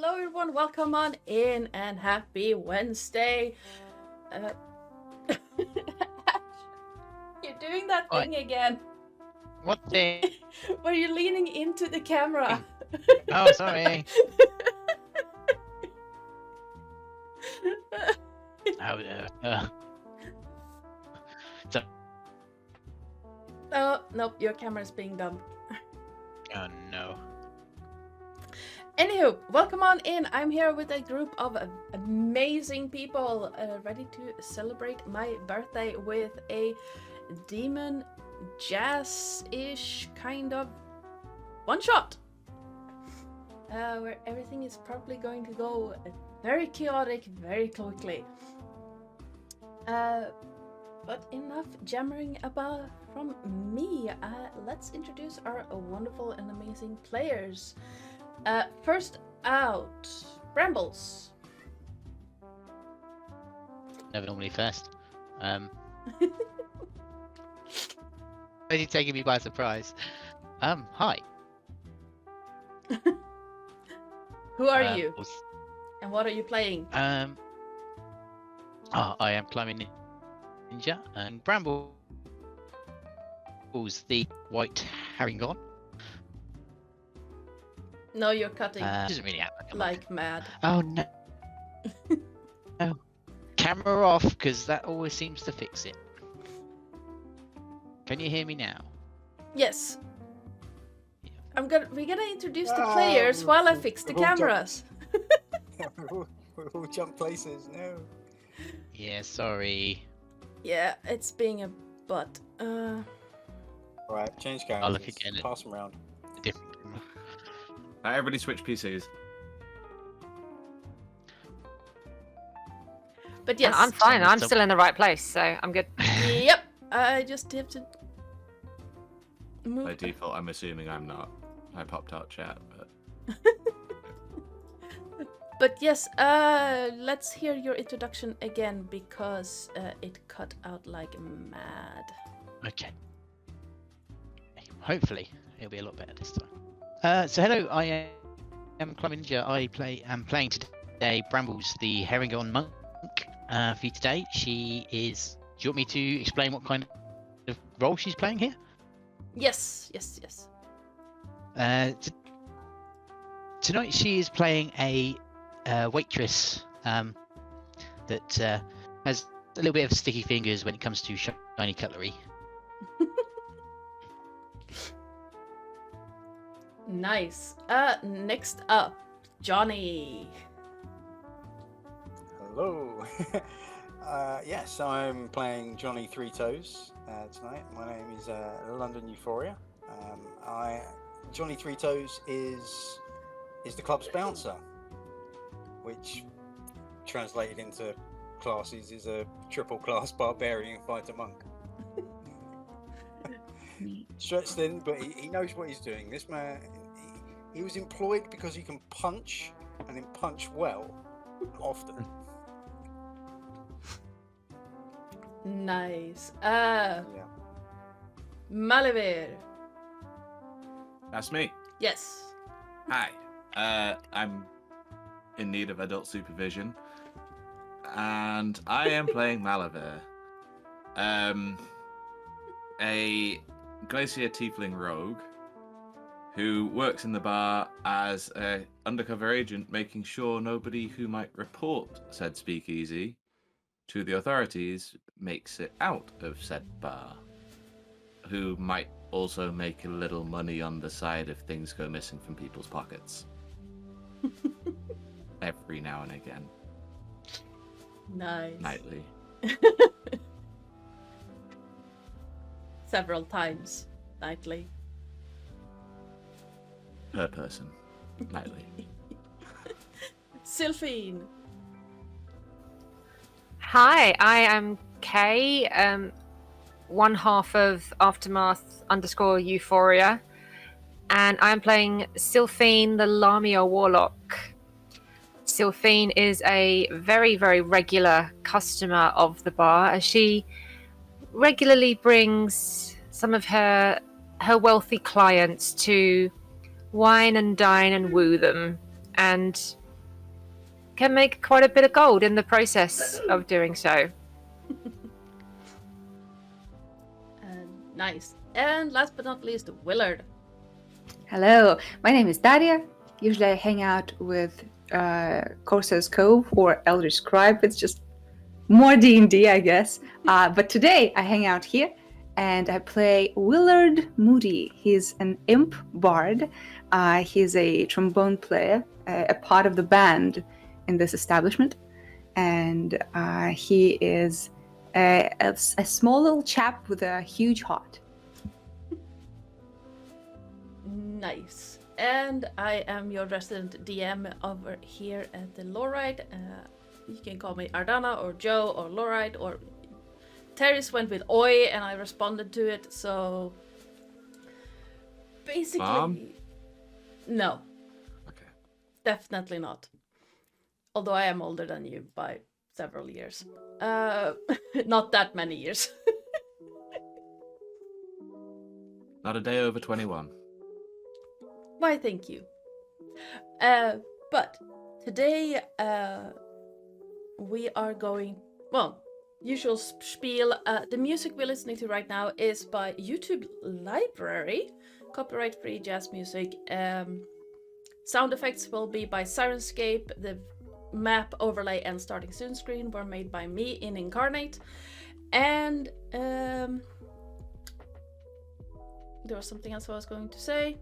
Hello everyone, welcome on in and happy Wednesday. You're doing that thing again. What thing? Where you're leaning into the camera. Oh, sorry. Oh, nope, your camera's being dumb. Oh no. Anywho, welcome on in. I'm here with a group of amazing people ready to celebrate my birthday with a demon jazz-ish kind of one-shot. Where everything is probably going to go very chaotic, very quickly. But enough jammering about from me. Let's introduce our wonderful and amazing players. First out, Brambles. Never normally first. Are you taking me by surprise? Hi. Who are you? And what are you playing? I am ClimbingNinja and Brambles, the white Haringon. No, you're cutting Doesn't really act like mad. Oh no. No. Camera off, because that always seems to fix it. Can you hear me now? Yes. We're gonna introduce the players while I fix the cameras. We all jump places, no. Yeah, sorry. Yeah, it's being a butt. Right, change cameras. I'll look again at pass them around. a different camera. Everybody switch PCs. But yes. I'm fine. I'm still in the right place, so I'm good. Yep. I just have to move. By default, I'm assuming I'm not. I popped out chat, but But yes, let's hear your introduction again because it cut out like mad. Okay. Hopefully, it'll be a lot better this time. So hello, I am ClimbingNinja. I'm playing today Brambles, the Haringon monk. For you today, she is. Do you want me to explain what kind of role she's playing here? Yes. Tonight she is playing a waitress that has a little bit of sticky fingers when it comes to shiny cutlery. Nice. Next up, Johnny. Hello. Yes, I'm playing Johnny Three Toes tonight. My name is London Euphoria. Johnny Three Toes is the club's bouncer, which translated into classes is a triple class barbarian fighter monk. Stretched thin, but he knows what he's doing. This man, he was employed because he can punch, and then punch well, often. Nice. Yeah. Malivir. that's me. Yes. Hi. I'm in need of adult supervision, and I am playing Malavir, a glacier tiefling rogue who works in the bar as an undercover agent, making sure nobody who might report said speakeasy to the authorities makes it out of said bar, who might also make a little money on the side if things go missing from people's pockets. Every now and again. Nice. Nightly. Several times nightly. Per person. Nightly. Sylphine. Hi, I am Kay, one half of Aftermath _ Euphoria, and I'm playing Sylphine the Lamia Warlock. Sylphine is a very, very regular customer of the bar, as she regularly brings some of her wealthy clients to wine and dine and woo them. And can make quite a bit of gold in the process of doing so. Nice. And last but not least, Willard. Hello, my name is Daria. Usually I hang out with Corsair's Cove or Elder Scribe. It's just more D&D, I guess. But today I hang out here and I play Willard Moody. He's an imp bard. He's a trombone player, a part of the band in this establishment. And he is a small little chap with a huge heart. Nice. And I am your resident DM over here at the Loride. You can call me Ardana or Joe or Loride, or Terry's went with Oi and I responded to it, so basically Mom? No. Okay. Definitely not. Although I am older than you by several years. Not that many years. Not a day over 21. Why, thank you. But today we are going, well, usual spiel. The music we're listening to right now is by YouTube Library, copyright-free jazz music. Sound effects will be by Sirenscape. The map, overlay, and starting soon screen were made by me in Incarnate. And there was something else I was going to say.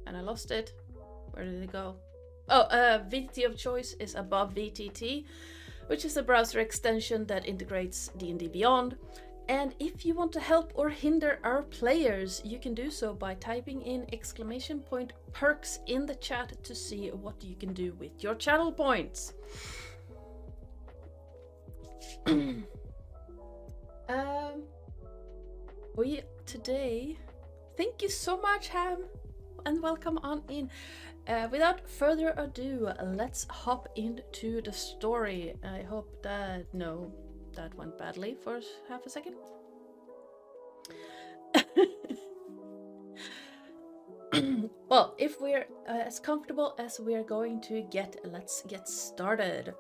And I lost it. Where did it go? Oh, VTT of choice is above VTT, which is a browser extension that integrates D&D Beyond. And if you want to help or hinder our players, you can do so by typing in !perks in the chat to see what you can do with your channel points. We today, thank you so much, Ham, and welcome on in. Without further ado, let's hop into the story. I hope that, no, that went badly for half a second. Well, if we're as comfortable as we're going to get, let's get started.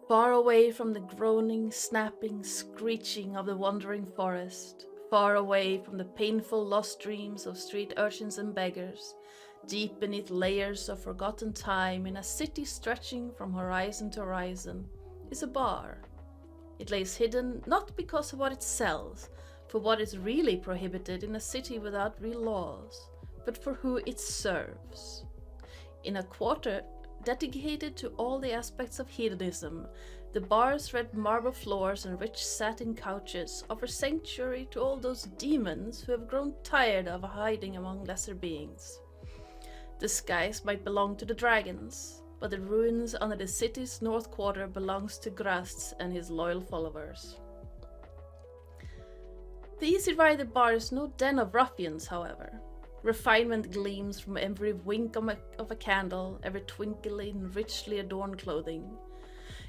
Far away from the groaning, snapping, screeching of the wandering forest, far away from the painful lost dreams of street urchins and beggars, deep beneath layers of forgotten time, in a city stretching from horizon to horizon, is a bar. It lays hidden not because of what it sells, for what is really prohibited in a city without real laws, but for who it serves. In a quarter dedicated to all the aspects of hedonism, the bar's red marble floors and rich satin couches offer sanctuary to all those demons who have grown tired of hiding among lesser beings. The skies might belong to the dragons, but the ruins under the city's north quarter belongs to Grast and his loyal followers. The Easy Rider bar is no den of ruffians, however. Refinement gleams from every wink of a candle, every twinkle in richly adorned clothing.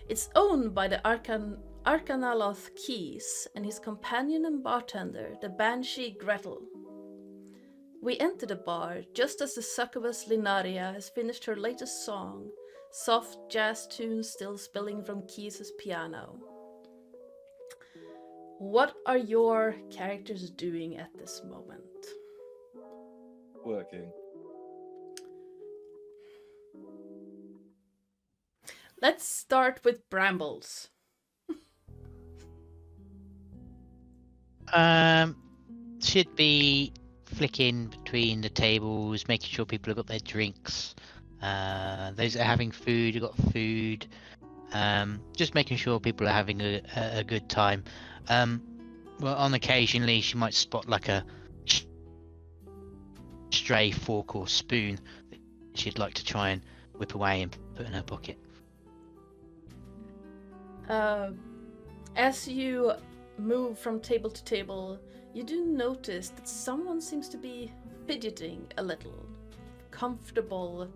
It's owned by the Arcanaloth Keys and his companion and bartender, the Banshee Gretel. We enter the bar just as the succubus Linaria has finished her latest song, soft jazz tunes still spilling from Keys' piano. What are your characters doing at this moment? Working. Let's start with Brambles. Should be flicking between the tables, making sure people have got their drinks. Those that are having food have got food. Just making sure people are having a good time. Well, on occasionally she might spot like a stray fork or spoon that she'd like to try and whip away and put in her pocket. As you move from table to table, you do notice that someone seems to be fidgeting a little, comfortable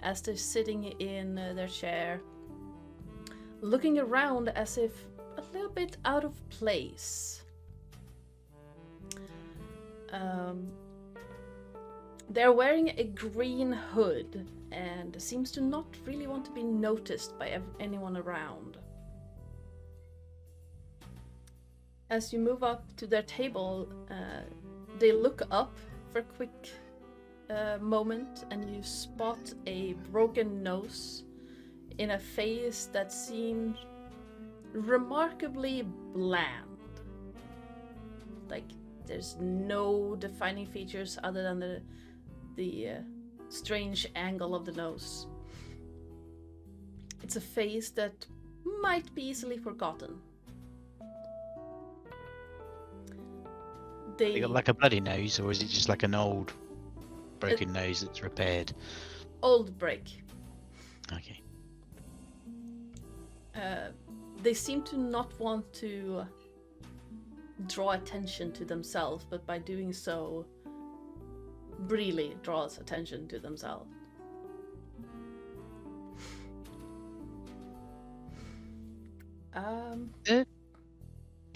as they're sitting in their chair, looking around as if a little bit out of place. They're wearing a green hood and seems to not really want to be noticed by anyone around. As you move up to their table, they look up for a quick moment, and you spot a broken nose in a face that seemed remarkably bland. Like, there's no defining features other than the strange angle of the nose. It's a face that might be easily forgotten. They got like a bloody nose, or is it just like an old broken nose that's repaired? Old break. Okay. They seem to not want to draw attention to themselves, but by doing so, really draws attention to themselves.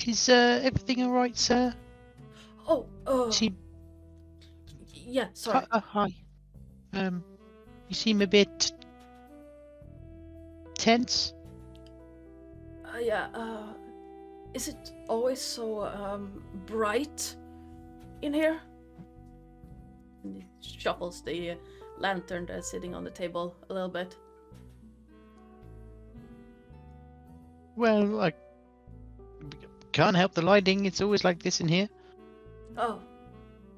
Is everything all right, sir? Yeah, sorry. Hi. You seem a bit tense. Yeah, is it always so, bright in here? And he shuffles the lantern that's sitting on the table a little bit. Well, I can't help the lighting. It's always like this in here. Oh,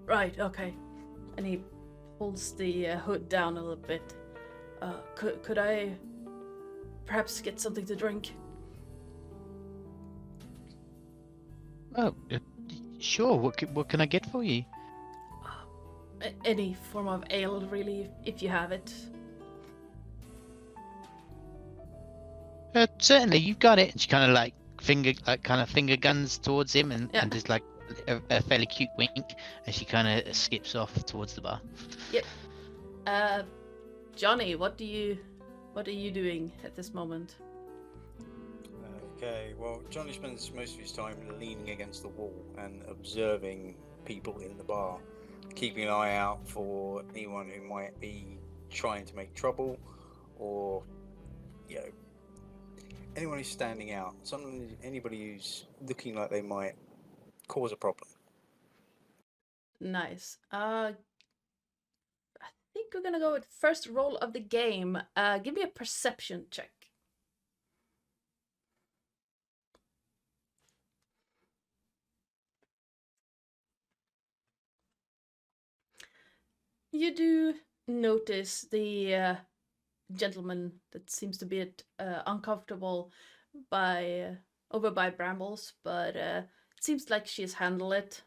right, okay. And he pulls the hood down a little bit. Could I perhaps get something to drink? Oh, sure. What can I get for you? Any form of ale, really, if you have it. Certainly, you've got it. And she kind of finger guns towards him, and just like a fairly cute wink as she kind of skips off towards the bar. Yep. Johnny, what are you doing at this moment? Okay, well, Johnny spends most of his time leaning against the wall and observing people in the bar, keeping an eye out for anyone who might be trying to make trouble, or, you know, anyone who's standing out. Anybody who's looking like they might cause a problem. Nice. I think we're gonna go with first roll of the game. Give me a perception check. You do notice the gentleman that seems to be a bit uncomfortable over by Brambles, but it seems like she's handled it.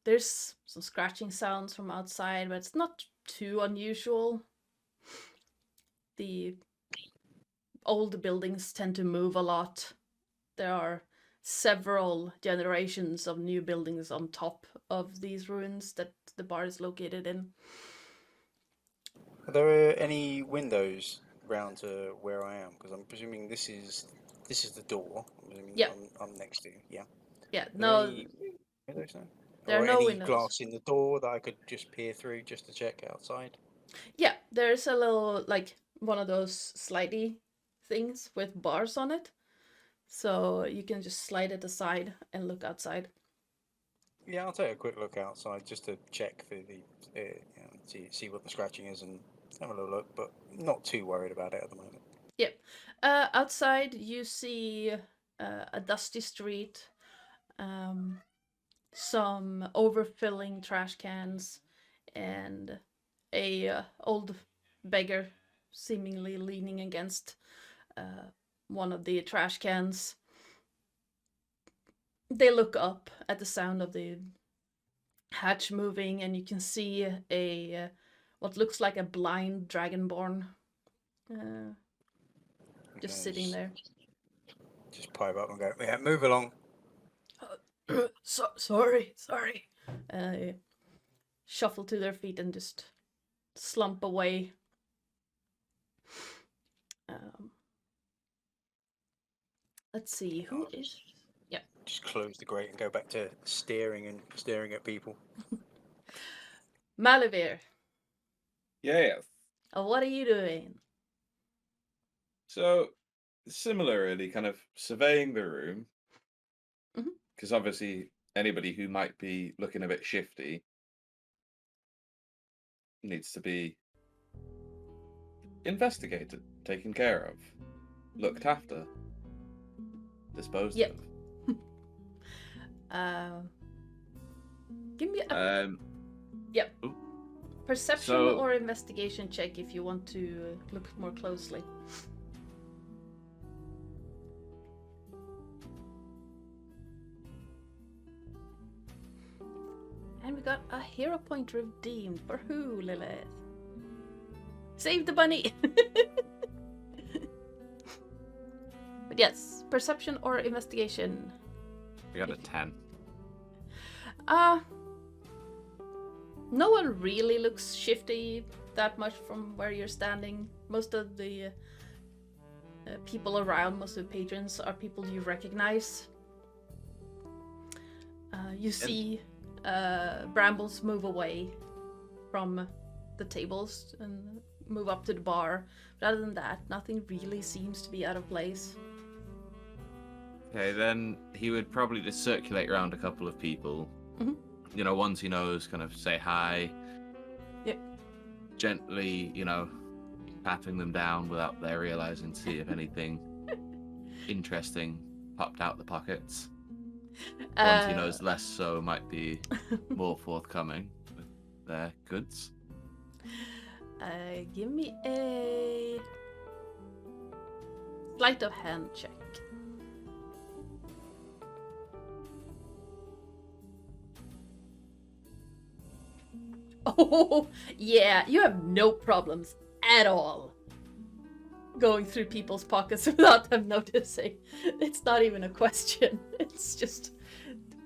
There's some scratching sounds from outside, but it's not too unusual. The old buildings tend to move a lot. There are several generations of new buildings on top of these ruins that the bar is located in. Are there any windows round to where I am? Because I'm presuming this is the door. I'm next to you. Yeah. Yeah. Are there any windows now? There are no any windows. Glass in the door that I could just peer through just to check outside? Yeah, there's a little, like, one of those slidey things with bars on it. So you can just slide it aside and look outside. Yeah, I'll take a quick look outside just to check for see what the scratching is and have a little look, but not too worried about it at the moment. Yep. Outside you see a dusty street, some overfilling trash cans, and a old beggar seemingly leaning against one of the trash cans. They look up at the sound of the hatch moving, and you can see a what looks like a blind dragonborn just sitting there. Just pipe up and go, yeah, move along. Sorry. Shuffle to their feet and just slump away. Let's see, who is... Yeah. Just close the grate and go back to staring at people. Malavir, Yes. what are you doing? So, similarly, kind of surveying the room, Mhm. because obviously anybody who might be looking a bit shifty needs to be investigated, taken care of, looked after, disposed Yep. of. Give me a Um, yep. Ooh. Perception So- or investigation check if you want to look more closely. And we got a hero point redeemed. For who, Lilith? Save the bunny! But yes, perception or investigation. we got a 10. No one really looks shifty that much from where you're standing. Most of the people around, most of the patrons, are people you recognize. You see Brambles move away from the tables and move up to the bar. But other than that, nothing really seems to be out of place. Okay, then he would probably just circulate around a couple of people. Mhm. You know, ones he knows, kind of say hi. Yep. Gently, patting them down without their realizing to see if anything interesting popped out the pockets. Ones he knows less so might be more forthcoming with their goods. Give me a sleight of hand check. Oh, yeah, you have no problems at all going through people's pockets without them noticing. It's not even a question. It's just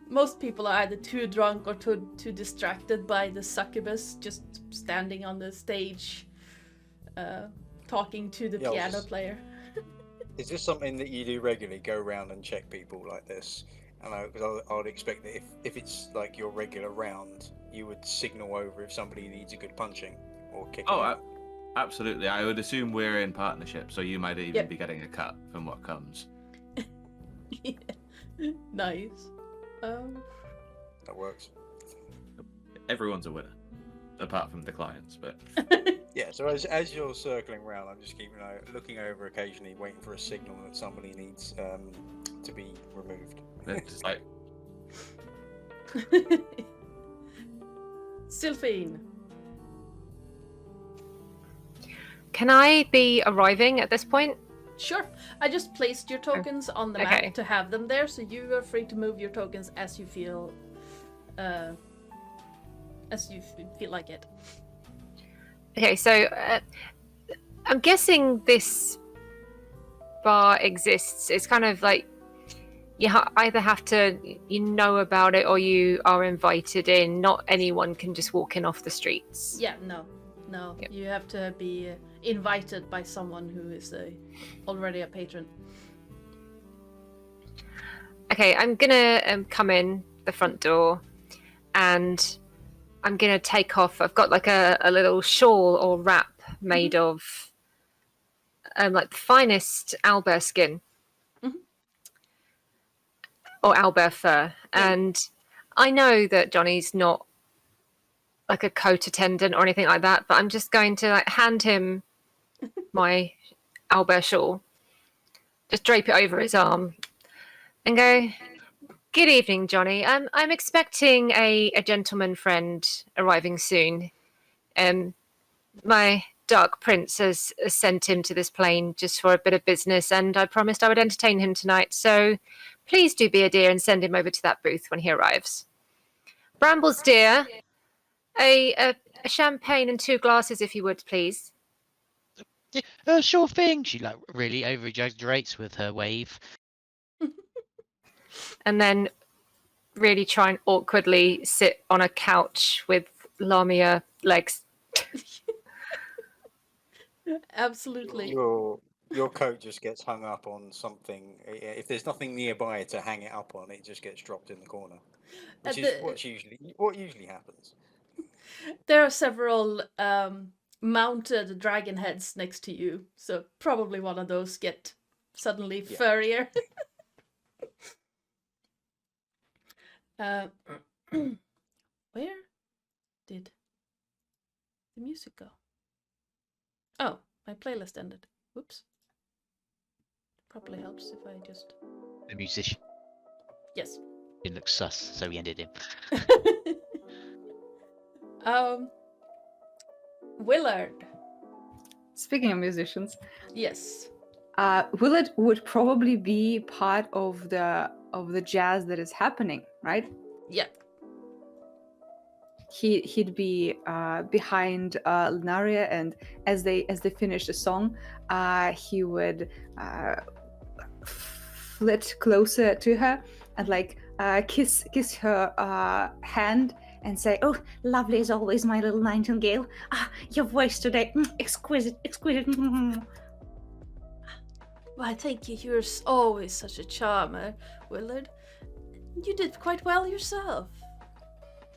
most people are either too drunk or too distracted by the succubus just standing on the stage talking to the Yeah, I was piano just- player. Is this something that you do regularly? Go around and check people like this? Because I would expect that if it's like your regular round, you would signal over if somebody needs a good punching or kicking. Oh, out. absolutely. I would assume we're in partnership, so you might even Yep. be getting a cut from what comes. Nice. That works. Everyone's a winner, apart from the clients, but Yeah. So as you're circling around, I'm just keeping looking over occasionally, waiting for a signal that somebody needs to be removed. it's just like, Sylphine. Can I be arriving at this point? Sure. I just placed your tokens on the Okay. map to have them there, so you are free to move your tokens as you feel like it. Okay, so I'm guessing this bar exists. It's kind of like you either have to know about it or you are invited in. Not anyone can just walk in off the streets. Yeah, no. Yep. You have to be invited by someone who is already a patron. Okay, I'm gonna come in the front door and I'm gonna take off. I've got like a little shawl or wrap made of like the finest owlbear skin Mhm. or owlbear fur. Yeah. And I know that Johnny's not like a coat attendant or anything like that, but I'm just going to like hand him my owlbear shawl, just drape it over his arm, and go, "Good evening, Johnny. I'm expecting a gentleman friend arriving soon. My dark prince has sent him to this plane just for a bit of business, and I promised I would entertain him tonight. So please do be a dear and send him over to that booth when he arrives. Brambles, dear, a champagne and 2 glasses, if you would, please." Yeah, sure thing. She like really over exaggerates with her wave. And then really try and awkwardly sit on a couch with Lamia legs. Absolutely. Your coat just gets hung up on something. If there's nothing nearby to hang it up on, it just gets dropped in the corner, which At is the- what usually happens. There are several mounted dragon heads next to you, so probably one of those get suddenly furrier. Where did the music go? Oh, my playlist ended. Whoops. Probably helps if I just... The musician Yes. looks sus, so we ended him. Willard. Speaking of musicians, Yes. Willard would probably be part of the jazz that is happening, right? Yeah. He'd be behind Lunaria, and as they finish the song, he would flit closer to her and like kiss her hand and say, "Oh, lovely as always, my little nightingale. Ah, your voice today, exquisite, exquisite." Why, thank you. You're always such a charmer, Willard. You did quite well yourself.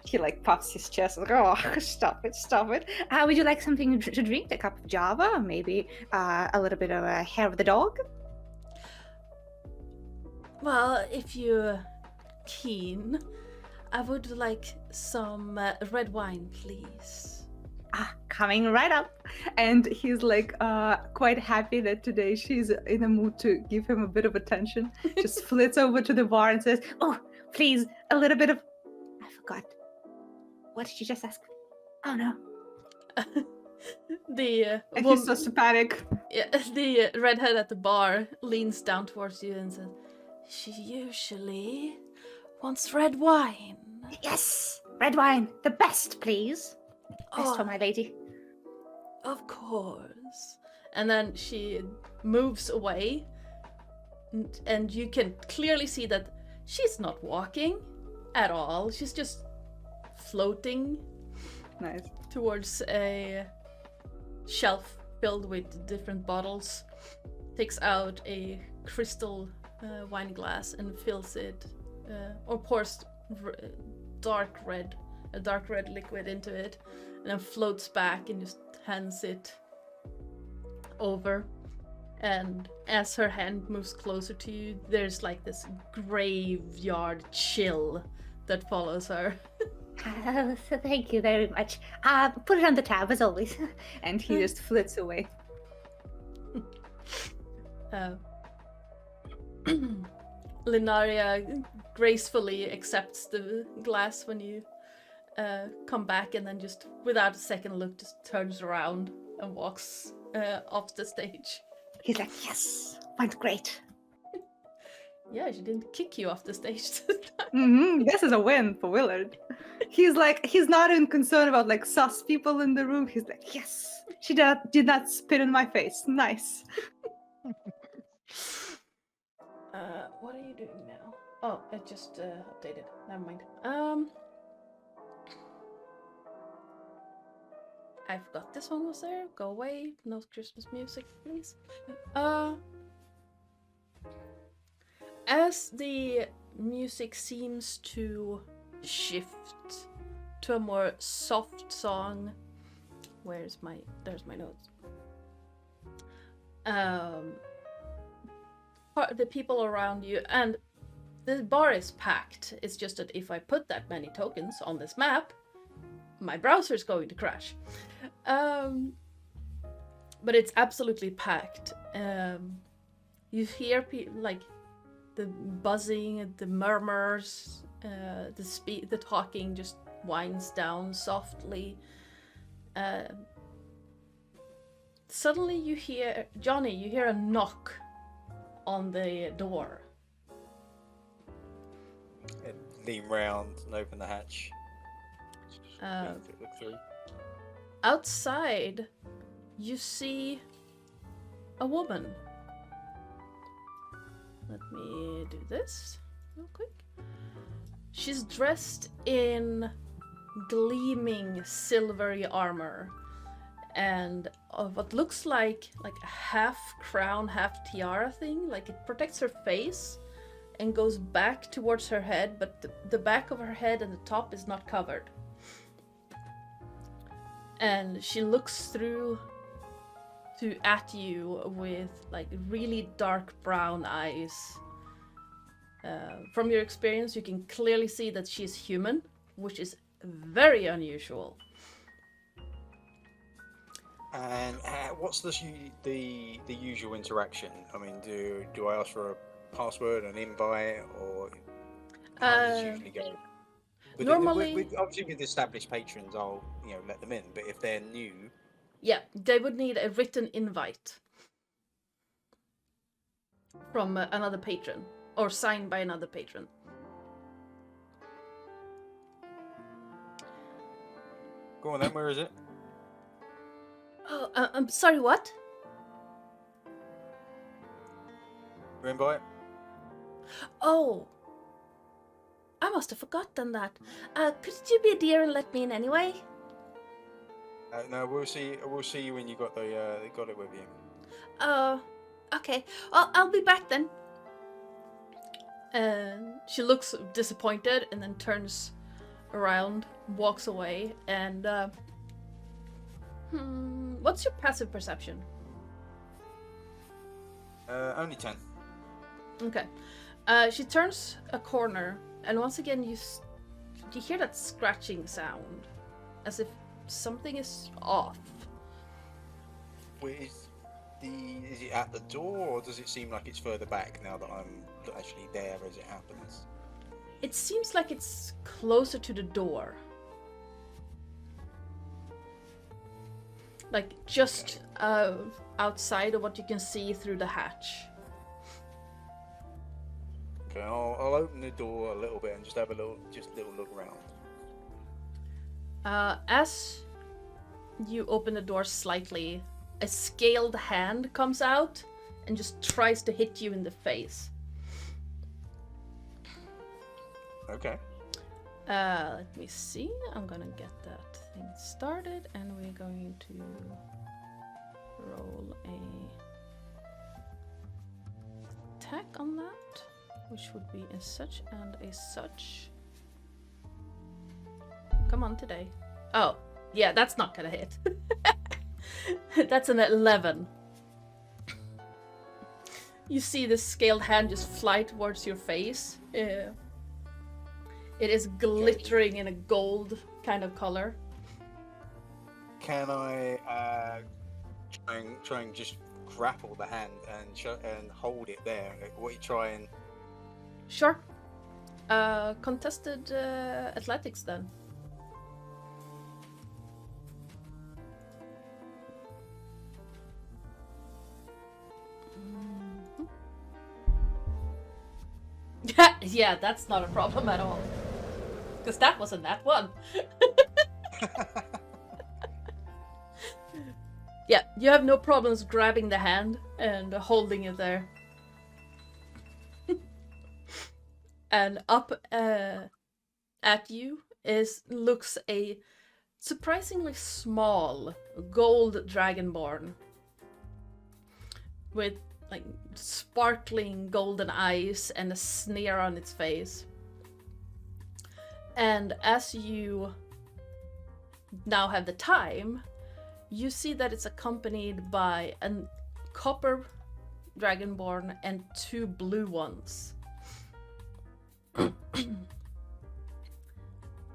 He like puffs his chest, like, "Oh, stop it, stop it. Would you like something to drink? A cup of java, maybe a little bit of hair of the dog?" Well, if you're keen, I would like some red wine, please. Coming right up. And he's like quite happy that today she's in a mood to give him a bit of attention. Just flits over to the bar and says, "Oh, please, a little bit of..." I forgot. What did you just ask? Oh no. The And he's so sympathetic. the redhead at the bar leans down towards you and says, "She usually wants red wine." "Yes, red wine, the best, please. Best for Oh, my lady." of course. And then she moves away, and you can clearly see that she's not walking at all. She's just floating Nice. towards a shelf filled with different bottles, takes out a crystal wine glass and fills it, or pours a dark red liquid into it, and then floats back and just hands it over. And as her hand moves closer to you, there's like this graveyard chill that follows her. Oh, so thank you very much. Put it on the tab as always. And he just flits away. Linaria gracefully accepts the glass when you come back, and then just without a second look just turns around and walks off the stage. He's like, "Yes, went great." Yeah, she didn't kick you off the stage. This is a win for Willard. He's like, he's not even concerned about like sus people in the room. He's like, "Yes, she did not spit in my face. Nice." What are you doing now? Oh, it just updated. Never mind. I forgot this one was there. Go away. No Christmas music, please. As the music seems to shift to a more soft song, there's my notes. The people around you, and the bar is packed. It's just that if I put that many tokens on this map, my browser's going to crash. But it's absolutely packed. You hear like the buzzing, the murmurs, the talking just winds down softly. Suddenly you hear, Johnny, you hear a knock on the door. And lean round and open the hatch. Look through. Outside, you see a woman. Let me do this real quick. She's dressed in gleaming silvery armor and what looks like a half crown, half tiara thing. Like it protects her face and goes back towards her head, but the back of her head and the top is not covered. And she looks through at you with like really dark brown eyes. From your experience, you can clearly see that she's human, which is very unusual. And what's the usual interaction? I mean, do I ask for a password, an invite, or how does it usually go? Normally, obviously with established patrons, I'll let them in. But if they're new, yeah, they would need a written invite from another patron or signed by another patron. go on then. Where is it? Oh, I'm sorry. What? Your invite? Oh, I must have forgotten that. Could you be a dear and let me in anyway? No, we'll see. We'll see you when you got got it with you. Okay. I'll be back then. And she looks disappointed and then turns around, walks away, and what's your passive perception? Only 10. Okay. She turns a corner, and once again you hear that scratching sound, as if something is off. Wait, is it at the door, or does it seem like it's further back now that I'm actually there as it happens? It seems like it's closer to the door. Like just outside of what you can see through the hatch. Okay, I'll open the door a little bit and just have a little look around. As you open the door slightly, a scaled hand comes out and just tries to hit you in the face. Okay. Let me see. I'm gonna get that thing started, and we're going to roll a attack on that, which would be a such and a such. Come on today. Oh, yeah, that's not gonna hit. That's an 11. You see this scaled hand just fly towards your face. It is glittering in a gold kind of color. Can I try and just grapple the hand and hold it there? What you try and? Sure. Contested athletics then. Yeah, that's not a problem at all. Because that wasn't that one. Yeah, you have no problems grabbing the hand and holding it there. And up at you looks a surprisingly small gold dragonborn with like sparkling golden eyes and a sneer on its face. And as you now have the time, you see that it's accompanied by a copper dragonborn and 2 blue ones.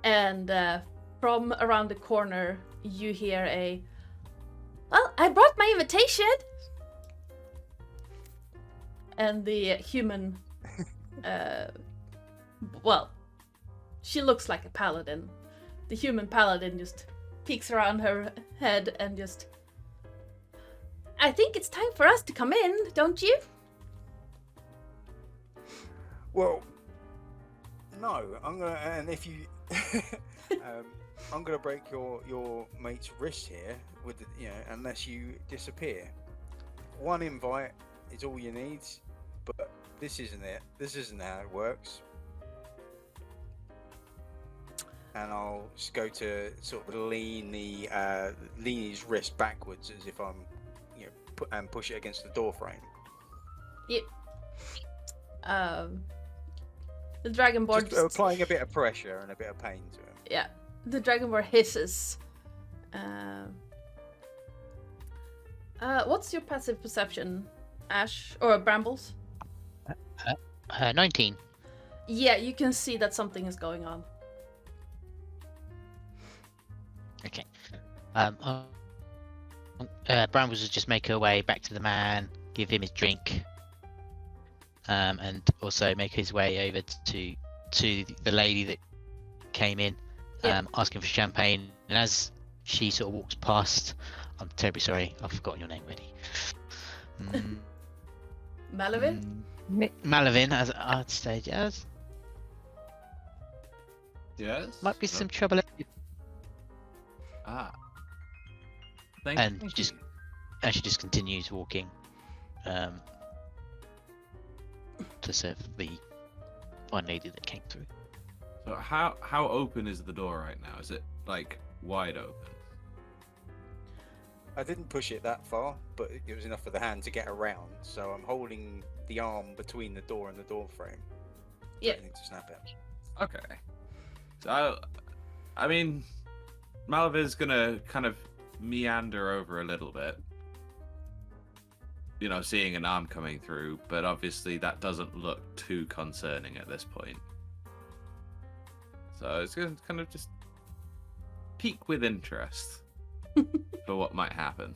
And from around the corner, you hear "Well, I brought my invitation!" And the human, well, she looks like a paladin. The human paladin just peeks around her head and just, "I think it's time for us to come in, don't you?" Well, no. I'm gonna, and if you, I'm gonna break your mate's wrist here with unless you disappear. One invite is all you need, but this isn't it. This isn't how it works. And I'll just go to sort of lean his wrist backwards as if I'm, and push it against the door frame. Yep. The dragonborn just applying a bit of pressure and a bit of pain to him. Yeah, the dragonborn hisses What's your passive perception, Ash or Brambles? 19. Yeah, you can see that something is going on. Okay. Brambles will just make her way back to the man, give him his drink, and also make his way over to the lady that came in, asking for champagne. And as she sort of walks past, I'm terribly sorry, I've forgotten your name already. Malavin? Malavin, as I'd say, yes. Yes. Might be some trouble. Ah. Thank And you. just she just continues walking, to serve the fine lady that came through. So how open is the door right now? Is it like wide open? I didn't push it that far, but it was enough for the hand to get around. So I'm holding the arm between the door and the door frame. Yeah. Threatening to snap it. Okay. So I mean, Malavir's gonna kind of meander over a little bit. You know, seeing an arm coming through, but obviously that doesn't look too concerning at this point. So it's gonna kind of just peek with interest for what might happen.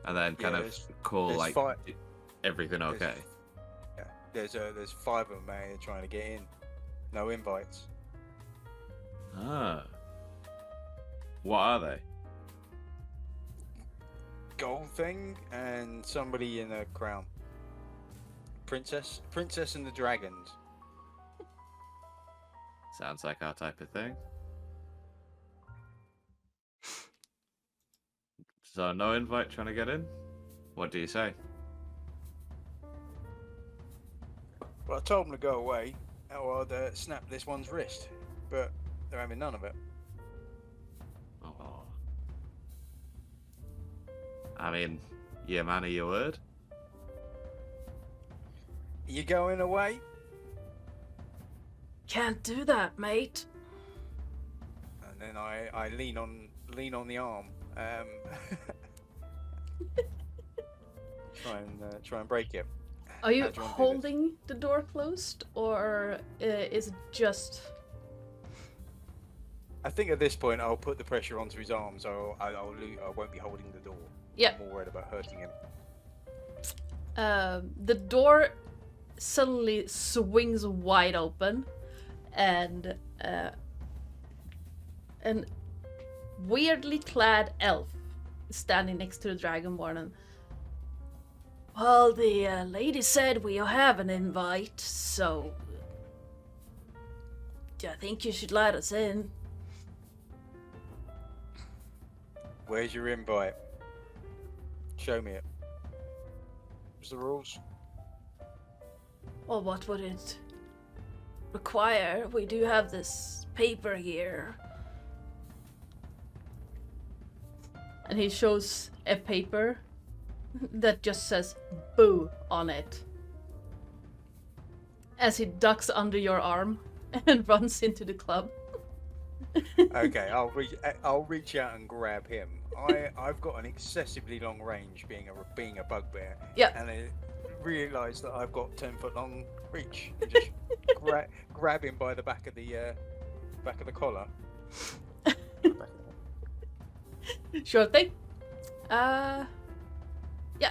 And then kind of call there's like everything there's- okay. Yeah, there's 5 of them out here trying to get in. No invites. Ah. What are they? Gold thing and somebody in a crown. Princess and the dragons. Sounds like our type of thing. So no invite trying to get in? What do you say? Well, I told them to go away, or I'd snap this one's wrist, but they're having none of it. Oh. I mean, yeah, man of your word. You going away? Can't do that, mate. And then I lean on the arm. Try and break it. Are you How do you wanna do this? holding the door closed, or is it just... I think at this point I'll put the pressure onto his arm, so I won't be holding the door. Yeah. I'm more worried about hurting him. The door suddenly swings wide open, and an weirdly clad elf is standing next to the Dragonborn. And, well, the lady said we have an invite, so I think you should let us in. Where's your invite? Show me it. What's the rules? Well, what would it require? We do have this paper here. And he shows a paper that just says "boo" on it. As he ducks under your arm and runs into the club. Okay, I'll reach out and grab him. I've got an excessively long range, being a bugbear. Yeah. And I realise that I've got 10-foot long reach. And just grab him by the back of the collar. Sure thing. Yeah,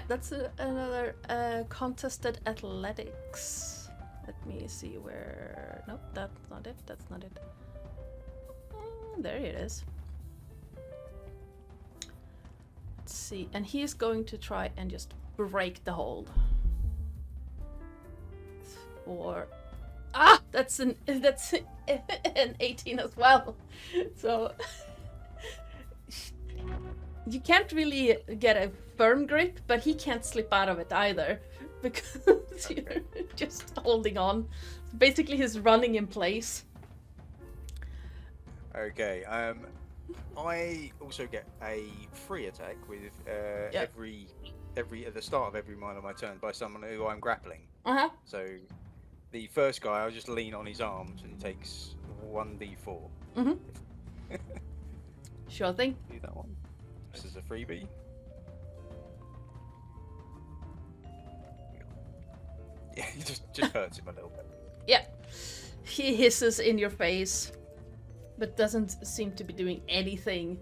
that's another contested athletics. Let me see where. Nope, that's not it. That's not it. There it is. Let's see, and he's going to try and just break the hold. Or that's an 18 as well. So you can't really get a firm grip, but he can't slip out of it either because you're just holding on. Basically, he's running in place. Okay. I also get a free attack with every at the start of every one of my turns by someone who I'm grappling. So the first guy, I'll just lean on his arms and he takes 1d4. Sure thing. Do that one. This is a freebie. Yeah, he just hurts him a little bit. Yeah. He hisses in your face, but doesn't seem to be doing anything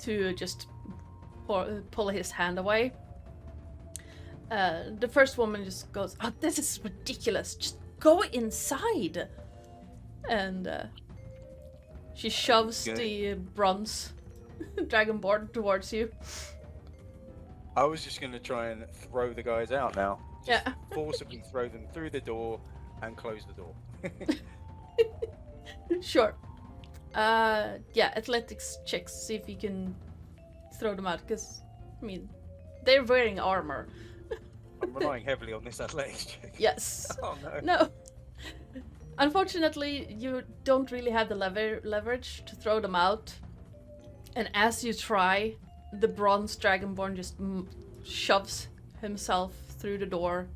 to just pull his hand away. The first woman just goes, "Oh, this is ridiculous. Just go inside." And she shoves the bronze dragonborn towards you. I was just going to try and throw the guys out now. Just Yeah. forcibly throw them through the door and close the door. Sure. Yeah, athletics checks, see if you can throw them out, because, I mean, they're wearing armor. I'm relying heavily on this athletics check. Yes. Oh no. No. Unfortunately, you don't really have the leverage to throw them out. And as you try, the bronze dragonborn just shoves himself through the door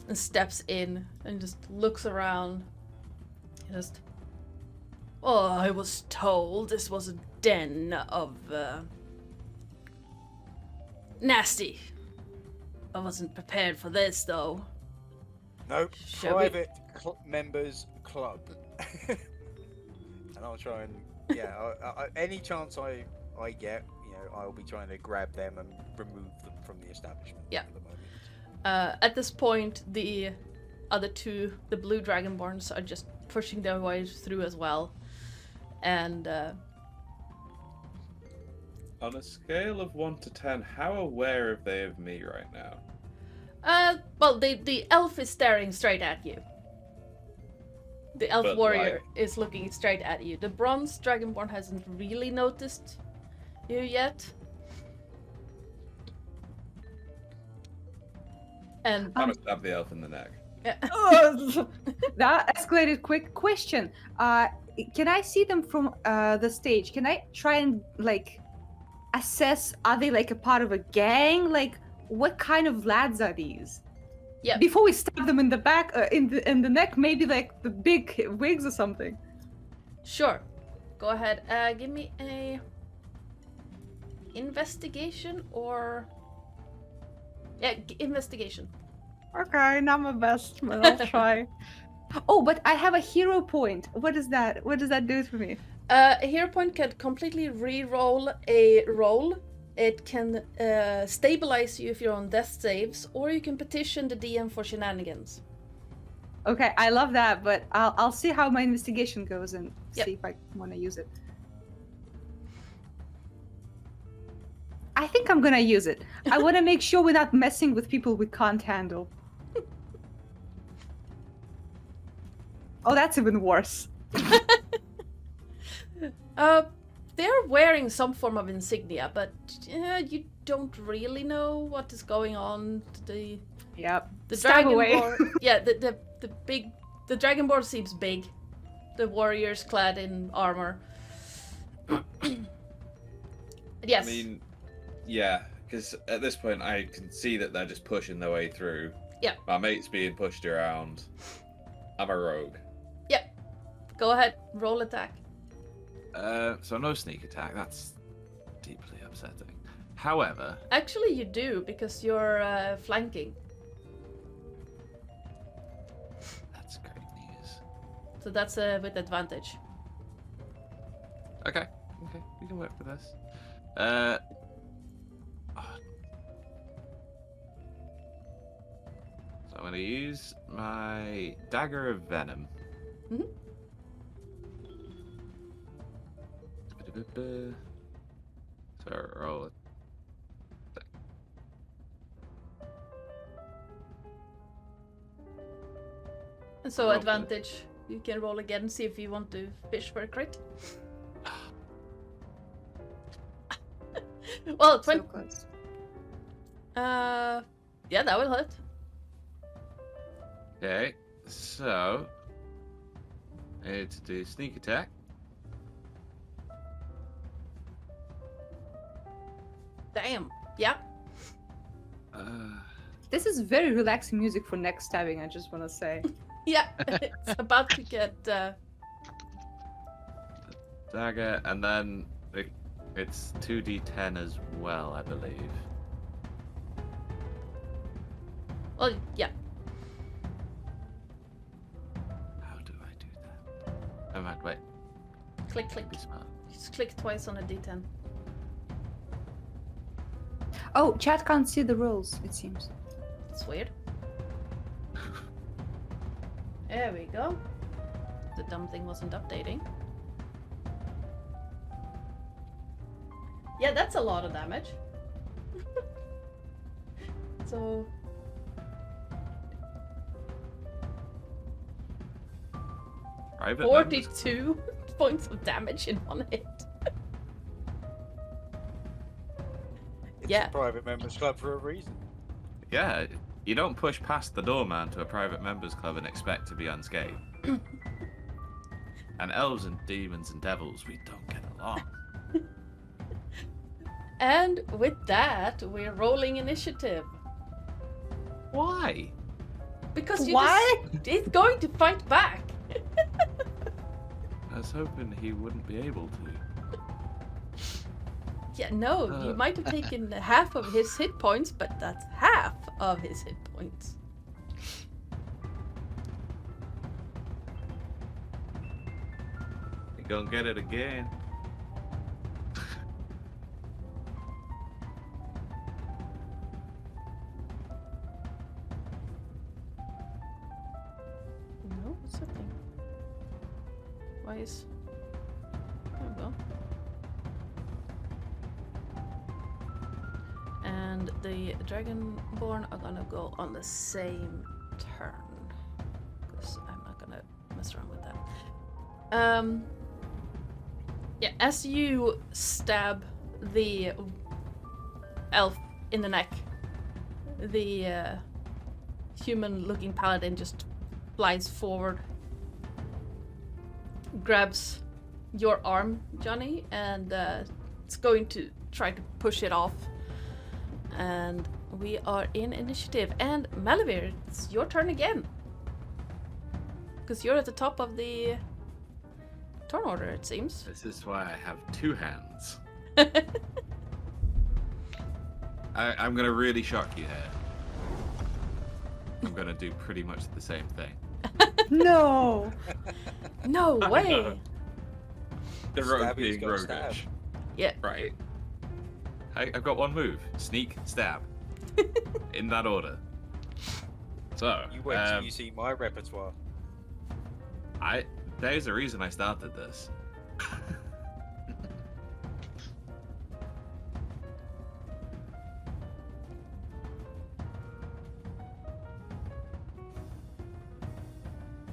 and steps in and just looks around. Just, "Oh, I was told this was a den of nasty. I wasn't prepared for this, though." Nope. Shall we- Private members club. And I'll try and any chance I get, I'll be trying to grab them and remove them from the establishment. Yeah. At the moment. At this point, the other two, the blue dragonborns, are just pushing their way through as well. And On a scale of 1 to 10, how aware are they of me right now? well, the elf is staring straight at you. The elf But warrior is looking straight at you. The bronze dragonborn hasn't really noticed you yet. And I'm gonna stab the elf in the neck. Oh, that escalated quick. Question. Can I see them from the stage? Can I try and assess? Are they a part of a gang? What kind of lads are these? Yeah. Before we stab them in the back, in the neck, maybe the big wigs or something. Sure. Go ahead. Give me a investigation or investigation. Okay, not my best, but I'll try. Oh, but I have a hero point. What is that? What does that do for me? A hero point can completely re-roll a roll. It can stabilize you if you're on death saves, or you can petition the DM for shenanigans. Okay, I love that, but I'll see how my investigation goes and Yep. see if I want to use it. I think I'm gonna use it. I want to make sure we're not messing with people we can't handle. Oh, that's even worse. They're wearing some form of insignia, but you don't really know what is going on. Yep. The Stab away. dragonborn, yeah, the dragonborn seems big. The warriors clad in armor. Yes. I mean, yeah, because at this point I can see that they're just pushing their way through. Yeah. My mate's being pushed around. I'm a rogue. Go ahead, roll attack. So no sneak attack. That's deeply upsetting. However, Actually, you do because you're flanking. that's great news. So that's with advantage. Okay, we can work with this. So I'm going to use my dagger of venom. Mhm. So roll it. And so Roll advantage. You can roll again, see if you want to fish for a crit. Well, So close. yeah, that will hit. Okay, so I need to do sneak attack. Damn. Yeah. This is very relaxing music for neck stabbing, I just want to say. Yeah. It's about to get dagger, and then it's 2d10 as well, I believe. Well, yeah. How do I do that? Oh, man, wait. Click, click. Be smart. Just click twice on a D10. Oh, chat can't see the rules, it seems. It's weird. There we go. The dumb thing wasn't updating. Yeah, that's a lot of damage. So... Private members? 42 points of damage in one hit. It's Yeah. a private members club for a reason. Yeah, you don't push past the doorman to a private members club and expect to be unscathed. And elves and demons and devils, we don't get along. And with that, we're rolling initiative. Why? Because you Why? it's going to fight back. I was hoping he wouldn't be able to. Yeah, no, you might have taken half of his hit points, but that's half of his hit points. You gonna get it again? No, what's happening? Why is... There we go. And the Dragonborn are gonna go on the same turn. Because I'm not gonna mess around with that. Yeah, as you stab the elf in the neck, the human-looking paladin just flies forward, grabs your arm, Johnny, and it's going to try to push it off. And we are in initiative. And Malavir, it's your turn again. Because you're at the top of the turn order, it seems. This is why I have two hands. I'm gonna really shock you here. I'm gonna do pretty much the same thing. No! No way! The rogue Stabby's being got stab. roguish. Yeah. Right. I've got one move. Sneak, stab. In that order. So, You wait till you see my repertoire. there's a reason I started this.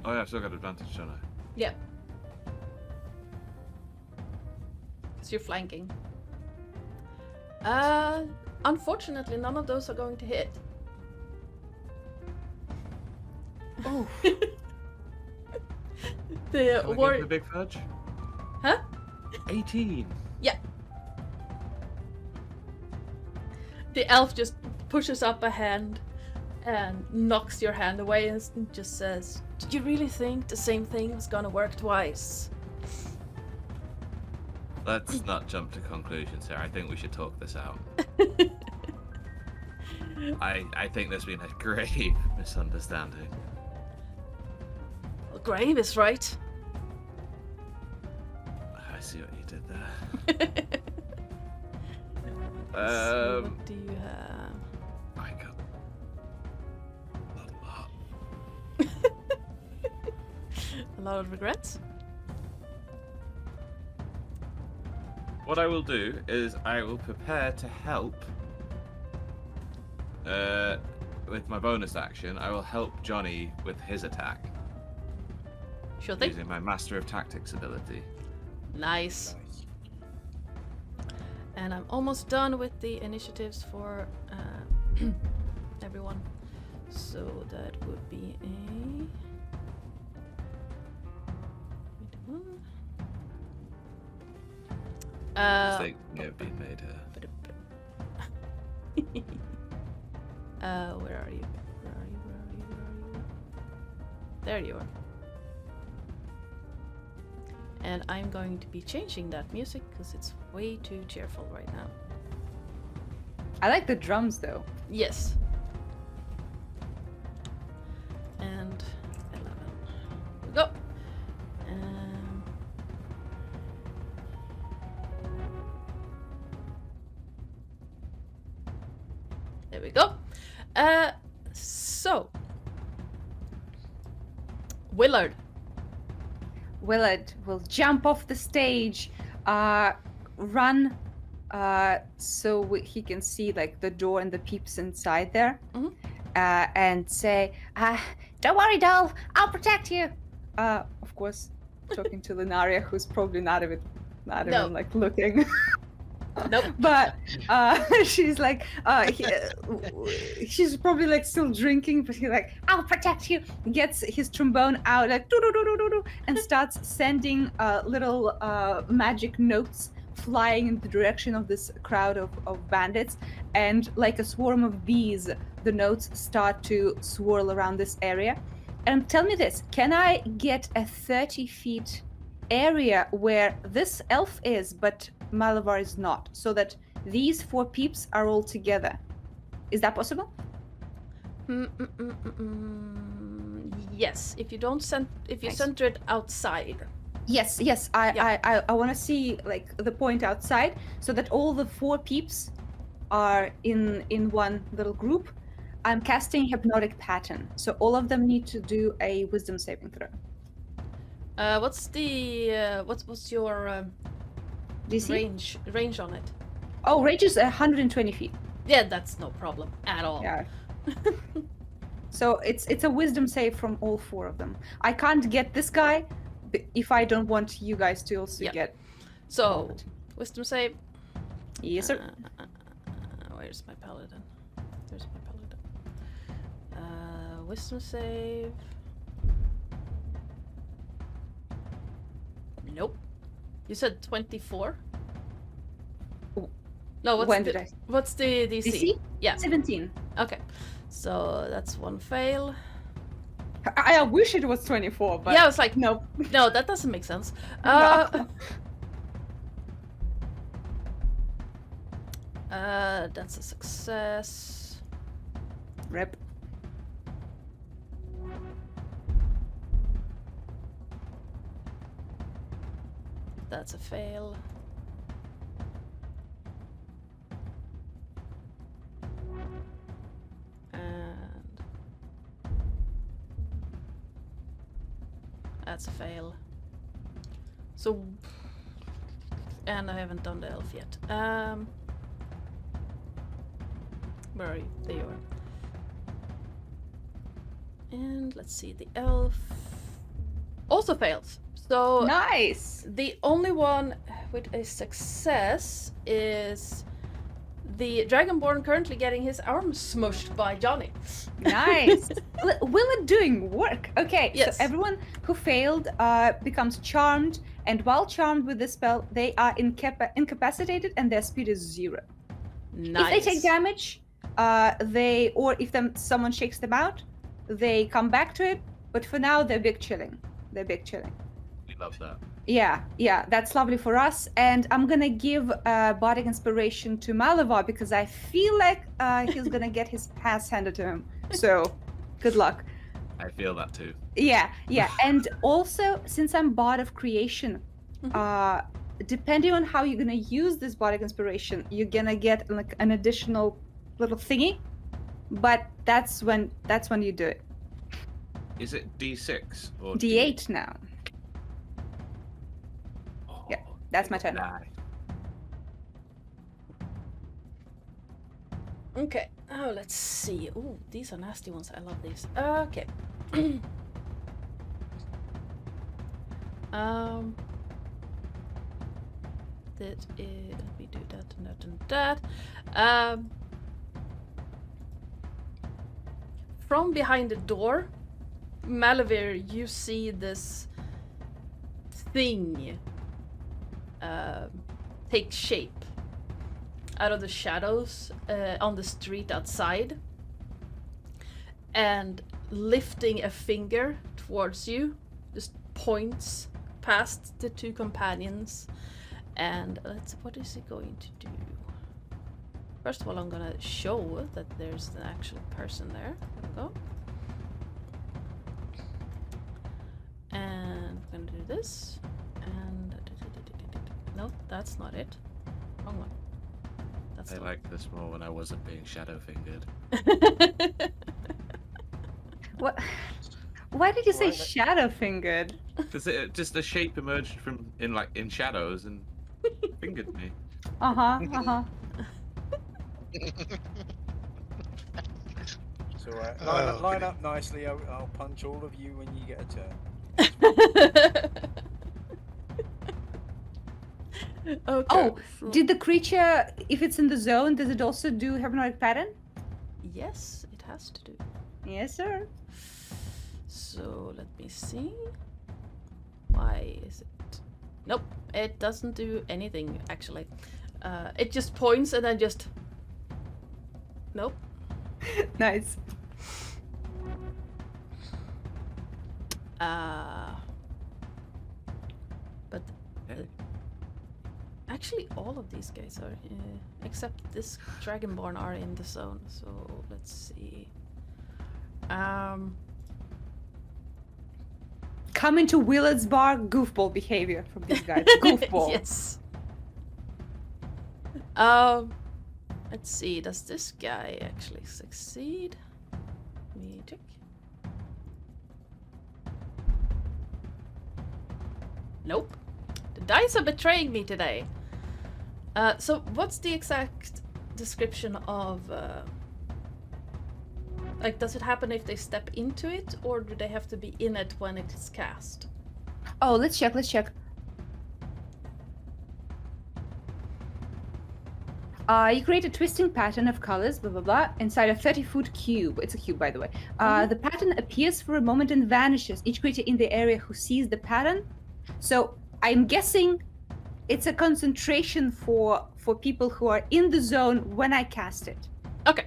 Oh yeah, I've still got advantage, don't I? Yeah. Because you're flanking. Unfortunately, none of those are going to hit. Oh. The Can I get warrior. the big fudge? Huh? 18. Yeah. The elf just pushes up a hand and knocks your hand away and just says, "Did you really think the same thing was gonna work twice?" Let's not jump to conclusions here. I think we should talk this out. I think there's been a grave misunderstanding. Well, grave is right. I see what you did there. So what do you have? I got a lot. A lot of regrets? What I will do is I will prepare to help. With my bonus action, I will help Johnny with his attack Sure thing. using my Master of Tactics ability. Nice. Nice. And I'm almost done with the initiatives for everyone. So that would be a... Mistake may have been made here. Where are you? Where are you? Where are you? Where are you? There you are. And I'm going to be changing that music because it's way too cheerful right now. I like the drums though. Yes. And 11. Go. There we go. So Willard. Willard will jump off the stage, run so he can see like the door and the peeps inside there, and say, "Don't worry, doll, I'll protect you." Of course, talking to Lunaria, who's probably not even like looking. Nope. But she's like, she's probably like still drinking, but he's like, "I'll protect you." Gets his trombone out, like, "Do-do-do-do-do-do," and starts sending little magic notes flying in the direction of this crowd of bandits. And like a swarm of bees, the notes start to swirl around this area. And tell me this, can I get a 30 feet area where this elf is, but Malavar is not, so that these 4 peeps are all together? Is that possible? Yes, if you Nice. center it outside. Yes. I want to see like the point outside, so that all the 4 peeps are in one little group. I'm casting hypnotic pattern, so all of them need to do a wisdom saving throw. What's the what's your DC? range on it? Oh, range is 120 feet. Yeah, that's no problem at all. Yeah. So it's a wisdom save from all 4 of them. I can't get this guy if I don't want you guys to also Yeah. get. So, wisdom save. Yes, sir. Where's my paladin? There's my paladin. Wisdom save. Nope. You said 24? No, what's the DC? DC? Yeah. 17. Okay. So that's one fail. I wish it was 24, but Yeah, I was like, nope. no, that doesn't make sense. That's a success. Rip. That's a fail. And that's a fail. So, and I haven't done the elf yet. Where are you? There you are. And let's see, the elf also fails. So Nice. the only one with a success is the Dragonborn currently getting his arm smushed by Johnny. Nice. Willard doing work. Okay, Yes. so everyone who failed becomes charmed, and while charmed with this spell, they are incapacitated and their speed is 0. Nice. If they take damage, someone shakes them out, they come back to it, but for now they're big chilling. We love that. Yeah, that's lovely for us. And I'm gonna give Bardic Inspiration to Malavar because I feel like he's gonna get his ass handed to him. So, good luck. I feel that too. Yeah. And also, since I'm Bard of Creation, depending on how you're gonna use this Bardic Inspiration, you're gonna get like an additional little thingy. But that's when you do it. Is it D6 or D8 now. Oh, Yeah, that's my turn. die. Okay. Oh, let's see. Oh, these are nasty ones. I love these. Okay. Let me do that and that and that. From behind the door, Malavir, you see this thing take shape out of the shadows on the street outside, and lifting a finger towards you, just points past the two companions, and what is he going to do? First of all, I'm gonna show that there's an actual person there. There we go. And we're gonna do this. And no, that's not it. Wrong one. That's I not liked this more when I wasn't being shadow fingered. What? Why did you say Why- shadow fingered? Because just a shape emerged from in shadows and fingered me. Uh huh. Uh huh. So line up nicely. I'll punch all of you when you get a turn. Okay. Oh, so- did the creature, if it's in the zone, does it also do hypnotic pattern? Yes, it has to do. Yes, sir. So let me see. Why is it? Nope, it doesn't do anything actually. It just points and then just. Nope. Nice. But Hey. actually, all of these guys are, except this Dragonborn, are in the zone. So let's see. Come into Willard's bar, goofball behavior from these guys. Goofball. Yes. Let's see. Does this guy actually succeed? Let me check. Nope. The dice are betraying me today. So what's the exact description of? Like, does it happen if they step into it, or do they have to be in it when it is cast? Oh, let's check. Let's check. You create a twisting pattern of colors, blah blah blah, inside a 30-foot cube. It's a cube, by the way. The pattern appears for a moment and vanishes. Each creature in the area who sees the pattern. So I'm guessing it's a concentration for people who are in the zone when I cast it. Okay.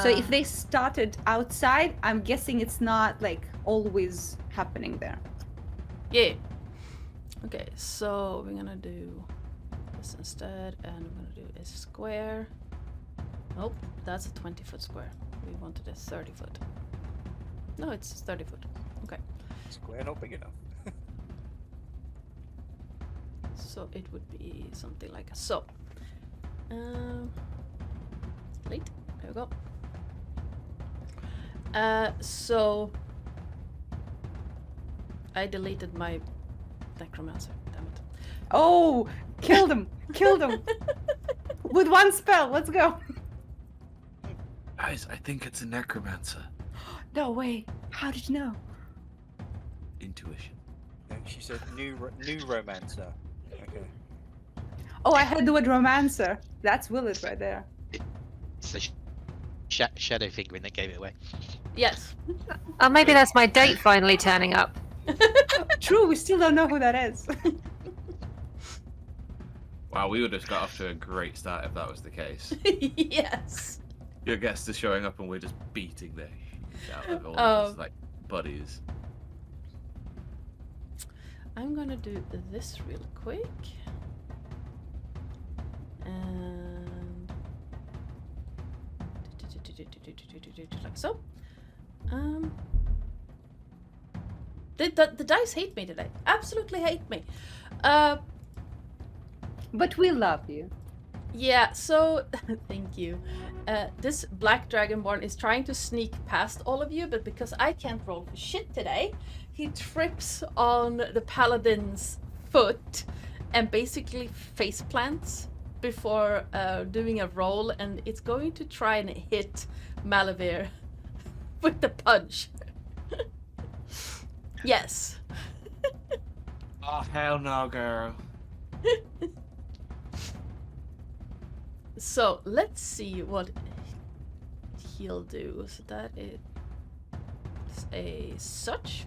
So if they started outside, I'm guessing it's not like always happening there. Yeah. Okay, so we're gonna do this instead, and we're gonna do a square. Nope, that's a 20-foot square. We wanted a 30-foot. No, it's 30-foot. Okay, Square not big enough. so it would be something like so. Delete. There we go. So I deleted my necromancer. Damn it. Oh, killed him! Killed him! With one spell, let's go! Guys, I think it's a necromancer. No way! How did you know? Intuition. No, she said new romancer. Okay. Oh, I heard the word romancer. That's Willard right there. It's the shadow fingering that gave it away. Yes. Oh, maybe that's my date finally turning up. True, we still don't know who that is. Wow, we would have got off to a great start if that was the case. Yes. Your guest is showing up and we're just beating the shit out of all of his, like, buddies. I'm gonna do this real quick. And like so. The dice hate me today. Absolutely hate me. But we love you. Yeah, so thank you. This black dragonborn is trying to sneak past all of you, but because I can't roll for shit today, he trips on the paladin's foot and basically face plants before doing a roll, and it's going to try and hit Malavir with the punch. Yes. Oh, hell no, girl. So let's see what he'll do. So that is a such.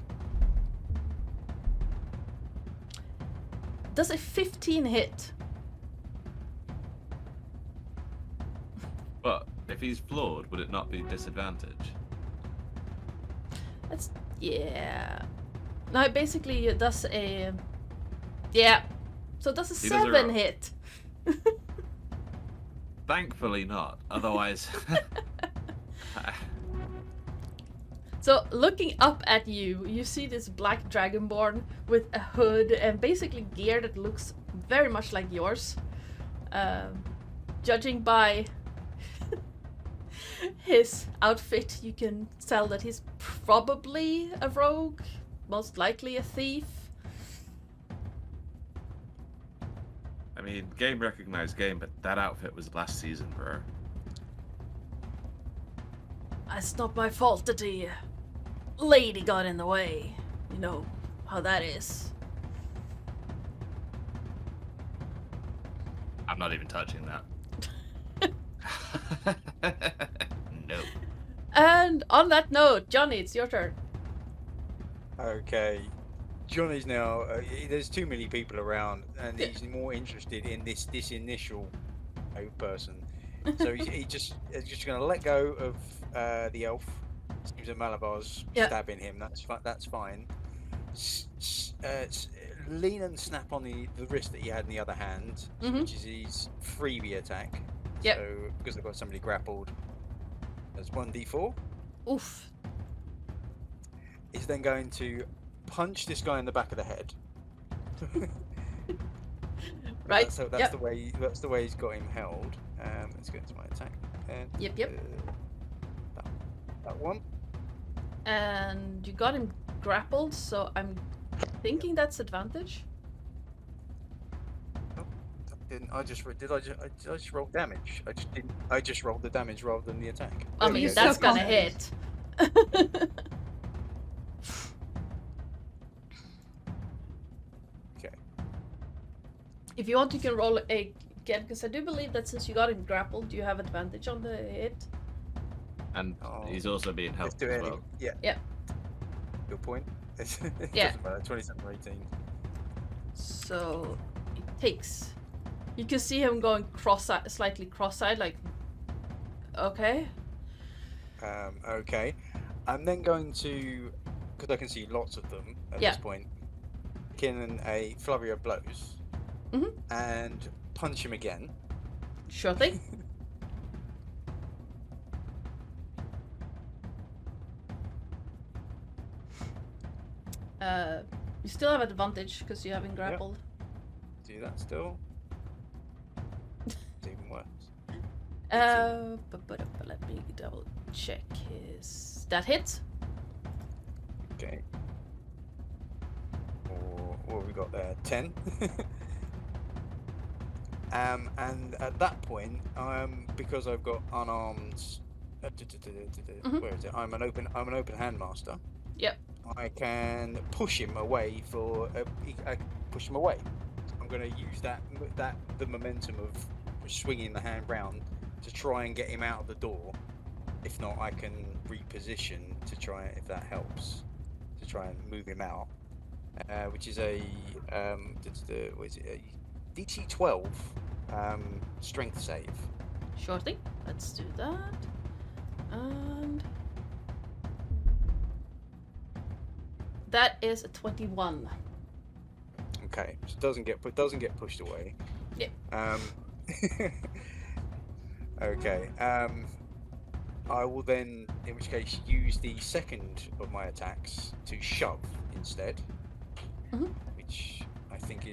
Does a 15 hit? But if he's flawed, would it not be disadvantage? That's yeah. No, basically it does a... Yeah. So it does a He does a 7 roll. hit. Thankfully not. Otherwise, So looking up at you, you see this black dragonborn with a hood and basically gear that looks very much like yours. Judging by his outfit, you can tell that he's probably a rogue, most likely a thief. I mean, game recognized game, but that outfit was last season, bro. It's not my fault that the lady got in the way. You know how that is. I'm not even touching that. No. And on that note, Johnny, it's your turn. Okay. Johnny's now. There's too many people around, and he's more interested in this initial person. So he's just going to let go of the elf. Seems that Malabar's stabbing him. That's fine. Lean and snap on the wrist that he had in the other hand, which is his freebie attack. Yep. So because I've got somebody grappled, that's 1d4. Oof. He's then going to punch this guy in the back of the head. Right. So that's the way. That's the way he's got him held. Let's go into my attack. And, Yep. That one. And you got him grappled, so I'm thinking that's advantage. I just rolled damage. I just rolled the damage rather than the attack. I There we mean, go. that's So gonna confident. hit. Okay. If you want, you can roll again, because I do believe that since you got him grappled, you have advantage on the hit. And Oh, he's also being Let's helped do as it. well. Yeah. Yeah. Good point. It Yeah. doesn't matter. 27 or 18. So it takes. You can see him going slightly cross-eyed, like, okay. Okay. I'm then going to, because I can see lots of them at Yeah. this point, in a flurry of blows and punch him again. Sure thing. You still have advantage because you haven't grappled. Do that still. It's even worse. But let me double check his. That hits. Okay. Or what have we got there? 10. And at that point, because I've got unarmed. Where is it? I'm an open hand master. Yep. I can push him away I push him away. I'm going to use the momentum of swinging the hand round to try and get him out of the door. If not, I can reposition to try, if that helps, to try and move him out. Which is a what is it? A DC 12 strength save. Sure thing. Let's do that. And that is a 21. Okay, so it doesn't get pushed away. Yeah. Okay. I will then, in which case, use the second of my attacks to shove instead, which I think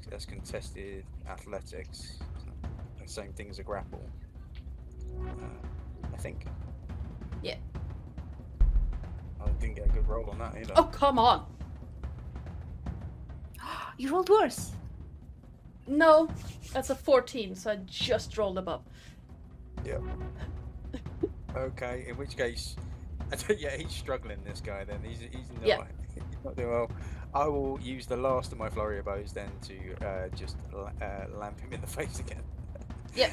that's contested athletics. The same thing as a grapple. I think. Yeah. I didn't get a good roll on that either. Oh, come on. You rolled worse. No, that's a 14, so I just rolled above. Yeah. Okay, in which case, yeah, he's struggling. This guy, then he's not, Yeah. he's not doing well. I will use the last of my flurry of bows then to just lamp him in the face again. Yep.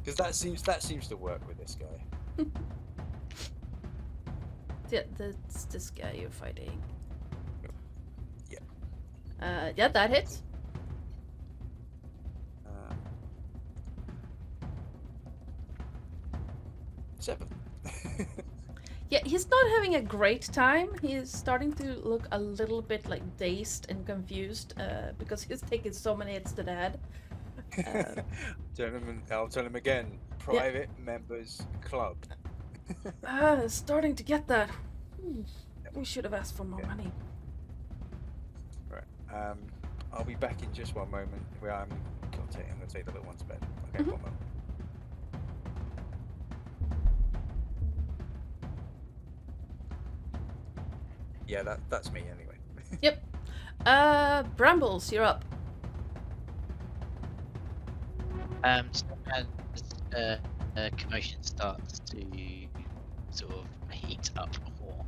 Because that seems to work with this guy. Yeah, that's this guy you're fighting. Yeah. Yeah, that hits. 7. Yeah, he's not having a great time. He is starting to look a little bit like dazed and confused because he's taken so many hits to the head. I'll tell him again. Private members club. Starting to get that. We should have asked for more money. Right. I'll be back in just one moment. Where I'm going to take the little one to bed. Okay, 1 moment. Yeah, that's me anyway. Yep. Brambles, you're up. So as commotion starts to sort of heat up more,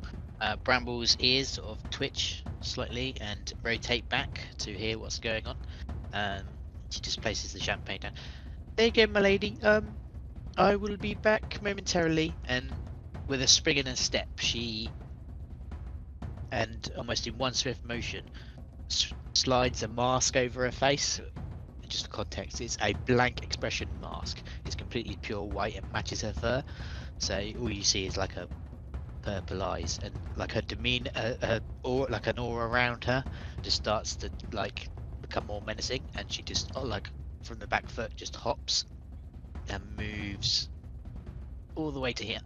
Bramble's ears sort of twitch slightly and rotate back to hear what's going on. She just places the champagne down. There you go, my lady. I will be back momentarily. And with a spring and a step, she, and almost in one swift motion, slides a mask over her face. Just for context, it's a blank expression mask. It's completely pure white and matches her fur. So all you see is like a purple eyes, and like her demeanor, or like an aura around her, just starts to like become more menacing, and she just like from the back foot just hops and moves all the way to here.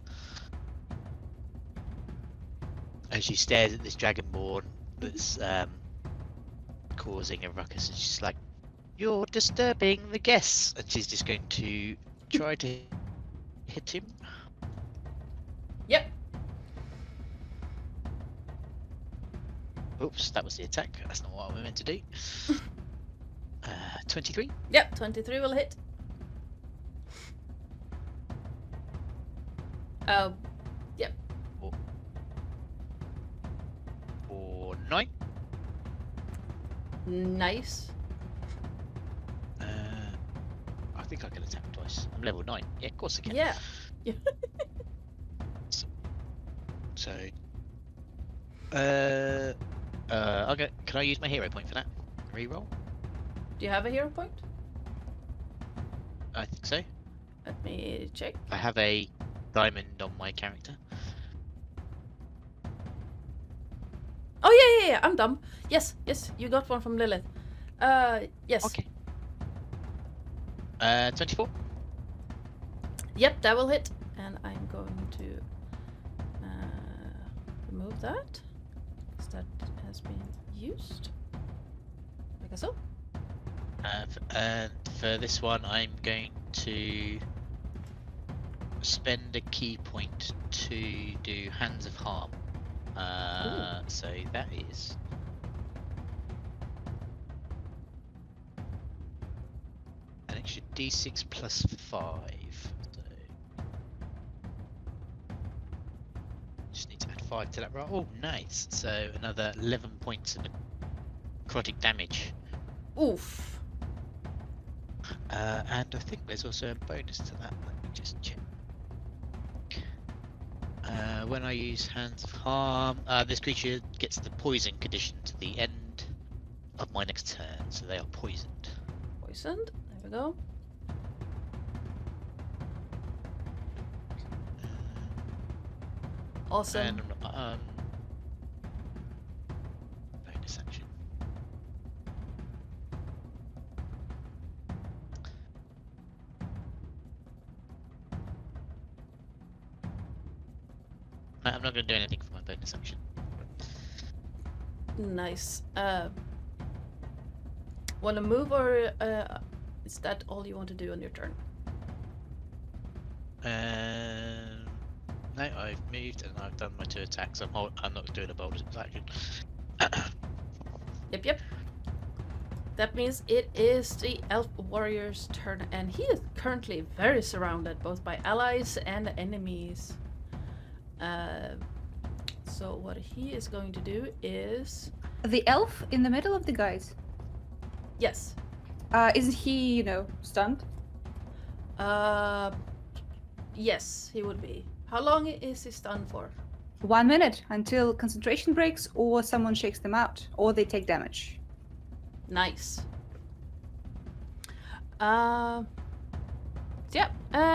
And she stares at this dragonborn that's causing a ruckus, and she's like, "You're disturbing the guests," and she's just going to try to hit him. Yep. Oops, that was the attack. That's not what we meant to do. 23. Yep, 23 will hit. Yep. Or 9. Nice. I think I can attack twice. I'm level 9. Yeah, of course I can. Yeah. So, okay. Can I use my hero point for that? Reroll? Do you have a hero point? I think so. Let me check. I have a diamond on my character. Oh yeah. I'm dumb. Yes, you got one from Lilith. Yes. Okay. 24. Yep, that will hit. And I'm going to remove that, because that has been used. Like so. And for this one, I'm going to spend a key point to do Hands of Harm. So that is an extra d6 plus 5. So just need to add 5 to that roll. Oh, nice. So another 11 points of necrotic damage. Oof. And I think there's also a bonus to that. Let me just check. When I use Hands of Harm, this creature gets the poison condition to the end of my next turn, so they are poisoned. Poisoned. There we go. Awesome. And bonus action. I'm not going to do anything for my bonus action. Nice. Want to move, or is that all you want to do on your turn? No, I've moved and I've done my 2 attacks. I'm not doing a bonus action. Yep. That means it is the elf warrior's turn, and he is currently very surrounded both by allies and enemies. So what he is going to do is... The elf in the middle of the guys. Yes. Isn't he, stunned? Yes, he would be. How long is he stunned for? 1 minute until concentration breaks or someone shakes them out or they take damage. Nice. So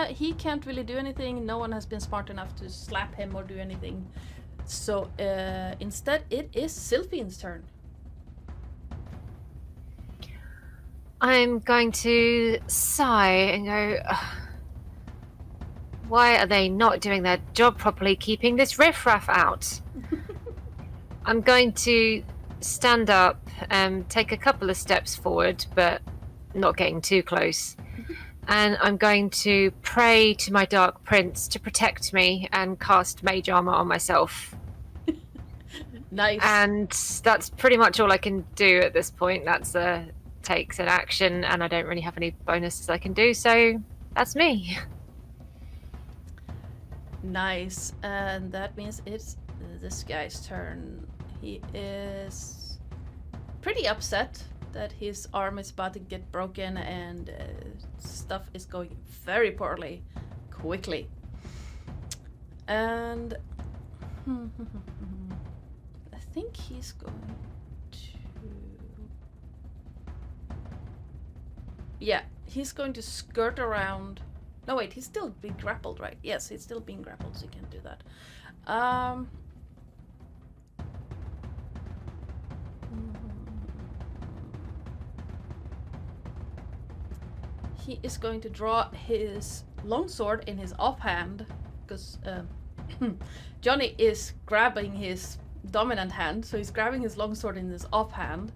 he can't really do anything. No one has been smart enough to slap him or do anything. So instead, it is Sylphine's turn. I'm going to sigh and go, "Ugh. Why are they not doing their job properly, keeping this riffraff out?" I'm going to stand up and take a couple of steps forward, but not getting too close. And I'm going to pray to my Dark Prince to protect me and cast Mage Armor on myself. Nice. And that's pretty much all I can do at this point. That's takes an action, and I don't really have any bonuses I can do, so that's me. Nice. And that means it's this guy's turn. He is pretty upset that his arm is about to get broken and stuff is going very poorly quickly. And I think he's going to... Yeah, he's going to skirt around... No, wait, he's still being grappled, right? Yes, he's still being grappled, so he can't do that. He is going to draw his longsword in his offhand, because Johnny is grabbing his dominant hand, so he's grabbing his longsword in his offhand.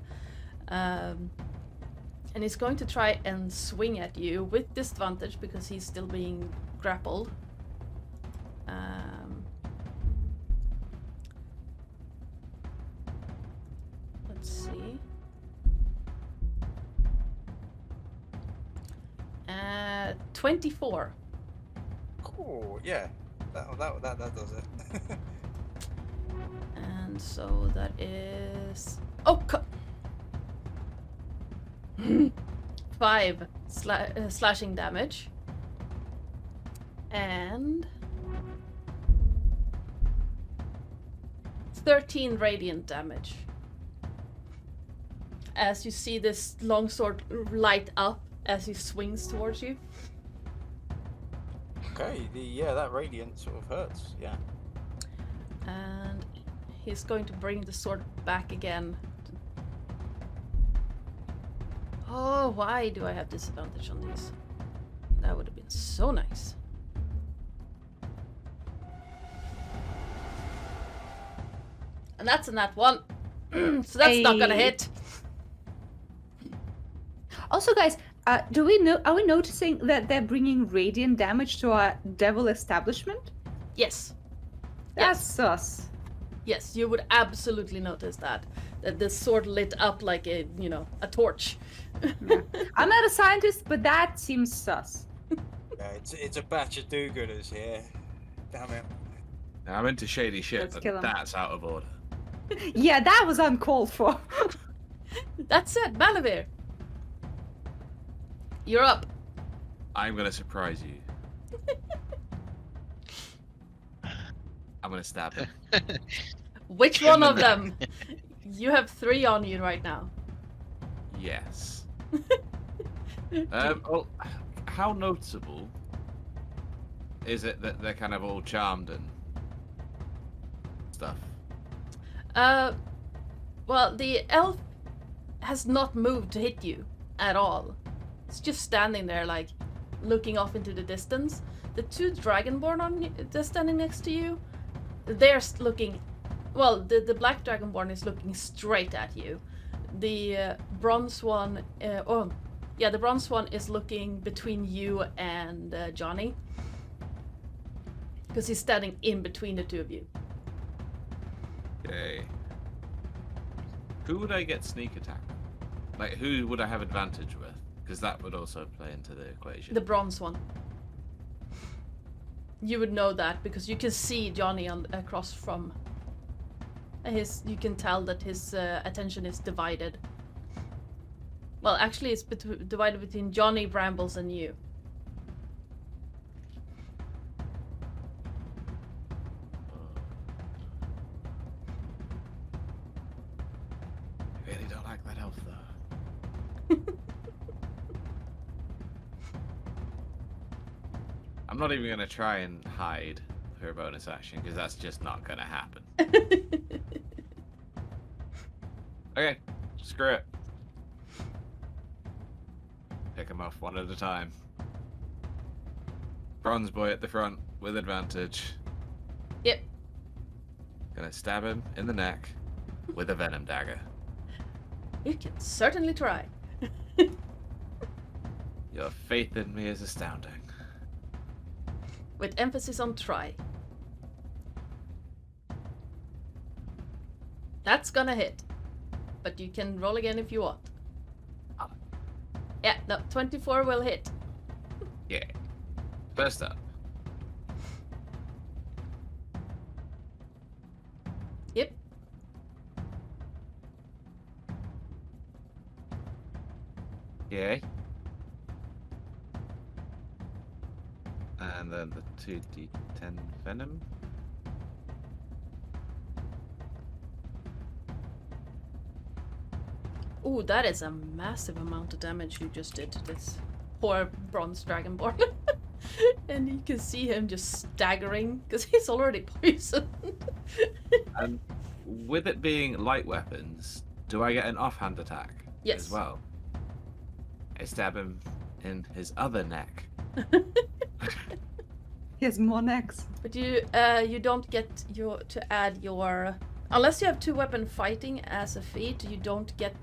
And he's going to try and swing at you with disadvantage because he's still being grappled. Let's see. 24. Cool. Yeah. That does it. And so that is... Oh, 5 slashing damage. And 13 radiant damage. As you see this longsword light up as he swings towards you. Okay. That radiant sort of hurts. Yeah. And he's going to bring the sword back again. Oh, why do I have disadvantage on these? That would have been so nice. And that's a nat 1. So that's not gonna hit. Also, guys, do we know? Are we noticing that they're bringing radiant damage to our devil establishment? Yes. That's sus. Yes, you would absolutely notice that. That the sword lit up like a torch. Yeah. I'm not a scientist, but that seems sus. Yeah, it's a batch of do-gooders here. Damn it. I'm into shady shit, Let's but kill 'em. that's out of order. Yeah, that was uncalled for. That's it, Malavir. You're up. I'm gonna surprise you. I'm gonna stab him. Which one of them? You have 3 on you right now. Yes. How noticeable is it that they're kind of all charmed and stuff? Well, the elf has not moved to hit you at all. It's just standing there, like, looking off into the distance. The 2 dragonborn they're standing next to you, they're looking... Well, the black dragonborn is looking straight at you. The bronze one... the bronze one is looking between you and Johnny. Because he's standing in between the 2 of you. Okay. Who would I get sneak attack? Like, who would I have advantage with? Because that would also play into the equation. The bronze one. You would know that because you can see Johnny across from you can tell that his attention is divided. Well, actually, it's divided between Johnny, Brambles, and you. I really don't like that elf, though. not even gonna try and hide her bonus action because that's just not gonna happen. Okay, screw it. Pick them off one at a time. Bronze boy at the front with advantage. Yep. Gonna stab him in the neck with a venom dagger. You can certainly try. Your faith in me is astounding. With emphasis on try. That's gonna hit. But you can roll again if you want. Yeah, no, 24 will hit. Yeah. First up. Yep. Yay. And then the 2d10 venom. Ooh, that is a massive amount of damage you just did to this poor bronze dragonborn. And you can see him just staggering because he's already poisoned. And with it being light weapons, do I get an offhand attack Yes. as well? I stab him in his other neck. He has more necks. But you don't get to add your, unless you have 2-weapon fighting as a feat, you don't get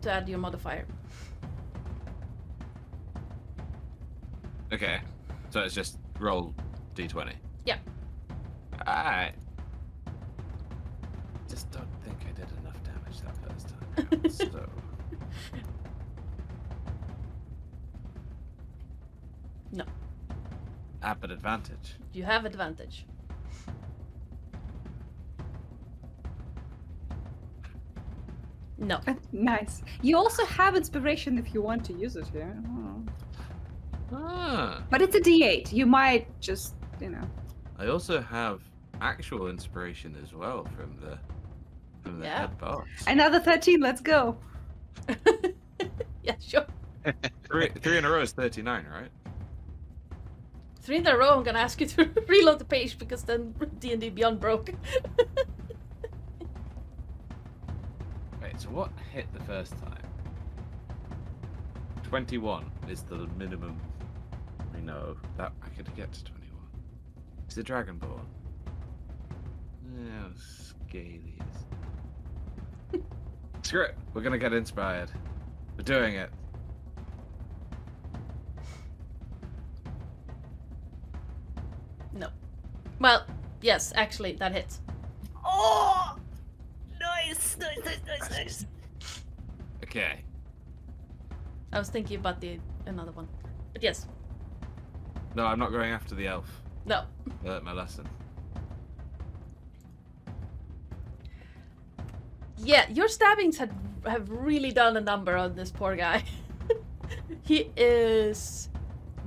to add your modifier. Okay, so it's just roll d20. Yeah. Alright. Just don't think I did enough damage that first time. So. No. But advantage. You have advantage. No. Nice. You also have inspiration if you want to use it, yeah? Ah. But it's a D8. You might just, I also have actual inspiration as well from the Yeah. head boss. Another 13, let's go. Yeah, sure. Three in a row is 39, right? 3 in a row, I'm gonna ask you to reload the page because then D&D Beyond broke. Wait, so what hit the first time? 21 is the minimum we know that I could get to 21. It's the Dragonborn. Oh, scaly. Screw it. We're gonna get inspired. We're doing it. No. Well, yes, actually, that hits. Oh! Nice, nice. Okay. I was thinking about another one. But yes, No, I'm not going after the elf. no. I learnt my lesson. Yeah, your stabbings have really done a number on this poor guy. He is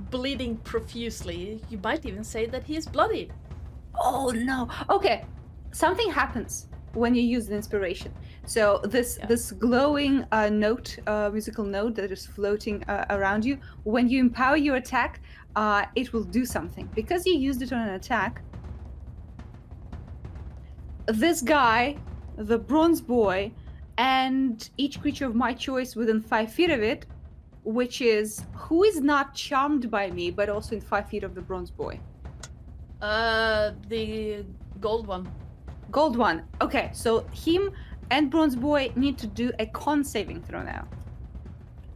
bleeding profusely. You might even say that he is bloodied. Oh no. Okay. Something happens when you use the inspiration. So this glowing musical note that is floating around you, when you empower your attack, it will do something. Because you used it on an attack, this guy, the bronze boy, and each creature of my choice within 5 feet of it, which is who is not charmed by me, but also in 5 feet of the bronze boy. The gold one. Gold one. Okay, so him and bronze boy need to do a con saving throw now.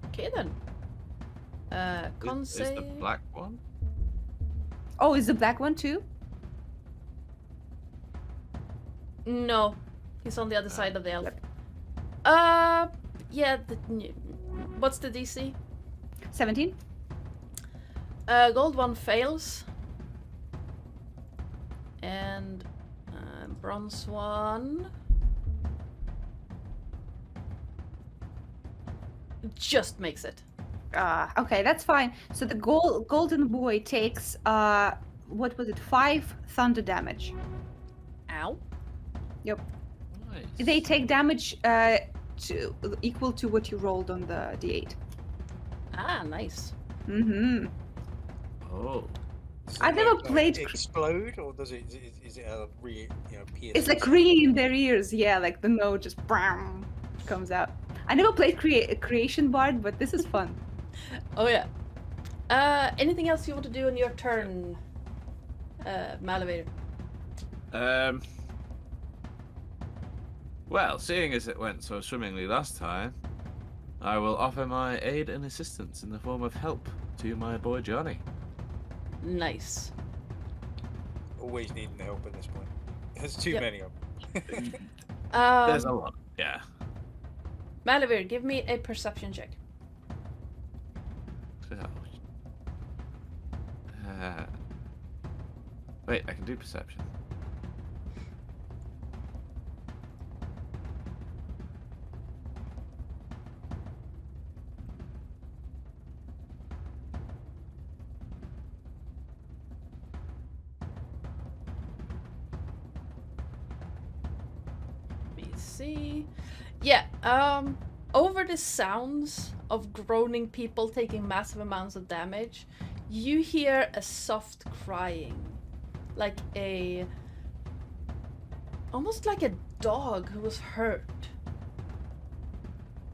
Okay then. Con Is the save. black one? Oh, is the black one too? No, he's on the other side of the elf. Yeah. What's the DC? 17? Gold one fails. And bronze one just makes it. Okay, that's fine. So the golden boy takes, what was it, 5 thunder damage. Ow. Yep. Nice. They take damage equal to what you rolled on the d8. Ah, nice. Mm-hmm. Oh. Does I it, never like, played explode, or does it? Is it a pierce? It's like ringing in their ears, yeah, like the note just bam, comes out. I never played Creation Bard, but this is fun. Oh yeah. Anything else you want to do on your turn, Malavator? Well, seeing as it went so swimmingly last time, I will offer my aid and assistance in the form of help to my boy Johnny. Nice. Always needing help at this point. There's too Yep. many of them. There's a lot. Yeah. Malavator, give me a perception check. So, wait, I can do perception. Let me see. Yeah, over the sounds of groaning people taking massive amounts of damage, you hear a soft crying. Like almost like a dog who was hurt.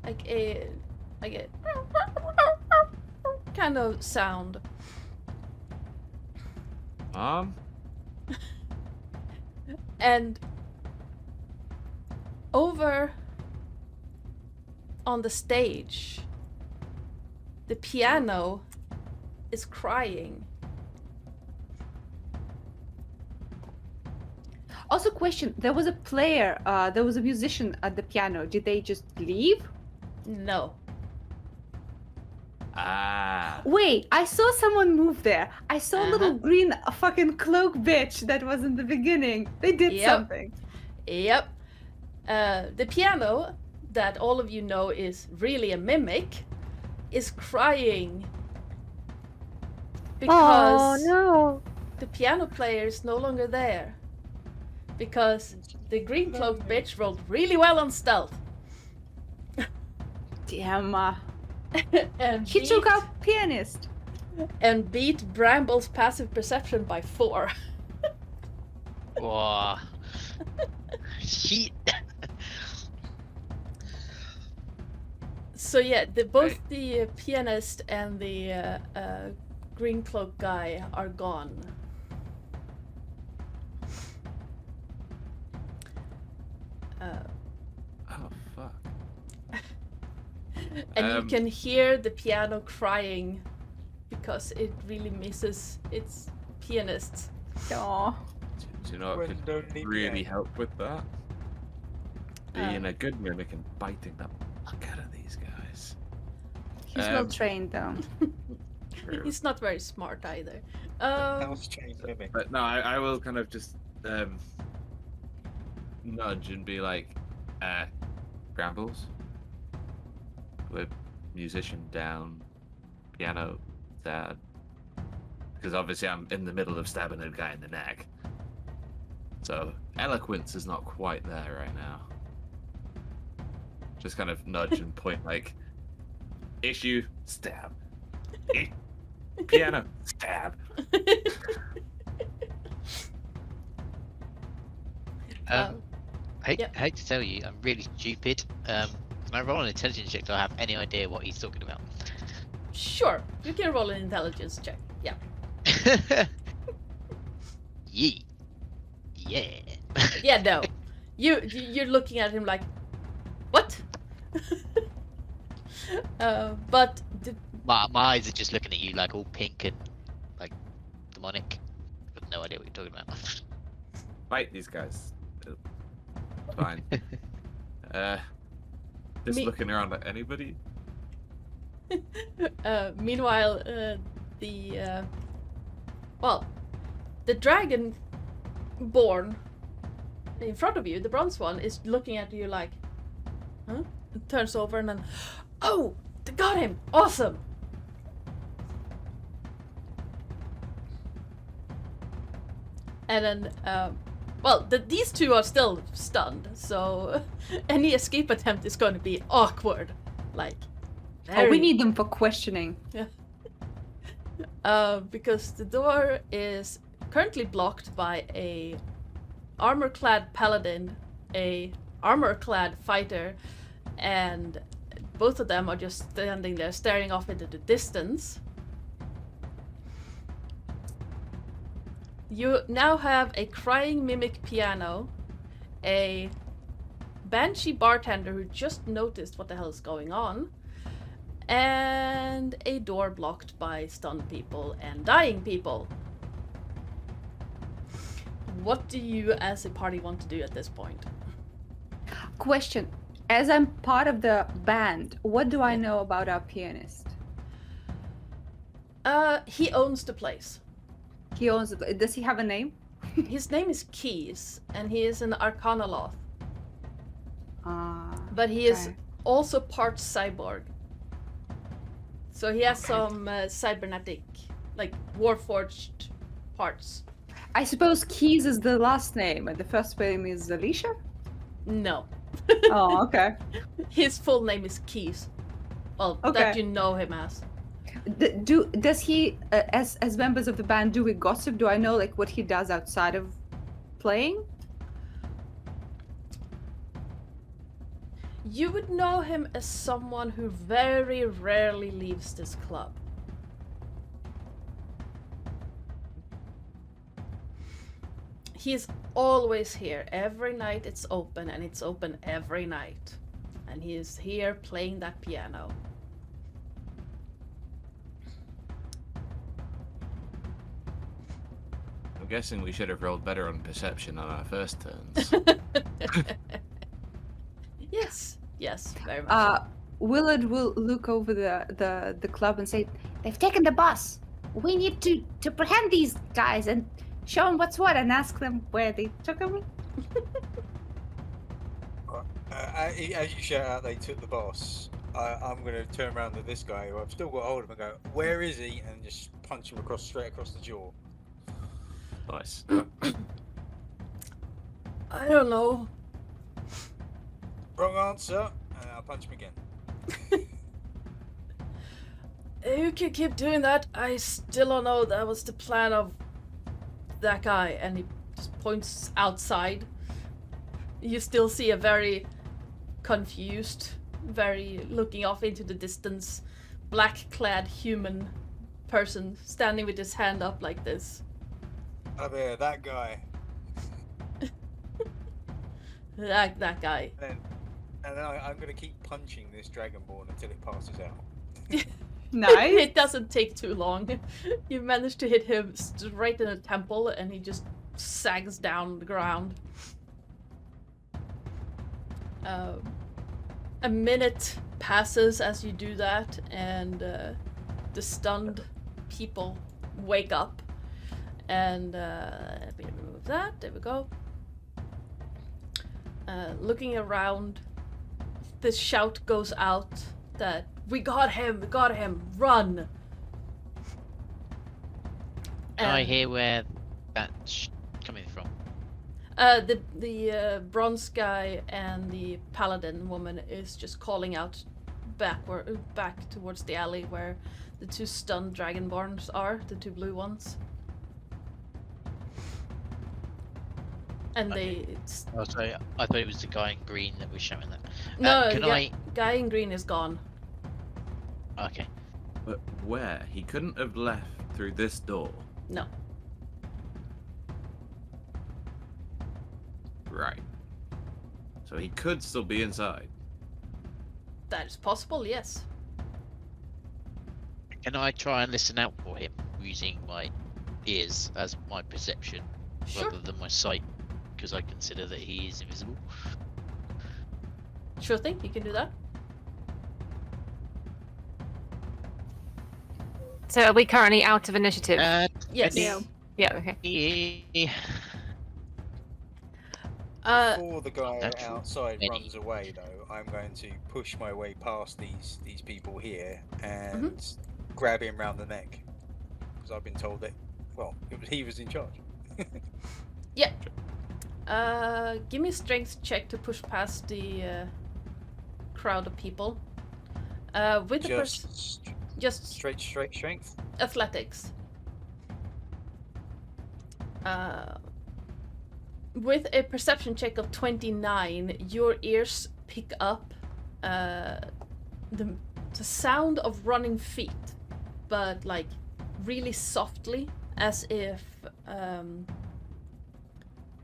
Like a kind of sound. And over on the stage, the piano is crying. Also, question: there was a player, there was a musician at the piano. Did they just leave? No. Ah. Wait, I saw someone move there. I saw a little Uh-huh. green fucking cloak bitch that was in the beginning. They did Yep. something. Yep. The piano, that all of you know is really a mimic, is crying because no! the piano player is no longer there. Because the green cloaked bitch rolled really well on stealth. Damn. and He beat, took out pianist. and beat Bramble's passive perception by 4. Whoa. Shit. So yeah, both the pianist and the green cloak guy are gone. Oh fuck. And you Um, can hear the piano crying because it really misses its pianist. Aw. Do you know what When could don't need really to. help with that? Being a good mimic and biting the fuck out of these guys. He's well trained though. True. He's not very smart either. House chain mimic. But no, I will kind of just nudge and be like, Brambles, with musician down, piano sad. Because obviously I'm in the middle of stabbing a guy in the neck. So eloquence is not quite there right now. Just kind of nudge and point like, issue, stab. Piano, stab. Yep. Hate to tell you, I'm really stupid. Can I roll an intelligence check so I have any idea what he's talking about? Sure, you can roll an intelligence check. Yeah. Yee. Yeah. Yeah, no. You're looking at him like, what? But My eyes are just looking at you like all pink and like demonic. I've no idea what you're talking about. Fight these guys. Fine. Just Me- looking around at anybody. Meanwhile, the dragon born in front of you, the bronze one, is looking at you like, huh? It turns over and then, oh, they got him! Awesome! And then, these two are still stunned, so any escape attempt is going to be awkward. Like, Oh, we need them for questioning. Because the door is currently blocked by a armor-clad paladin, a armor-clad fighter, and both of them are just standing there staring off into the distance. You now have a crying mimic piano, a banshee bartender who just noticed what the hell is going on, and a door blocked by stunned people and dying people. What do you as a party want to do at this point? Question. As I'm part of the band, what do I know about our pianist? He owns the place. He owns the. Does he have a name? His name is Keys, and he is an Arcanoloth. But he is okay. also part cyborg. So he has some cybernetic, like warforged parts. I suppose Keys is the last name, and the first name is Alicia? No. Oh, okay. His full name is Keys. Well, that Okay. you know him as. Does he, as members of the band, do we gossip? Do I know like what he does outside of playing? You would know him as someone who very rarely leaves this club. He is always here. Every night it's open, and it's open every night. And he is here playing that piano. I'm guessing we should have rolled better on perception on our first turns. Yes, very much. Willard will look over the club and say, "They've taken the bus. We need to apprehend these guys and show them what's what, and ask them where they took them." As you shout out, they took the boss. I'm going to turn around to this guy who I've still got hold of and go, "Where is he?" and just punch him straight across the jaw. Nice. I don't know. Wrong answer. And I'll punch him again. You can keep doing that. I still don't know that was the plan of that guy. And he just points outside. You still see a very confused, very looking off into the distance, black-clad human person standing with his hand up like this. Up here, that guy. That guy. And then I'm going to keep punching this Dragonborn until it passes out. Nice. It doesn't take too long. You manage to hit him straight in the temple, and he just sags down the ground. A minute passes as you do that, and the stunned people wake up. And let me remove that. There we go. Looking around, this shout goes out that we got him, run! Can I hear where that's coming from? The bronze guy and the paladin woman is just calling out back towards the alley where the two stunned dragonborns are, the two blue ones. And Oh, sorry. I thought it was the guy in green that was shouting that. No, guy in green is gone. Okay. But where? He couldn't have left through this door. No. Right. So he could still be inside. That is possible, yes. Can I try and listen out for him using my ears as my perception Sure. rather than my sight? Because I consider that he is invisible. Sure thing, you can do that. So are we currently out of initiative? Yes. Yeah, okay. Before the guy Natural outside many. runs away, though, I'm going to push my way past these people here and grab him round the neck, because I've been told that, well, he was in charge. Yeah. Give me a strength check to push past the crowd of people. With the person. Just Straight strength. athletics. With a perception check of 29, your ears pick up the sound of running feet, but like really softly, as if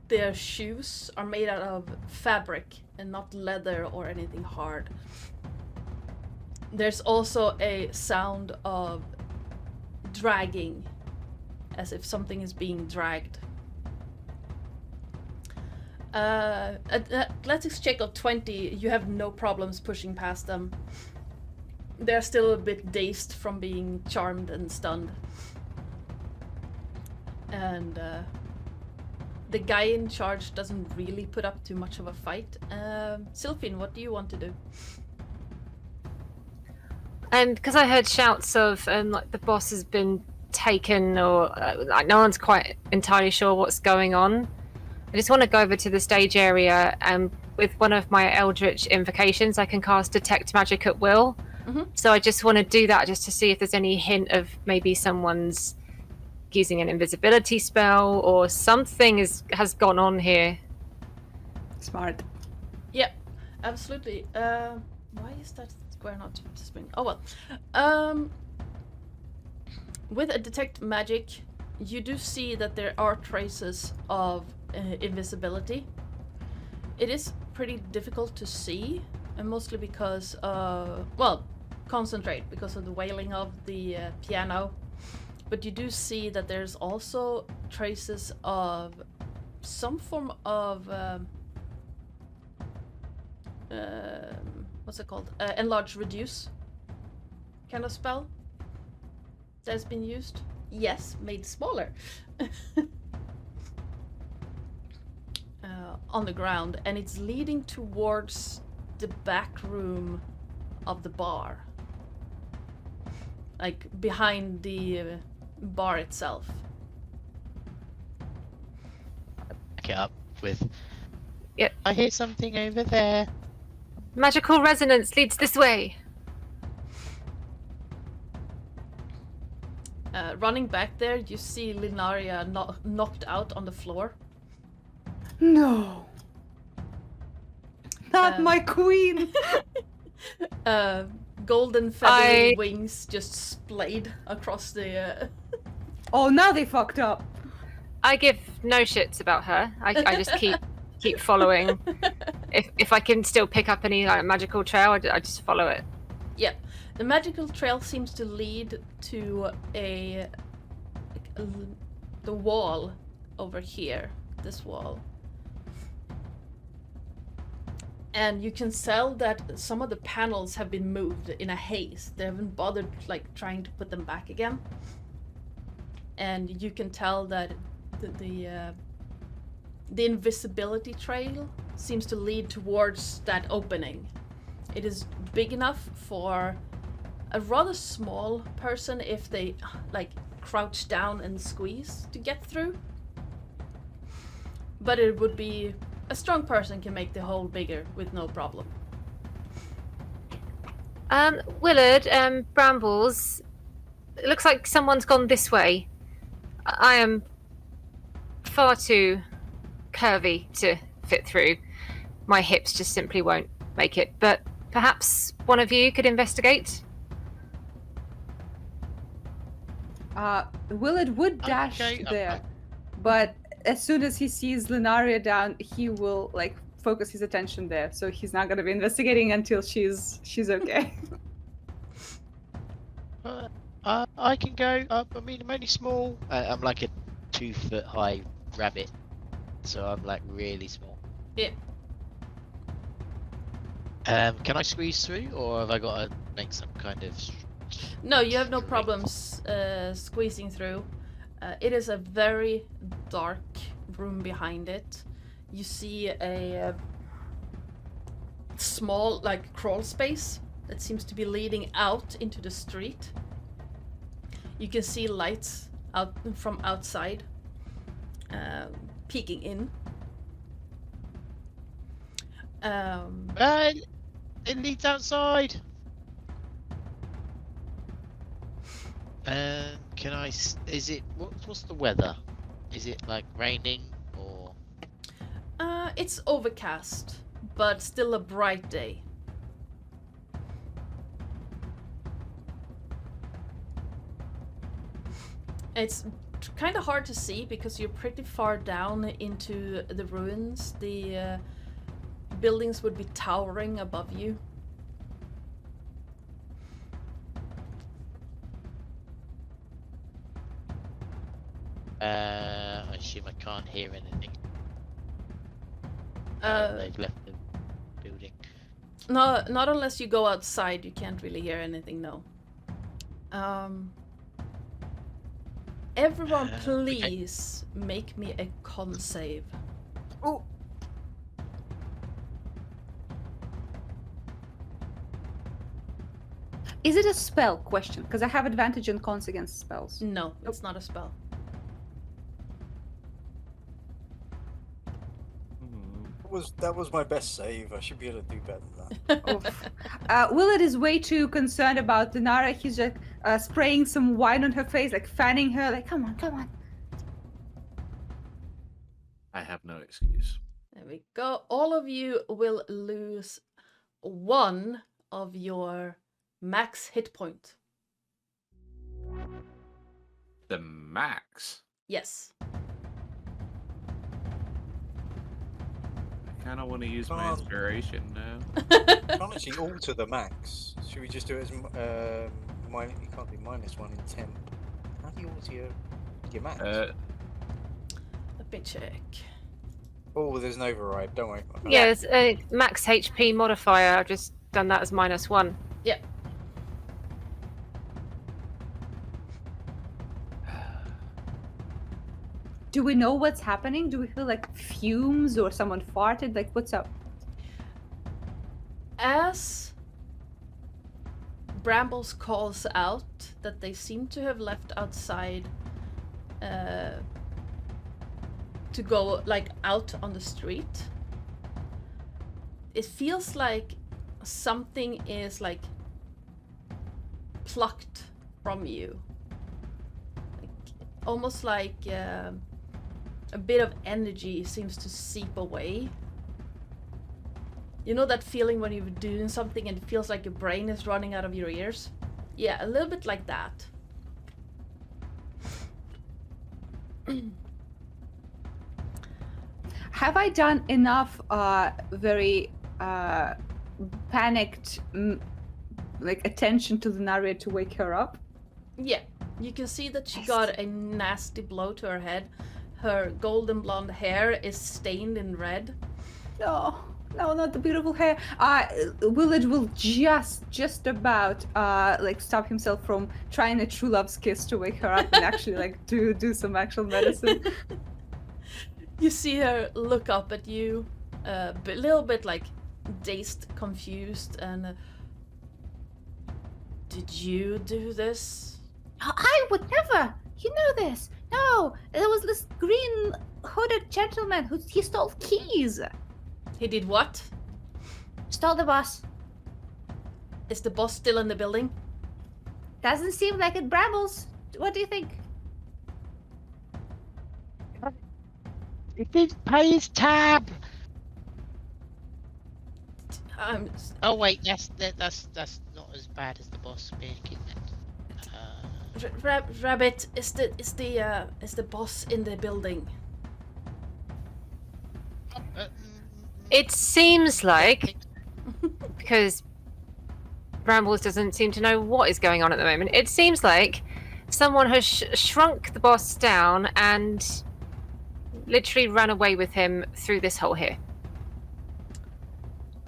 their shoes are made out of fabric and not leather or anything hard. There's also a sound of dragging, as if something is being dragged. Athletics check of 20, you have no problems pushing past them. They're still a bit dazed from being charmed and stunned. And the guy in charge doesn't really put up too much of a fight. Sylphine, what do you want to do? And because I heard shouts of like the boss has been taken, or like no one's quite entirely sure what's going on, I just want to go over to the stage area, and with one of my Eldritch invocations, I can cast Detect Magic at will. Mm-hmm. So I just want to do that just to see if there's any hint of maybe someone's using an invisibility spell or something has gone on here. Smart. Yeah, absolutely. Why is that square not spinning? Oh well. With a detect magic, you do see that there are traces of invisibility. It is pretty difficult to see, and mostly because, concentrate because of the wailing of the piano. But you do see that there's also traces of some form of what's it called? Enlarge, reduce kind of spell that has been used. Yes, made smaller. On the ground, and it's leading towards the back room of the bar, like behind the bar itself. Back it up with. Yep. I hear something over there. Magical resonance leads this way. Running back there, you see Linaria knocked out on the floor. No. Not my queen. Golden feathery wings just splayed across the. Oh, now they fucked up. I give no shits about her. I just keep following. If I can still pick up any like magical trail, I just follow it. Yep, the magical trail seems to lead to the wall over here. This wall. And you can tell that some of the panels have been moved in a haste. They haven't bothered like trying to put them back again. And you can tell that the invisibility trail seems to lead towards that opening. It is big enough for a rather small person if they like crouch down and squeeze to get through. But it would be a strong person can make the hole bigger with no problem. Willard, Brambles, it looks like someone's gone this way. I am far too curvy to fit through. My hips just simply won't make it, but perhaps one of you could investigate? Willard would dash there, but as soon as he sees Linaria down, he will like focus his attention there. So he's not gonna be investigating until she's okay. I can go up. I mean, I'm only small. I'm like a 2 foot high rabbit, so I'm like really small. Yeah. Can I squeeze through, or have I got to make some kind of? No, you have no problems squeezing through. It is a very dark room behind it. You see a small, like, crawl space that seems to be leading out into the street. You can see lights out from outside, peeking in. It leads outside. Can I? Is it what's the weather? Is it like raining or? It's overcast, but still a bright day. It's kind of hard to see because you're pretty far down into the ruins. The buildings would be towering above you. I assume I can't hear anything. They've left the building. No, not unless you go outside. You can't really hear anything. No. Everyone, Okay. please make me a con save. Oh. Is it a spell question? Because I have advantage on cons against spells. No, it's not a spell. That was my best save. I should be able to do better than that. Oof. Willard is way too concerned about Daria. He's just spraying some wine on her face, like fanning her, like, come on, come on. I have no excuse. There we go. All of you will lose 1 of your max hit point. The max. Yes. I kind of want to use my inspiration now. Can't actually alter the max. Should we just do it as you can't do -1 in 10. How do you alter your max? Let me check. Oh, there's an override. Don't worry. Yeah, there's a max HP modifier. I've just done that as -1. Yep. Do we know what's happening? Do we feel like fumes or someone farted? Like, what's up? As Brambles calls out that they seem to have left outside to go like out on the street, it feels like something is like plucked from you, like, almost like a bit of energy seems to seep away. You know that feeling when you're doing something and it feels like your brain is running out of your ears? Yeah, a little bit like that. Have I done enough very panicked like attention to the Daria to wake her up? Yeah, you can see that she got a nasty blow to her head. Her golden blonde hair is stained in red. No, no, not the beautiful hair. Willard will just about like stop himself from trying a true love's kiss to wake her up and actually like do some actual medicine. You see her look up at you, a little bit like dazed, confused, and did you do this? I would never. You know this. No, there was this green hooded gentleman who he stole keys. He did what? Stole the bus. Is the boss still in the building? Doesn't seem like it. Brambles. What do you think? He didn't pay his tab. Oh wait, that's not as bad as the boss speaking. Rabbit, is the boss in the building? It seems like, because Brambles doesn't seem to know what is going on at the moment, it seems like someone has shrunk the boss down and literally ran away with him through this hole here.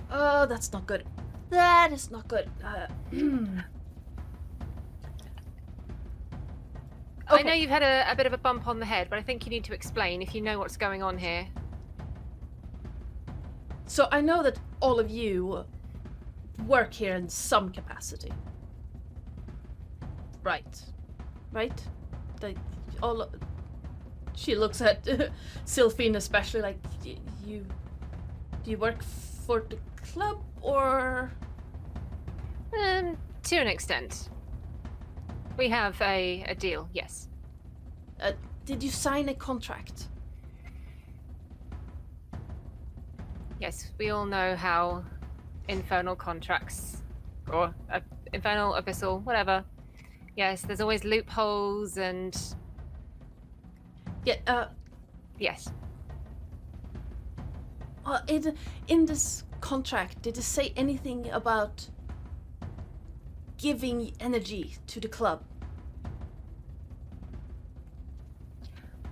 Oh, that's not good. That is not good. I know you've had a bit of a bump on the head, but I think you need to explain if you know what's going on here. So I know that all of you work here in some capacity. Right. Right? She looks at Sylphine especially like, do you work for the club or? To an extent. We have a deal, yes. Did you sign a contract? Yes, we all know how infernal contracts, or infernal, abyssal, whatever. Yes, there's always loopholes and Yeah. yes. In this contract, did it say anything about giving energy to the club?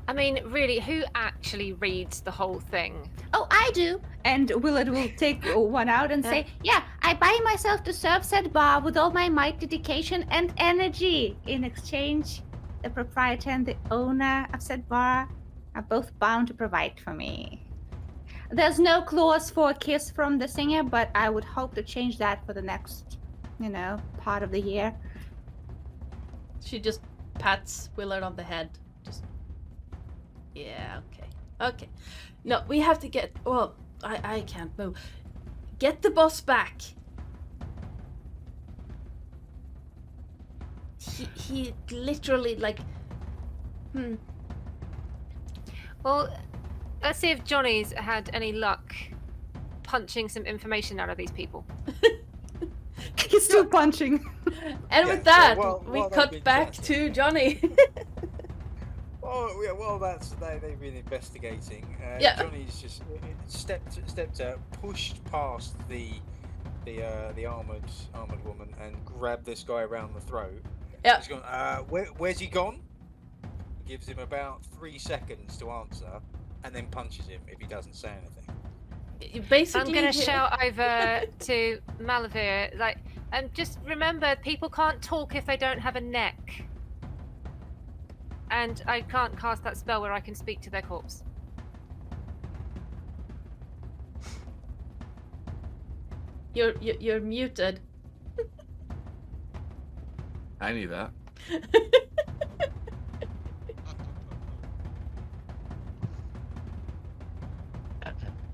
I mean, really, who actually reads the whole thing? Oh, I do. And Willard will take one out and say, yeah, I buy myself to serve said bar with all my might, dedication, and energy. In exchange, the proprietor and the owner of said bar are both bound to provide for me. There's no clause for a kiss from the singer, but I would hope to change that for the next, part of the year. She just pats Willard on the head. Just. Yeah, okay. No, we have to get. Well, I can't move. Get the boss back. He literally, like. Well, let's see if Johnny's had any luck punching some information out of these people. He's still punching. And Yeah, with that, so we while they've cut been back chatting- to Johnny. Oh, yeah, well, they've been investigating. Yeah. Johnny's just stepped out, pushed past the armored woman, and grabbed this guy around the throat. Yeah. He's gone. Where's he gone? Gives him about 3 seconds to answer, and then punches him if he doesn't say anything. Basically, I'm gonna shout over to Malavir, like, and just remember, people can't talk if they don't have a neck. And I can't cast that spell where I can speak to their corpse. You're muted. I knew that.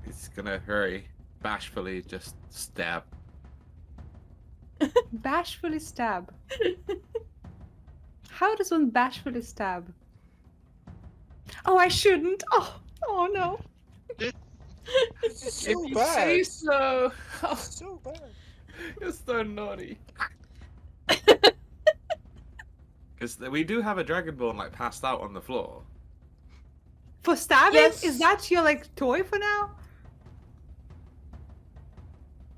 He's gonna very bashfully just stab. Bashfully stab. How does one bashfully stab? Oh, I shouldn't. Oh no. It's just so If you bad. say so. It's so bad. You're so naughty. Because we do have a dragonborn like passed out on the floor. For stabbing? Yes. Is that your toy for now?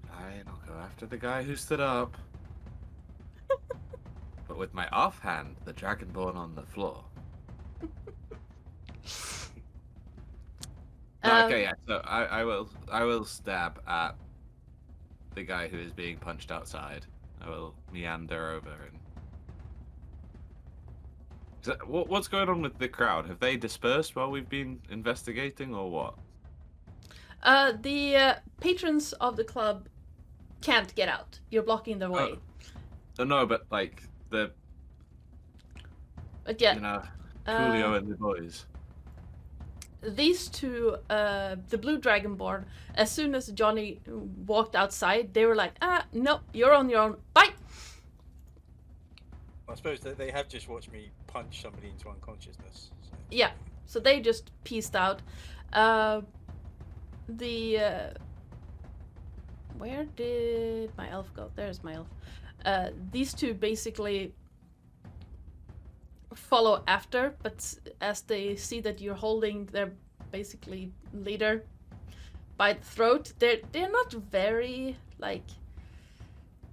Fine, I'll go after the guy who stood up. But with my offhand, the dragonborn on the floor. Okay, yeah. So I will stab at the guy who is being punched outside. I will meander over and. What's going on with the crowd? Have they dispersed while we've been investigating, or what? The patrons of the club can't get out. You're blocking their way. No, but like the But yeah, you know Coolio and the boys. these two, the blue dragonborn, as soon as Johnny walked outside, they were like, no, you're on your own. Bye! I suppose that they have just watched me punch somebody into unconsciousness. So. Yeah, so they just peaced out. Where did my elf go? There's my elf. These two basically follow after, but as they see that you're holding their basically leader by the throat, they're not very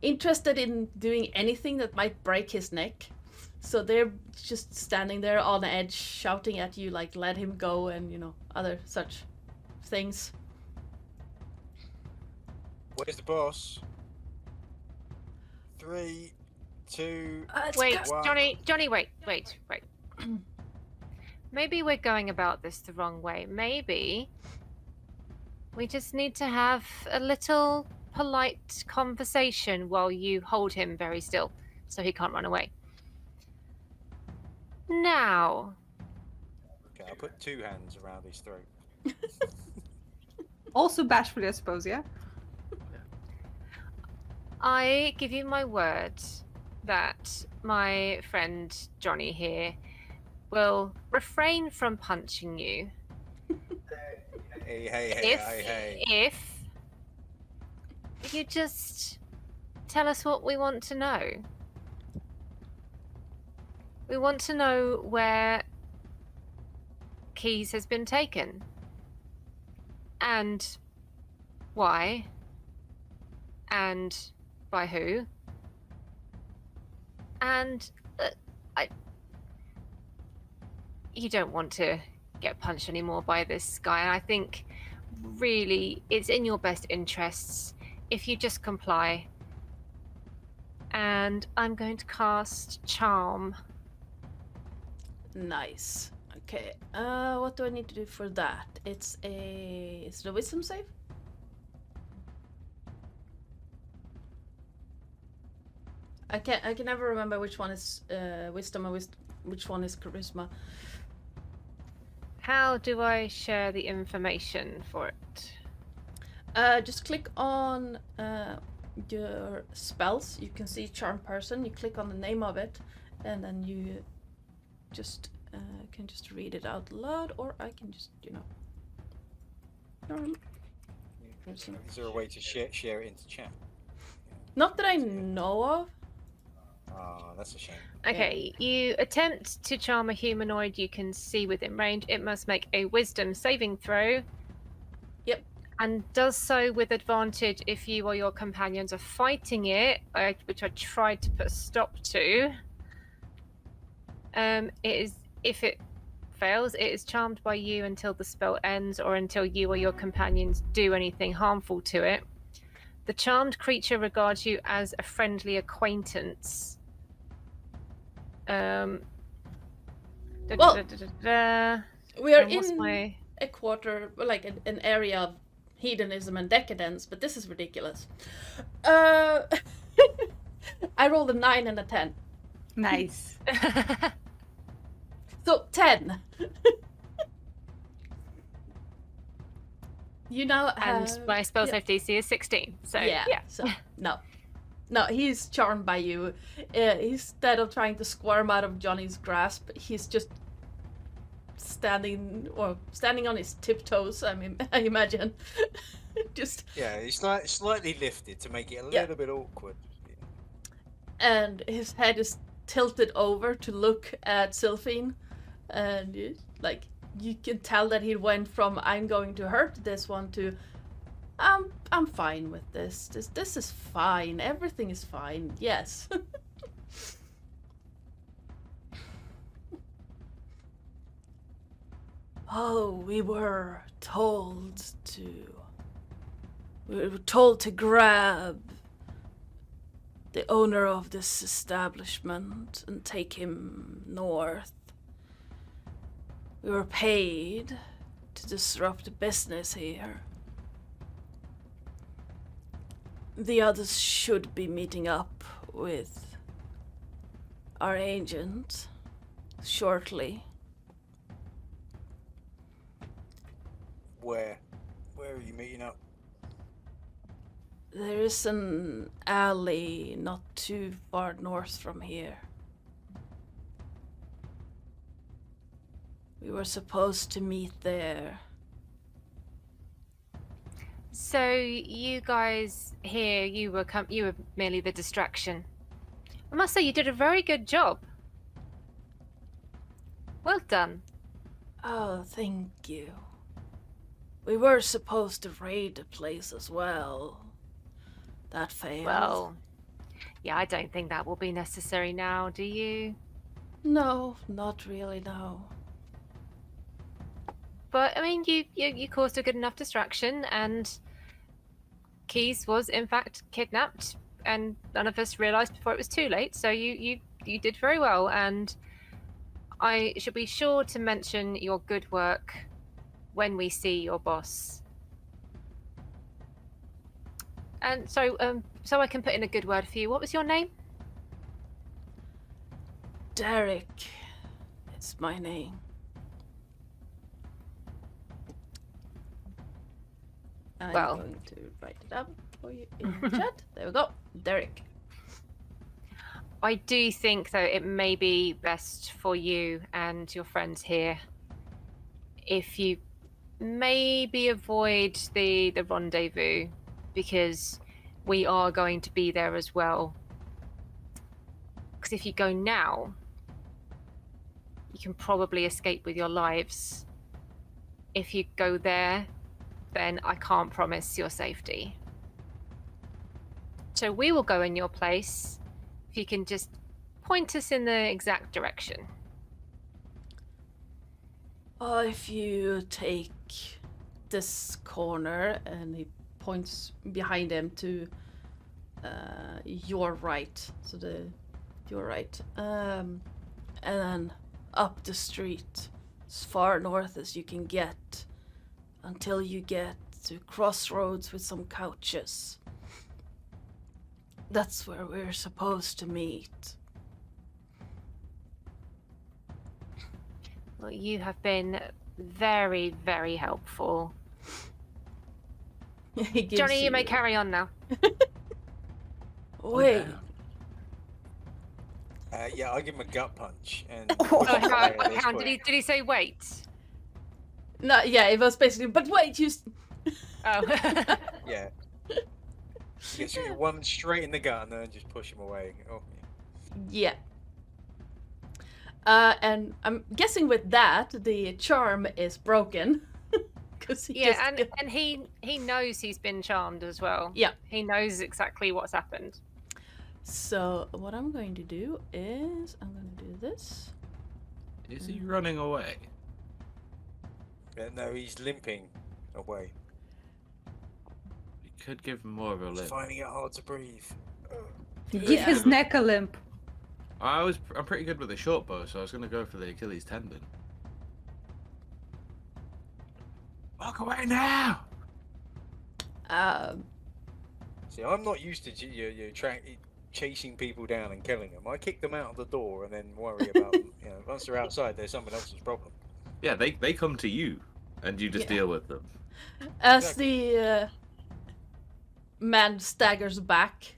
interested in doing anything that might break his neck. So they're just standing there on edge, shouting at you like, let him go, and other such things. Where's the boss? 3, 2. Wait, Wow. Johnny, wait. Maybe we're going about this the wrong way. Maybe we just need to have a little polite conversation while you hold him very still so he can't run away. Now. Okay, I'll put 2 hands around his throat. Also bashfully, I suppose, yeah? I give you my word that my friend Johnny here will refrain from punching you Hey. if you just tell us what we want to know. We want to know where Keys has been taken. And why. And by who. And you don't want to get punched anymore by this guy. And I think really it's in your best interests if you just comply. And I'm going to cast Charm. Nice. Okay. What do I need to do for that? Is it a wisdom save? I can never remember which one is wisdom and which one is charisma. How do I share the information for it? Just click on your spells. You can see charm person. You click on the name of it, and then you just can just read it out loud, or I can just charm person. Is there a way to share it into chat? Not that I know of. Oh, that's a shame. Okay, you attempt to charm a humanoid you can see within range. It must make a wisdom saving throw. Yep. And does so with advantage if you or your companions are fighting it, which I tried to put a stop to. If it fails, it is charmed by you until the spell ends or until you or your companions do anything harmful to it. The charmed creature regards you as a friendly acquaintance. We are in a quarter, like an area of hedonism and decadence, but this is ridiculous. I rolled a 9 and a 10. Nice. So 10. You now have... And my spell save DC is 16. So yeah. So no, he's charmed by you. Instead of trying to squirm out of Johnny's grasp, he's just standing on his tiptoes. I mean, I imagine. Just he's slightly lifted to make it a little bit awkward. And his head is tilted over to look at Sylphine, and you can tell that he went from "I'm going to hurt this one" to I'm fine with this. This is fine. Everything is fine. Yes. Oh, we were told to grab the owner of this establishment and take him north. We were paid to disrupt business here. The others should be meeting up with our agent shortly. Where are you meeting up? There is an alley not too far north from here. We were supposed to meet there. So you guys here, you were merely the distraction. I must say you did a very good job. Well done. Oh, thank you. We were supposed to raid the place as well. That failed. Well, yeah, I don't think that will be necessary now, do you? No, not really, no. But I mean, you caused a good enough distraction, and Keys was in fact kidnapped, and none of us realised before it was too late. So you did very well, and I should be sure to mention your good work when we see your boss. And so I can put in a good word for you. What was your name? Derek. It's my name. I'm going to write it up for you in the chat. There we go. Derek. I do think, though, it may be best for you and your friends here if you maybe avoid the rendezvous, because we are going to be there as well. Because if you go now, you can probably escape with your lives. If you go there, then I can't promise your safety. So we will go in your place. If you can just point us in the exact direction. If you take this corner, and he points behind him to your right, so your right, and then up the street as far north as you can get until you get to crossroads with some couches. That's where we're supposed to meet. Well, you have been very, very helpful. He gives Johnny, you may carry on now. Wait. Yeah, I'll give him a gut punch. And Oh, hang on, did he say wait? No, yeah, it was basically. But wait, you. Oh. Yeah. You get one straight in the gut and then just push him away. Oh. Yeah. And I'm guessing with that, the charm is broken. Yeah, and he knows he's been charmed as well. Yeah. He knows exactly what's happened. So what I'm going to do is I'm going to do this. Is he running away? No, he's limping away. We could give him more of a He's lift. finding it hard to breathe. Give his neck a limp. I'm pretty good with a short bow, so I was going to go for the Achilles tendon. Walk away now! See, I'm not used to chasing people down and killing them. I kick them out of the door and then worry about them. You know, once they're outside, they're someone else's problem. Yeah, they come to you, and you just deal with them. As the man staggers back,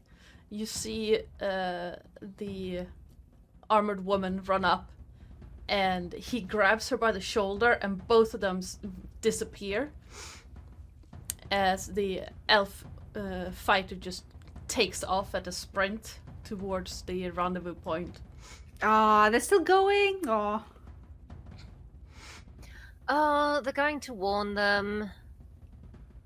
you see the armored woman run up, and he grabs her by the shoulder, and both of them disappear as the elf fighter just takes off at a sprint towards the rendezvous point. Ah, they're still going. Oh, Oh, they're going to warn them.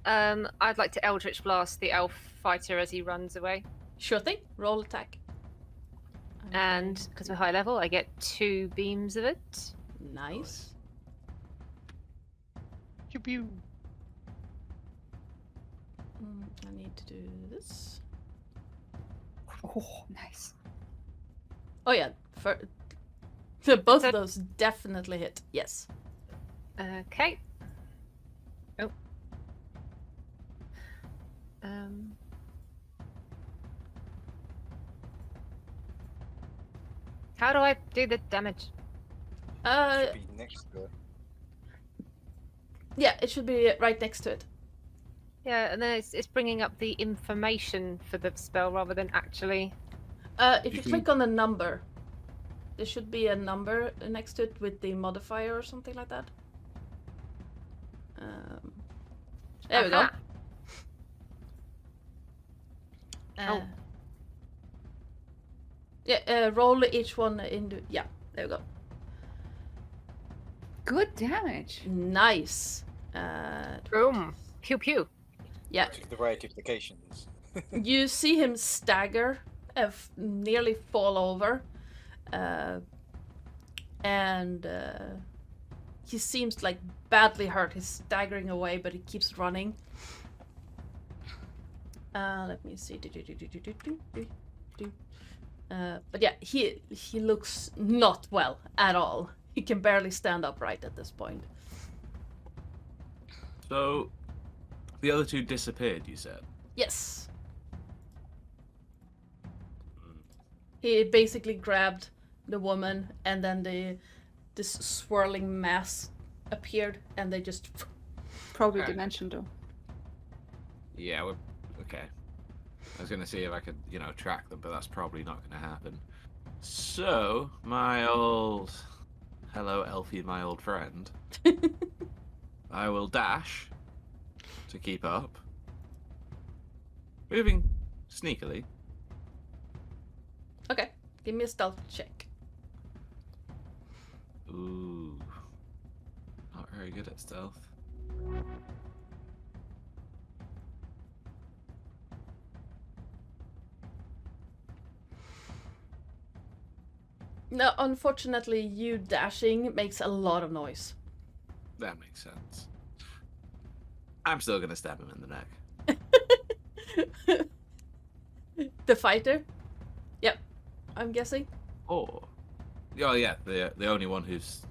I'd like to Eldritch Blast the elf fighter as he runs away. Sure thing. Roll attack. And because we're high level, I get 2 beams of it. Nice. Pew. I need to do this. oh, nice. Oh yeah, both of those definitely hit. Yes. Okay. Oh. How do I do the damage? Should be next to her. Yeah, it should be right next to it. Yeah, and then it's bringing up the information for the spell rather than actually. If you click on the number, there should be a number next to it with the modifier or something like that. There we go. Oh. Yeah, roll each one into. Yeah, there we go. Good damage. Nice. Boom. Pew pew. Yeah, The ratifications. you see him stagger, nearly fall over, and he seems like badly hurt. He's staggering away, but he keeps running. Let me see. But yeah, he looks not well at all. He can barely stand upright at this point. So, the other 2 disappeared, you said? Yes. He basically grabbed the woman, and then this swirling mass appeared, and they just. Probably Okay. dimension though. Yeah, okay. I was going to see if I could, track them, but that's probably not going to happen. So, my old... Hello, Elfie, my old friend. I will dash to keep up. Moving sneakily. Okay, give me a stealth check. Ooh. Not very good at stealth. No, unfortunately, you dashing makes a lot of noise. That makes sense. I'm still gonna stab him in the neck. The fighter? Yep, I'm guessing. Oh. Oh yeah, the only one who's,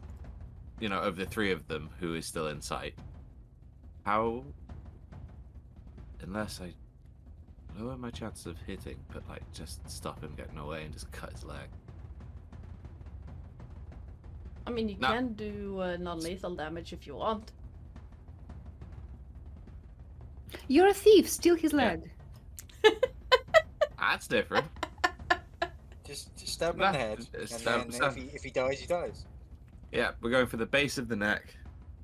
you know, of the three of them who is still in sight. How? Unless I lower my chances of hitting, but like just stop him getting away and just cut his leg. I mean, you No. can do non-lethal damage if you want. You're a thief. Steal his Yeah. leg. That's different. Just stab him in the head, and Stab- then stab- if he dies, he dies. Yeah, we're going for the base of the neck,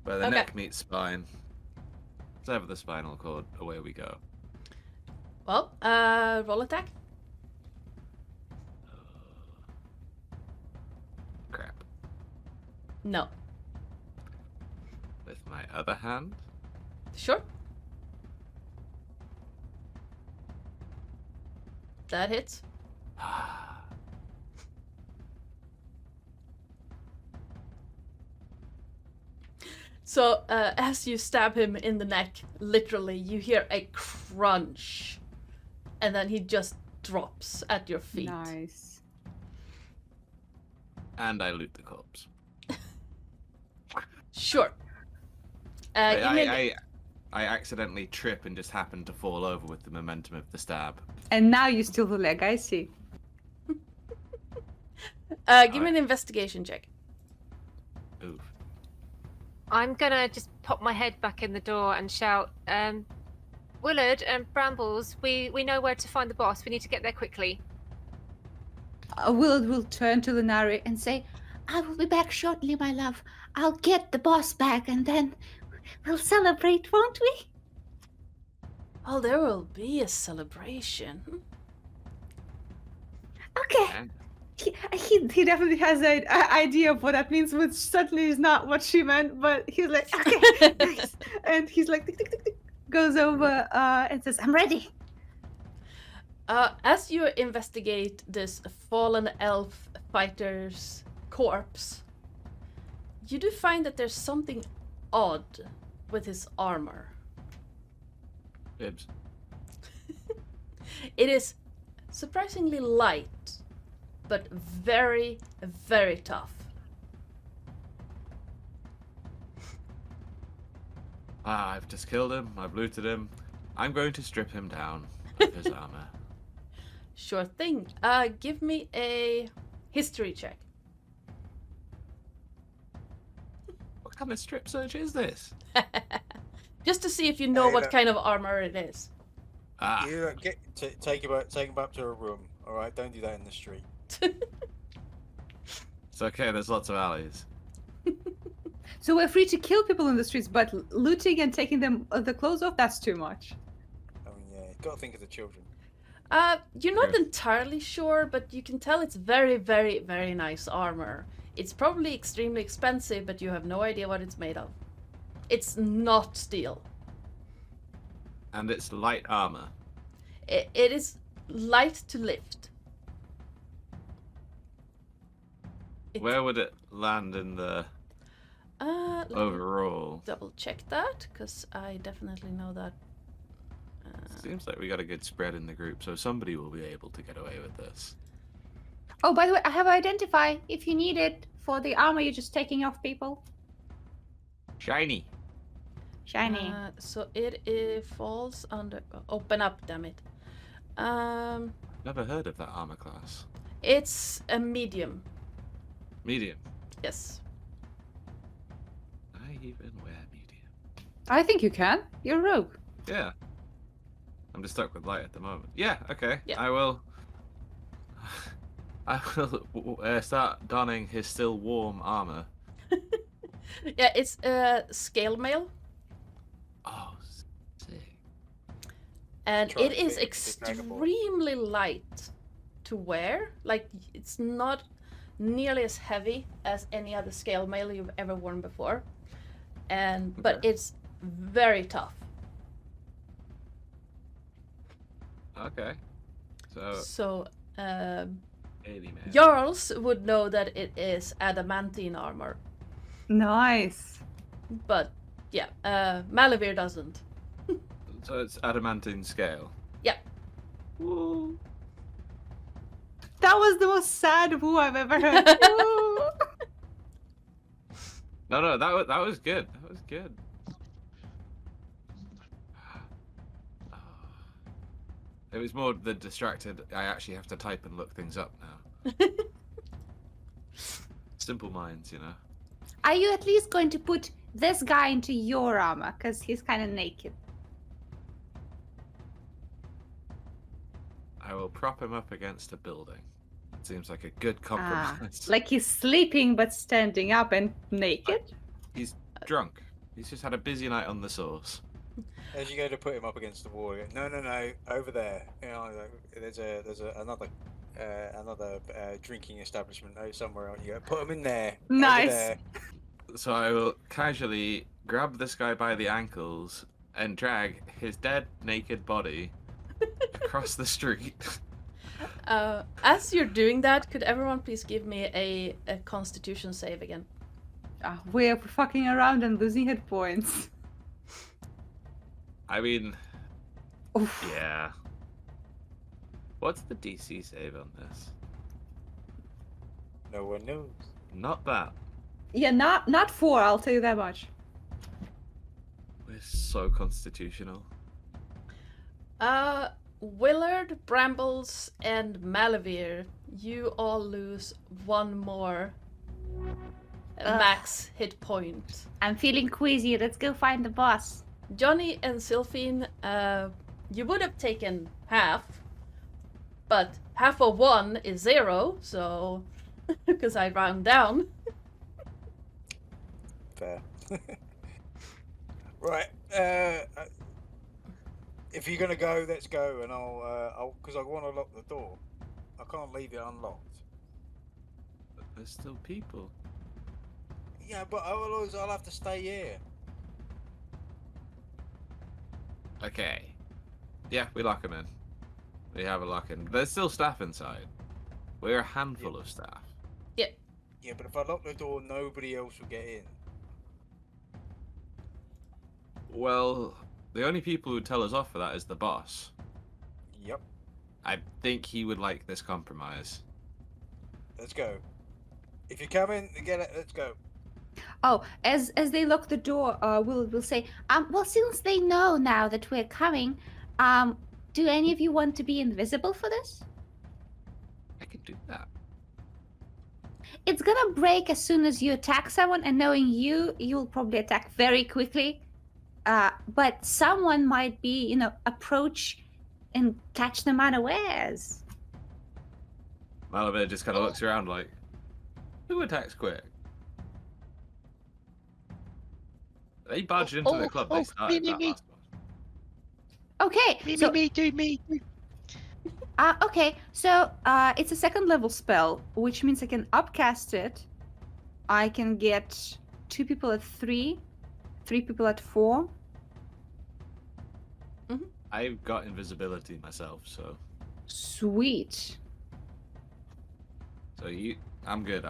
where the Okay. neck meets spine. Sever the spinal cord. Away we go. Well, roll attack. Crap. No. With my other hand. Sure. That hits. So, as you stab him in the neck, literally, you hear a crunch. And then he just drops at your feet. Nice. And I loot the corpse. Sure. Give me I accidentally trip and just happen to fall over with the momentum of the stab. And now you steal the leg. I see. give me an investigation check. Oof. I'm gonna just pop my head back in the door and shout, Willard and Brambles, we know where to find the boss. We need to get there quickly. Willard will turn to Lunari and say, I will be back shortly, my love. I'll get the boss back and then we'll celebrate, won't we? Oh, there will be a celebration. Okay. And He definitely has an idea of what that means, which certainly is not what she meant, but he's like, okay, nice. And he's like, tick, tick, tick, tick, goes over and says, I'm ready. As you investigate this fallen elf fighter's corpse, you do find that there's something odd with his armor. Bibs. It is surprisingly light, but very, very tough. I've just killed him. I've looted him. I'm going to strip him down of his armor. Sure thing. Give me a history check. What kind of strip search is this? Just to see if you know Hey, what look. kind of armor it is. Ah, You take him up to a room. All right, don't do that in the street. it's okay. There's lots of alleys. So we're free to kill people in the streets, but looting and taking them the clothes off, that's too much. I mean, yeah, got to think of the children. You're not Sure. entirely sure, but you can tell it's very, very, very nice armor. It's probably extremely expensive, but you have no idea what it's made of. It's not steel. And it's light armor. It is light to lift. It- Where would it land in the Let me overall? double check that, because I definitely know that. Seems like we got a good spread in the group, so somebody will be able to get away with this. Oh, by the way, I have identify if you need it for the armor you're just taking off people. Shiny. Shiny. So it falls under. Open up, damn it. Never heard of that armor class. It's a medium. Medium. Yes. I even wear medium. I think you can. You're a rogue. Yeah. I'm just stuck with light at the moment. Yeah, okay. Yeah. I will. I will start donning his still warm armor. Yeah, it's scale mail, Oh, sick. and Try it to is fit into the Dragon Ball. extremely light to wear. Like, it's not nearly as heavy as any other scale mail you've ever worn before, but Okay. it's very tough. Okay. So, So, 80 man. Jarls would know that it is adamantine armor, Nice. but yeah, Malavir doesn't. So it's adamantine scale. Yeah. Woo. That was the most sad woo I've ever heard. Woo. No, that was good. That was good. It was more the distracted. I actually have to type and look things up now. Simple minds, you know. Are you at least going to put this guy into your armor? Because he's kind of naked. I will prop him up against a building. Seems like a good compromise. Like he's sleeping but standing up and naked? He's drunk. He's just had a busy night on the source. As you go to put him up against the wall, you go, no, over there. You know, there's another drinking establishment somewhere. You go, put him in there. over Nice. there." So I will casually grab this guy by the ankles and drag his dead, naked body across the street. As you're doing that, could everyone please give me a Constitution save again? We're fucking around and losing hit points. I mean, Oof. yeah. What's the DC save on this? No one knows. Not that. Yeah, not 4, I'll tell you that much. We're so constitutional. Willard, Brambles, and Malavir, you all lose 1 more max hit point. I'm feeling queasy. Let's go find the boss. Johnny and Sylphine, you would have taken half, but half of 1 is 0, so because I round down. Fair. Right. If you're gonna go, let's go, and I'll because I want to lock the door. I can't leave it unlocked. But there's still people. Yeah, but otherwise I'll have to stay here. Okay. Yeah, we lock him in. We have a lock in. There's still staff inside. We're a handful of staff. Yeah, but if I lock the door, nobody else will get in. Well, the only people who tell us off for that is the boss. Yep. I think he would like this compromise. Let's go. If you come in, get it. Let's go. Oh, as they lock the door, we'll say, well, since they know now that we're coming, do any of you want to be invisible for this? I could do that. It's gonna break as soon as you attack someone, and knowing you'll probably attack very quickly. But someone might be, approach and catch them unawares. Malavir just kind of looks around like, who attacks quick? They barged into the club. They started that me. last one. Okay, so me. okay, so it's a 2nd level spell, which means I can upcast it. I can get 2 people at 3, 3 people at 4. I've got invisibility myself, so Sweet. I'm good.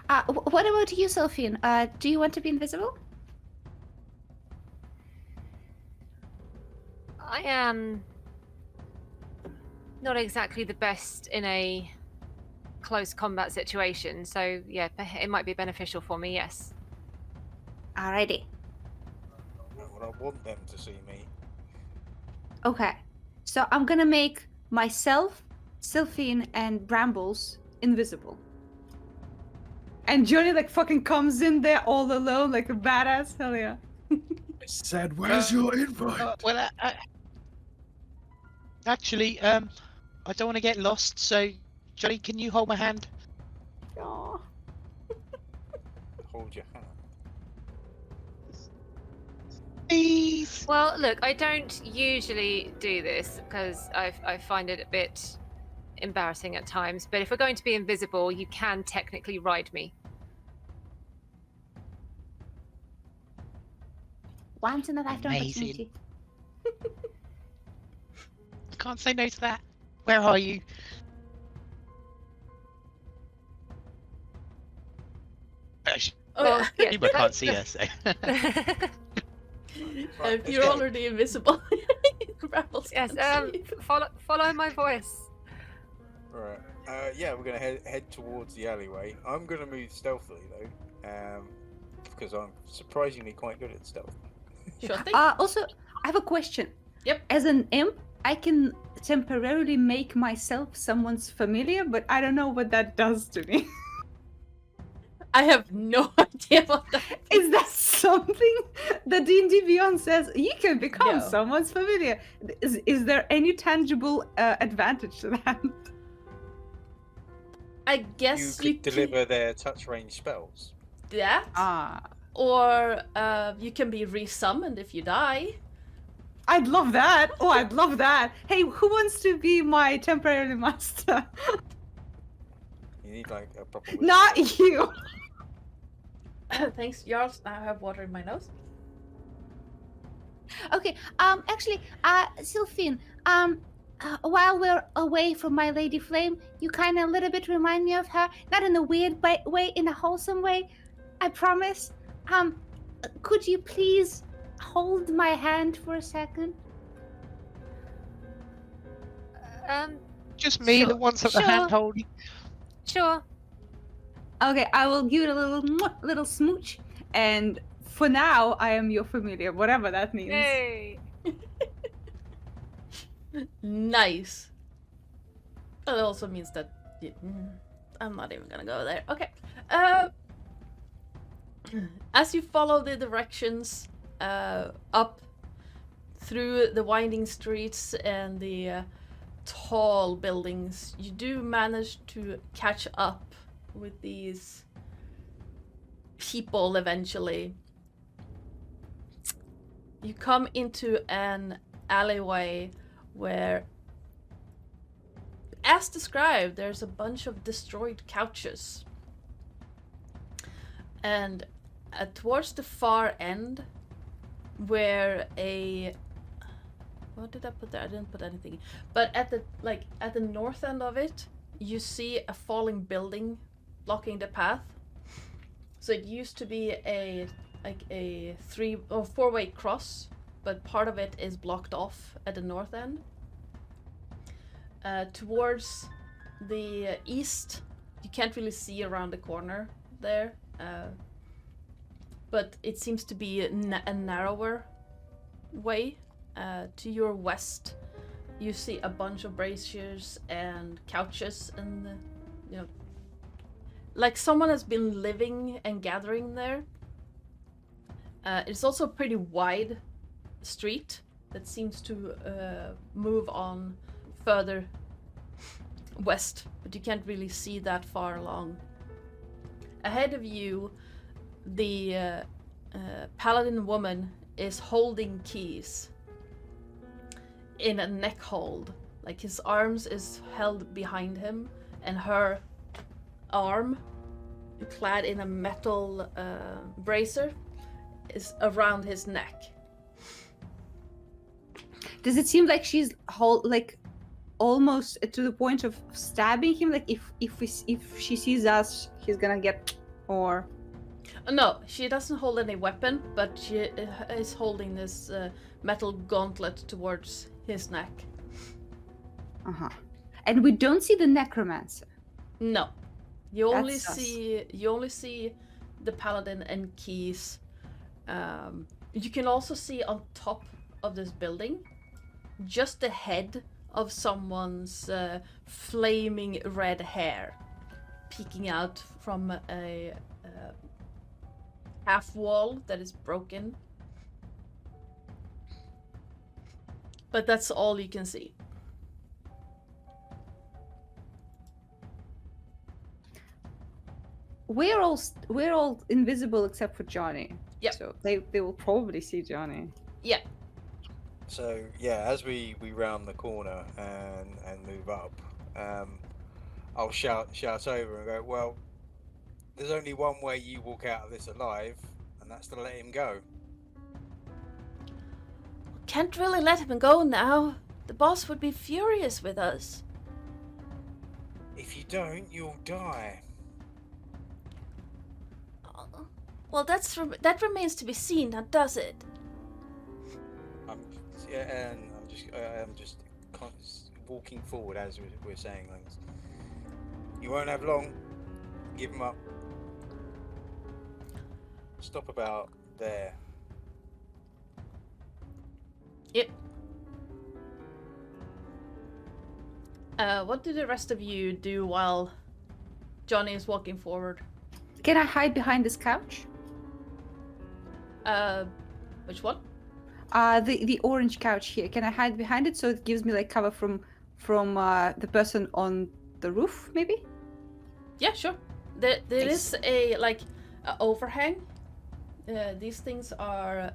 What about you, Sylphine? Do you want to be invisible? I am not exactly the best in a close combat situation, so yeah, it might be beneficial for me, yes. Alrighty. Well, I want them to see me. Okay. So I'm gonna make myself, Sylphine, and Brambles invisible. And Johnny fucking comes in there all alone like a badass. Hell yeah. I said, where's your invite? Well, Actually, I don't want to get lost, so Johnny, can you hold my hand? Aw. Hold your hand. Please. Well, look, I don't usually do this because I find it a bit embarrassing at times. But if we're going to be invisible, you can technically ride me. Once in a lifetime Amazing. opportunity. I can't say no to that. Where are you? Oh, Well, yeah. yeah. People can't see us, so. Right, If you're let's go. already invisible, Brambles Yes. can't see you. Follow my voice. Right. Yeah, we're gonna head towards the alleyway. I'm gonna move stealthily though, because I'm surprisingly quite good at stealth. Sure thing. Also, I have a question. Yep. As an imp, I can temporarily make myself someone's familiar, but I don't know what that does to me. I have no idea what that Is that something that D&D Beyond says you can become No. someone's familiar? Is there any tangible advantage to that? I You guess could you can deliver their touch range spells. do that, Ah, or you can be resummoned if you die. I'd love that. Oh, I'd love that. Hey, who wants to be my temporary master? You need like a proper. wizard. Not you. Thanks, Jarls. Now I have water in my nose. Okay, actually, Sylphine, while we're away from my Lady Flame, you kind of a little bit remind me of her. Not in a weird way, in a wholesome way. I promise. Could you please hold my hand for a second? Just me Sure, that wants the sure. hand holding. Sure. Okay, I will give it a little smooch, and for now, I am your familiar, whatever that means. Yay. Nice. That also means that I'm not even gonna go there. Okay. As you follow the directions up through the winding streets and the tall buildings, you do manage to catch up with these people eventually. You come into an alleyway where, as described, there's a bunch of destroyed couches. And towards the far end, where a... What did I put there? I didn't put anything. But at the north end of it, you see a falling building blocking the path. So it used to be a 3 or 4-way cross, but part of it is blocked off at the north end. Towards the east, you can't really see around the corner there, but it seems to be a narrower way. To your west, you see a bunch of braziers and couches, and like someone has been living and gathering there. It's also a pretty wide street that seems to move on further west, but you can't really see that far along. Ahead of you, the paladin woman is holding keys in a neck hold. Like his arms is held behind him, and her arm, clad in a metal bracer, is around his neck. Does it seem like she's almost to the point of stabbing him? Like if she sees us, he's gonna get, or No, she doesn't hold any weapon, but she is holding this metal gauntlet towards his neck. and we don't see the necromancer. No, you only That's sus. see the paladin and keys. You can also see on top of this building just the head of someone's flaming red hair peeking out from a half wall that is broken. But that's all you can see. we're all invisible except for Johnny. Yep. So they will probably see Johnny. Yeah. So yeah, as we round the corner and move up, I'll shout over and go, well, there's only one way you walk out of this alive, and that's to let him go. Can't really let him go now. The boss would be furious with us. If you don't, you'll die. Well, that remains to be seen, now does it? I'm just walking forward as we're saying things. You won't have long. Give him up. Stop about there. Yep. What do the rest of you do while Johnny is walking forward? Can I hide behind this couch? Which one? The orange couch here. Can I hide behind it so it gives me like cover from the person on the roof, maybe? Yeah, sure. There is a overhang. These things are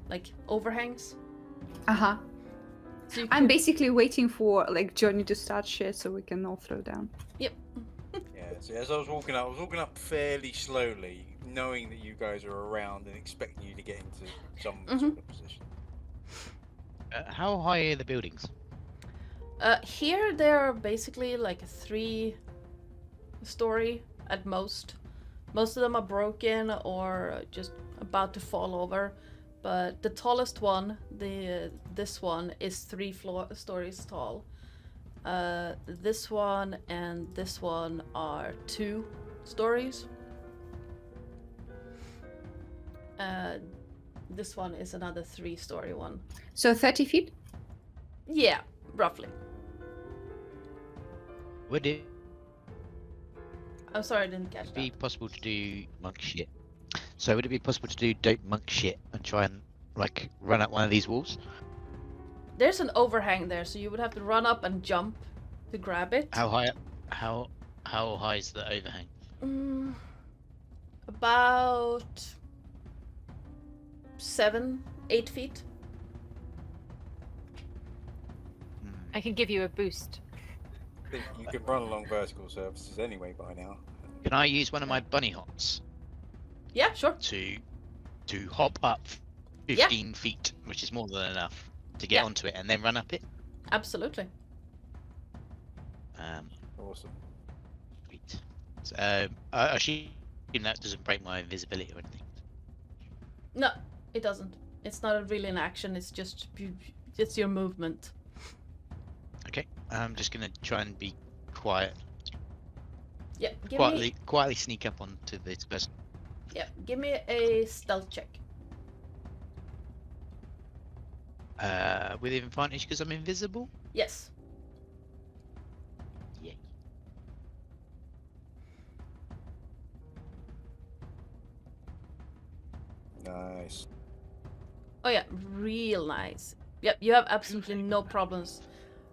like overhangs. Uh-huh. So you I'm can- basically waiting for like Johnny to start shit so we can all throw down. Yep. Yeah. So as I was walking up fairly slowly, knowing that you guys are around and expecting you to get into some sort of position. How high are the buildings? Here they're basically like a 3-story at most. Most of them are broken or just about to fall over. But the tallest one, this one is 3 stories tall. This one and this one are 2 stories. This one is another 3-story one. So 30 feet? Yeah, roughly. Would it I'm sorry, I didn't catch be that. possible to do monk shit? So would it be possible to do dope monk shit and try and like run up one of these walls? There's an overhang there, so you would have to run up and jump to grab it. How high? How high is the overhang? About 7-8 feet. I can give you a boost. I think you can run along vertical surfaces anyway by now. Can I use one of my bunny hops Yeah, sure. to hop up 15 feet, which is more than enough to get Yeah. onto it and then run up it? Absolutely. Awesome. Sweet. So, I assume that doesn't break my invisibility or anything. No, it doesn't. It's not really an action. It's just it's your movement. Okay, I'm just gonna try and be quiet, Yeah, quietly sneak up onto this person. give me a stealth check. With advantage because I'm invisible. Yes. Yay. Nice. Oh yeah, real nice. Yep, you have absolutely no problems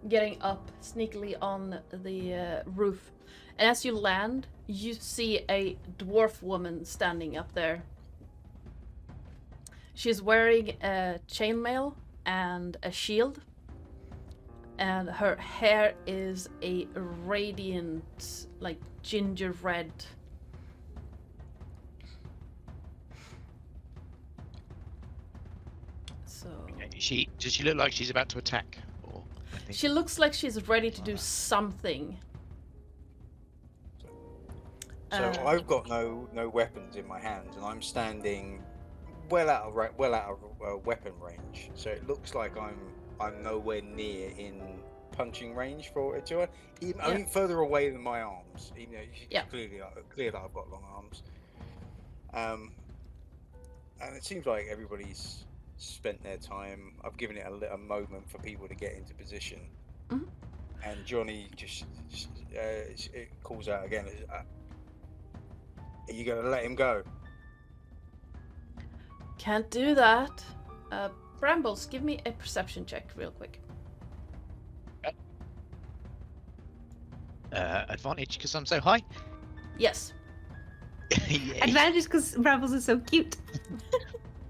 getting up sneakily on the roof. And as you land, you see a dwarf woman standing up there. She's wearing a chainmail and a shield. And her hair is a radiant, like ginger red. So Okay. Does she look like she's about to attack? Or anything? she looks like she's ready to do something. So I've got no weapons in my hands, and I'm standing well out of weapon range. So it looks like I'm nowhere near in punching range for it to her. I mean, further away than my arms. You know, it's clear that I've got long arms. And it seems like everybody's spent their time. I've given it a moment for people to get into position. Mhm. And Johnny just it calls out again. Are you going to let him go? Can't do that. Brambles, give me a perception check real quick. Advantage because I'm so high. Yes. Yay. Advantage because Brambles is so cute.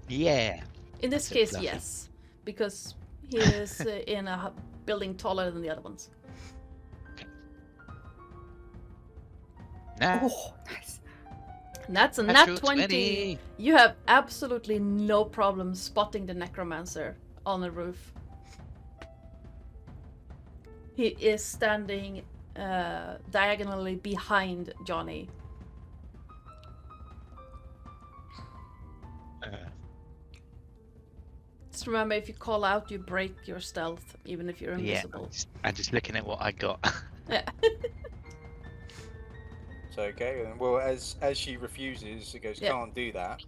Yeah. In this So case, fluffy. yes, because he is in a building taller than the other ones. Now, Oh, nice. And that's a natural nat 20. You have absolutely no problem spotting the necromancer on the roof. He is standing diagonally behind Johnny. Just remember, if you call out, you break your stealth, even if you're Yeah. invisible. I'm just looking at what I got. Yeah. So okay, and well, as she refuses, it goes, Yeah. can't do that.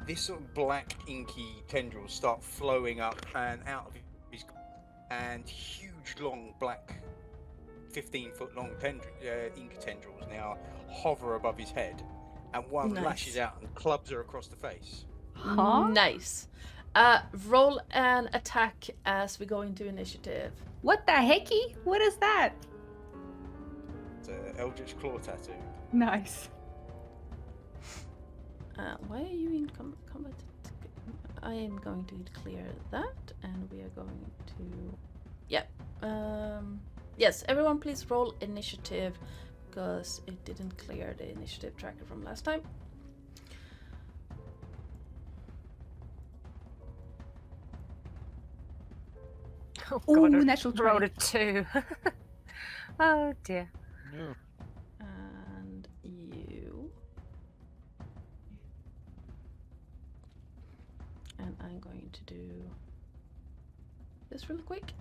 This sort of black inky tendrils start flowing up and out of his, and huge long black 15-foot long ink tendrils now hover above his head, and one Nice. lashes out and clubs her across the face. Huh? Nice. Roll an attack as we go into initiative. What the hecky? What is that? It's an Eldritch Claw tattoo. Nice. Why are you in combat? I am going to clear that, and we are going to... Yeah. Yes, everyone please roll initiative, because it didn't clear the initiative tracker from last time. Oh, Ooh, God, I natural rolled 20. a 2. Oh, dear. No. And you... And I'm going to do this real quick.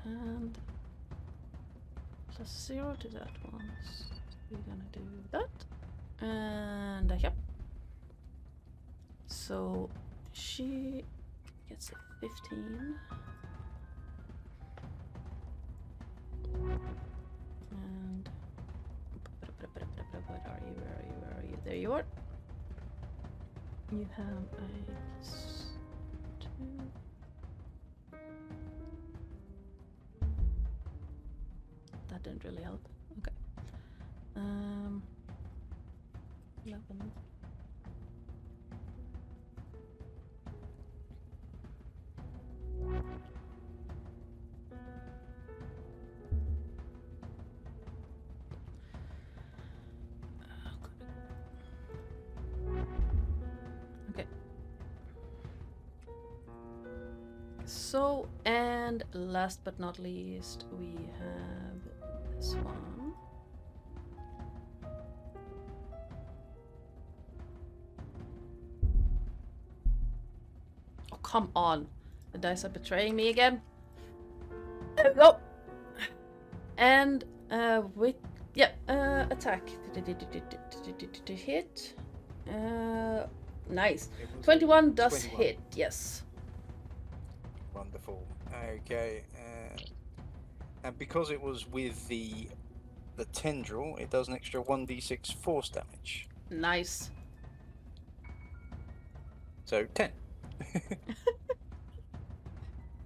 And +0 to that one. So we're gonna do that. And yep. So she gets a 15. And where are you? Where are you? Where are you? There you are. You have a 2. That didn't really help. Okay. 11. Okay. So, and last but not least, we have this one. Oh, come on. The dice are betraying me again. There we go. And with attack to hit. Nice. It was a 21 does 21. hit. Yes. Wonderful. Okay. And because it was with the tendril, it does an extra 1d6 force damage. Nice. So 10.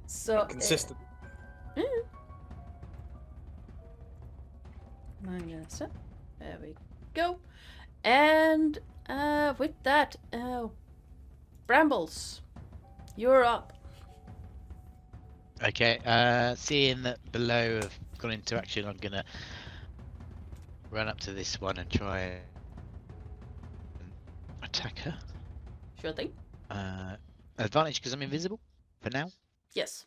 So Consistent. there we go. And with that, Brambles, you're up. Okay, seeing that below have gone into action, I'm gonna run up to this one and try and attack her. Sure thing. Advantage because I'm invisible for now. Yes.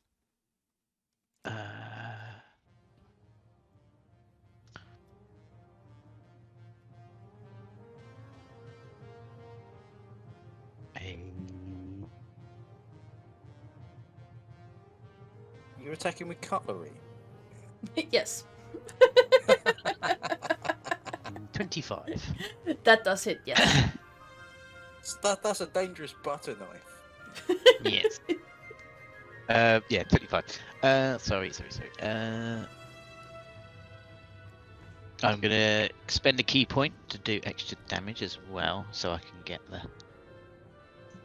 You're attacking with cutlery. Yes. 25. That does hit. Yes. That's a dangerous butter knife. Yes. Yeah, 25. Sorry. I'm gonna spend a key point to do extra damage as well, so I can get the.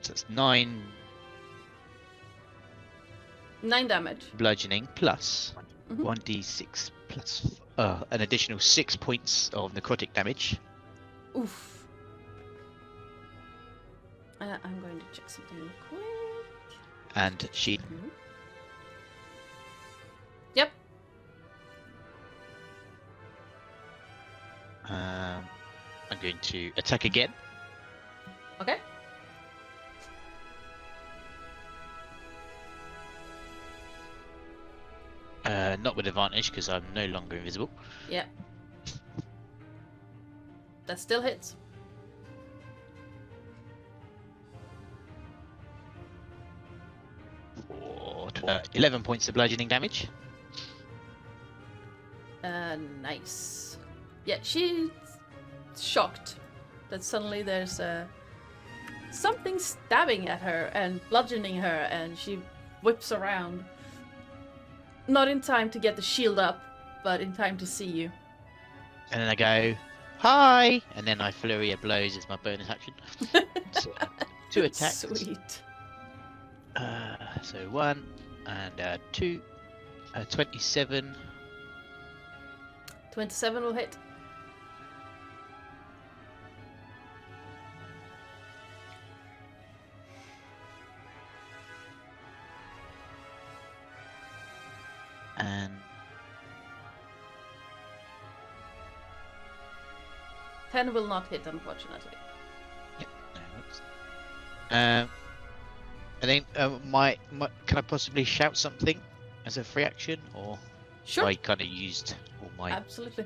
So it's 9 9 damage. bludgeoning plus Mhm. 1d6 plus 5. an additional 6 points of necrotic damage. Oof. I'm going to check something real quick. And she Yep. I'm going to attack again. Okay. Not with advantage because I'm no longer invisible. Yep. That still hits. For 11 points of bludgeoning damage. Nice. Yeah, she's shocked that suddenly there's something stabbing at her and bludgeoning her, and she whips around. Not in time to get the shield up, but in time to see you. And then I go, hi! And then I flurry of blows as my bonus action. So, 2 attacks. Sweet. So 1 and 2. 27. 27 will hit. And 10 will not hit, unfortunately. yep, no worries. And then can I possibly shout something as a free action, or Sure. I kind of used all my? Absolutely.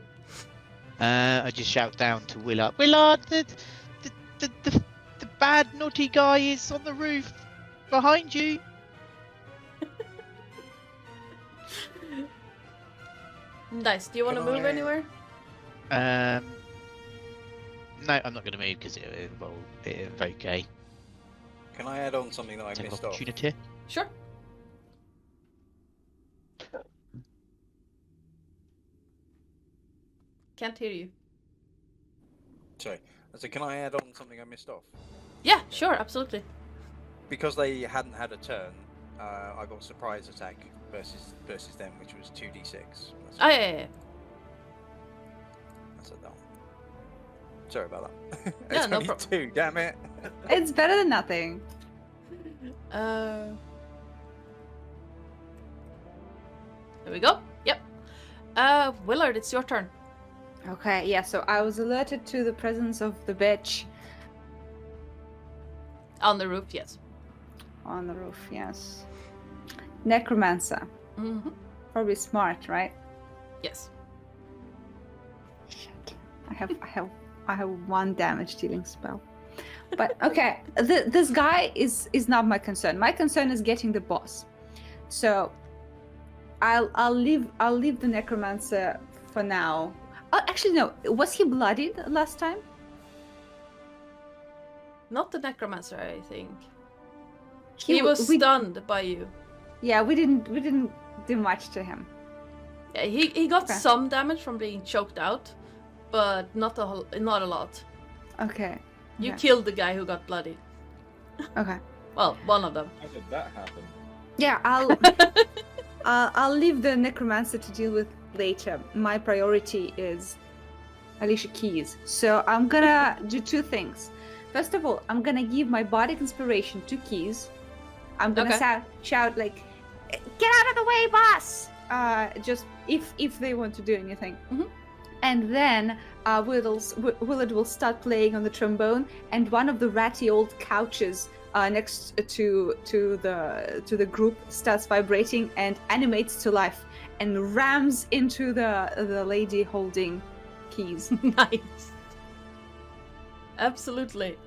I just shout down to Willard. Willard, the bad naughty guy is on the roof behind you. Nice. Do you want to Can move I- anywhere? No, I'm not going to move because it invoke a Can I add on something that I attack of missed off? opportunity. Sure. Can't hear you. Sorry. So can I add on something I missed off? Yeah, sure, absolutely. Because they hadn't had a turn, I got surprise attack versus them, which was 2d6. Oh, yeah. That's a dumb. Sorry about that. Yeah, It's no only problem. 2, damn it. It's better than nothing. Here we go. Yep. Willard, it's your turn. Okay, yeah, so I was alerted to the presence of the bitch On the roof, yes. on the roof, yes. Necromancer. Mm-hmm. Probably smart, right? Yes. Shit. I have 1 damage dealing spell. But okay, this guy is not my concern. My concern is getting the boss. So I'll leave the necromancer for now. Oh, actually no. Was he bloodied last time? Not the necromancer, I think. He was stunned by you. Yeah, we didn't do much to him. Yeah, he got Okay. some damage from being choked out, but not a lot. Okay. You Okay. killed the guy who got bloodied. Okay. Well, one of them. How did that happen? Yeah, I'll leave the necromancer to deal with later. My priority is Alicia Keys. So I'm gonna do 2 things. First of all, I'm gonna give my bardic inspiration to Keys. I'm gonna Okay. shout like, "Get out of the way, boss!" Just if they want to do anything. Mhm. And then Willard will start playing on the trombone, and one of the ratty old couches next to the group starts vibrating and animates to life and rams into the lady holding Keys. Nice. Absolutely.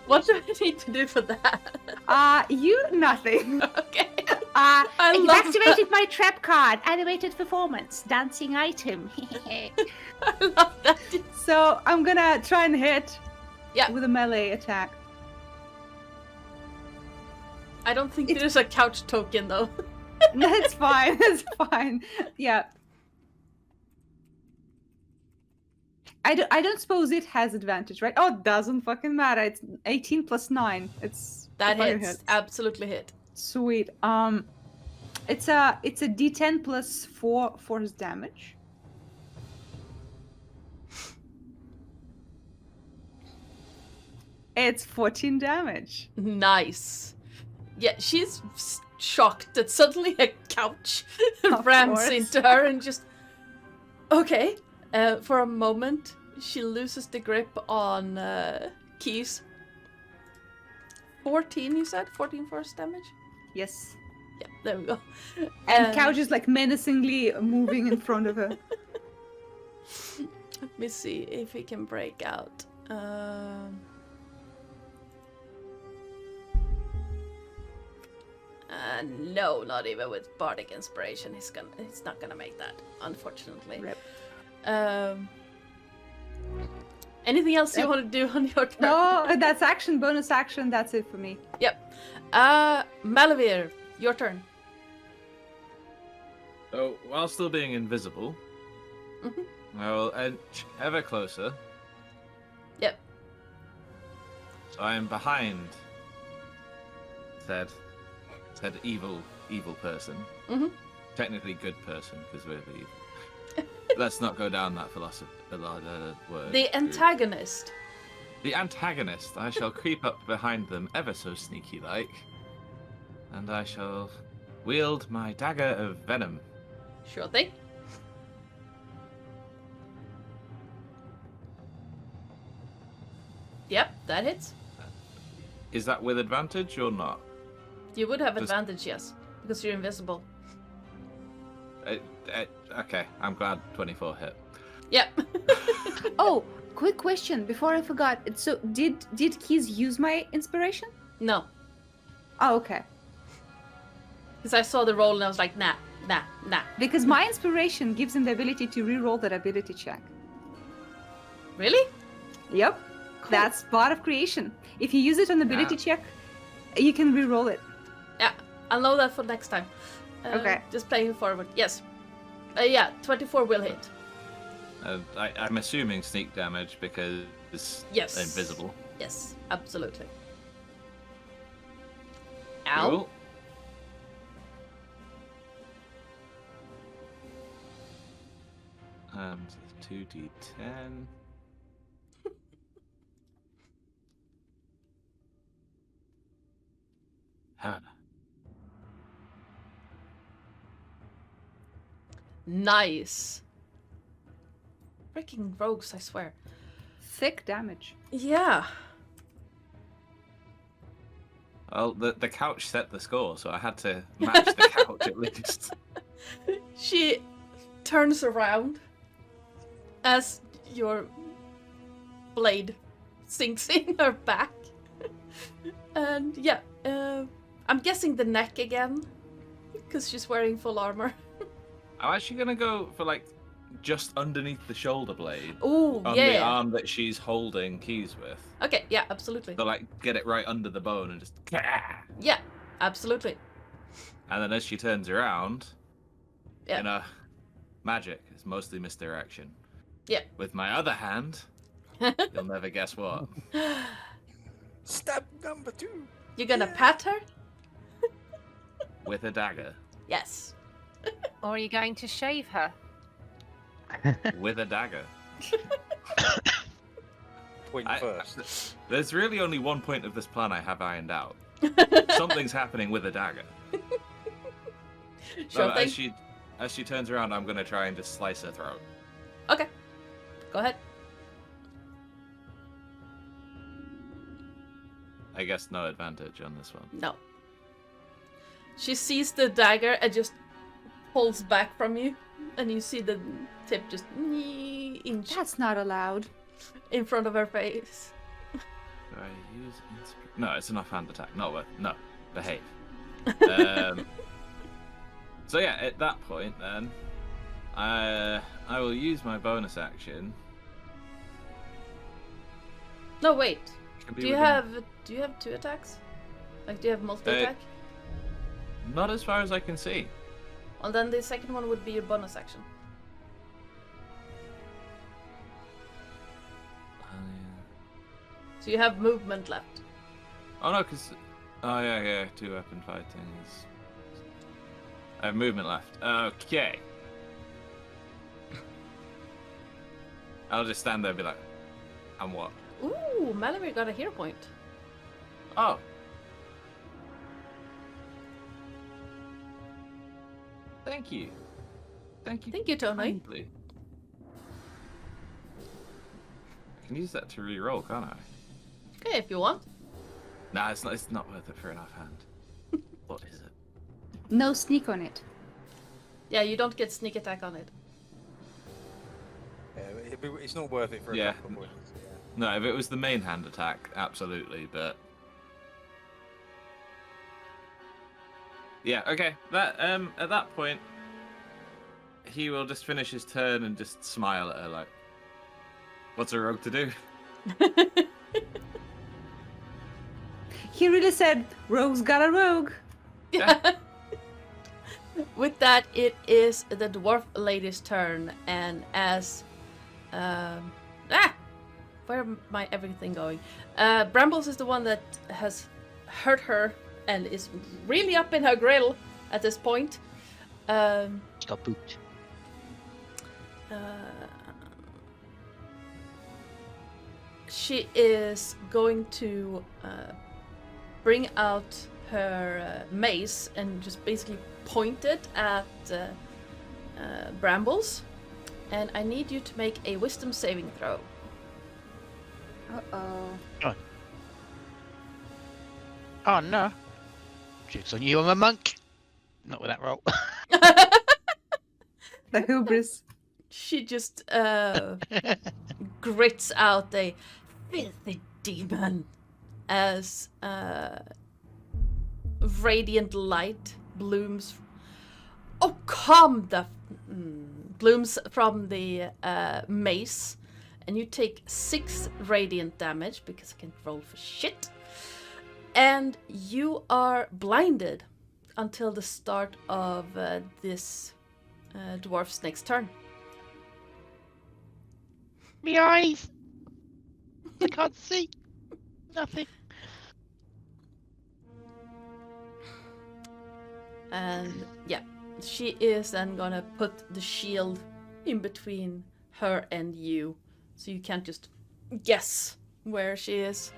What do I need to do for that? You nothing. Okay. I love activated my trap card. Animated performance. Dancing item. I love that. So I'm gonna try and hit. Yeah. With a melee attack. I don't think there's a couch token though. That's fine. That's fine. Yeah. I don't suppose it has advantage, right? Oh, it doesn't fucking matter. It's 18 plus 9. It's That fucking hits. Absolutely hit. Sweet. It's a D10 plus 4 force damage. It's 14 damage. Nice. Yeah, she's shocked that suddenly a couch Of rams course. into her and just. Okay. For a moment, she loses the grip on Keys. 14, you said? 14 force damage? Yes. Yeah, there we go. And couch is like menacingly moving in front of her. Let me see if we can break out. No, not even with bardic inspiration. He's not gonna make that, unfortunately. Rip. Anything else you want to do on your turn? No, that's action, bonus action. That's it for me. Yep. Malavir, your turn. So, while still being invisible, Mhm. I will edge ever closer. Yep. So I am behind said evil person. Mhm. Technically good person, because we're the evil. Let's not go down that philosophy word. The antagonist. The antagonist. I shall creep up behind them ever so sneaky-like, and I shall wield my dagger of venom. Sure thing. Yep, that hits. Is that with advantage or not? You would have Just- advantage, yes, because you're invisible. Okay, I'm glad 24 hit. Yep. Oh, quick question before I forgot. So did Keys use my inspiration? No, Oh, okay. because I saw the roll and I was like, nah. Because my inspiration gives him the ability to re-roll that ability check. Really? Yep. That's part of creation. If you use it on ability Ah. check, you can re-roll it. Yeah, I'll know that for next time. Okay. Just playing forward. Yes. Yeah, 24 will hit. I'm assuming sneak damage because Yes. invisible. Yes, absolutely. Ow. Cool. And 2d10. Huh. Nice. Freaking rogues, I swear. Thick damage. Yeah. Well, the couch set the score, so I had to match the couch at least. She turns around as your blade sinks in her back. And yeah, I'm guessing the neck again, because she's wearing full armor. I'm actually gonna go for like just underneath the shoulder blade Ooh, on the yeah. arm that she's holding Keys with. Okay, yeah, absolutely. So like get it right under the bone and just. Yeah, absolutely. And then as she turns around, Yeah. you know, magic is mostly misdirection. Yeah. With my other hand, you'll never guess what. Step number 2. You're gonna pat her? With a dagger. Yes. Or are you going to shave her? With a dagger. Point I- first. There's really only one point of this plan I have ironed out. Something's happening with a dagger. Sure No, thing. as she turns around, I'm gonna try and just slice her throat. Okay. Go ahead. I guess no advantage on this one. No. She sees the dagger and just pulls back from you, and you see the tip just inch That's not allowed. in front of her face. Do I use no? It's an offhand attack. No, behave. So yeah, at that point, then I will use my bonus action. No, wait. Can be Do you within- have 2 attacks? Like, do you have multi-attack? Not as far as I can see. Well, then the second one would be your bonus action. So you have movement left. Oh no, because yeah, 2 weapon fighting is. I have movement left. Okay. I'll just stand there and be like, and what? Ooh, Mallory got a hero point. Oh. Thank you. Thank you. Thank you, Tony. kindly. I can use that to re-roll, can't I? Okay, if you want. Nah, it's not worth it for an offhand. What is it? No sneak on it. Yeah, you don't get sneak attack on it. Yeah, it's not worth it for a Yeah. couple of points. Yeah. No, if it was the main hand attack, absolutely, but... Yeah, okay. That at that point, he will just finish his turn and just smile at her like, what's a rogue to do? He really said, "Rogue's got a rogue." Yeah. With that, it is the dwarf lady's turn, and as where am I everything going? Brambles is the one that has hurt her and is really up in her grill at this point. She got booped. She is going to bring out her mace and just basically point it at Brambles. And I need you to make a wisdom saving throw. Uh-oh. Oh no. Joke's on you, I'm a monk. Not with that roll. The hubris. She just grits out a filthy demon as radiant light blooms. Oh, calm the blooms from the mace, and you take 6 radiant damage because I can't roll for shit. And you are blinded until the start of this dwarf's next turn. Me eyes. I can't see. Nothing. And yeah, she is then gonna put the shield in between her and you, so you can't just guess where she is.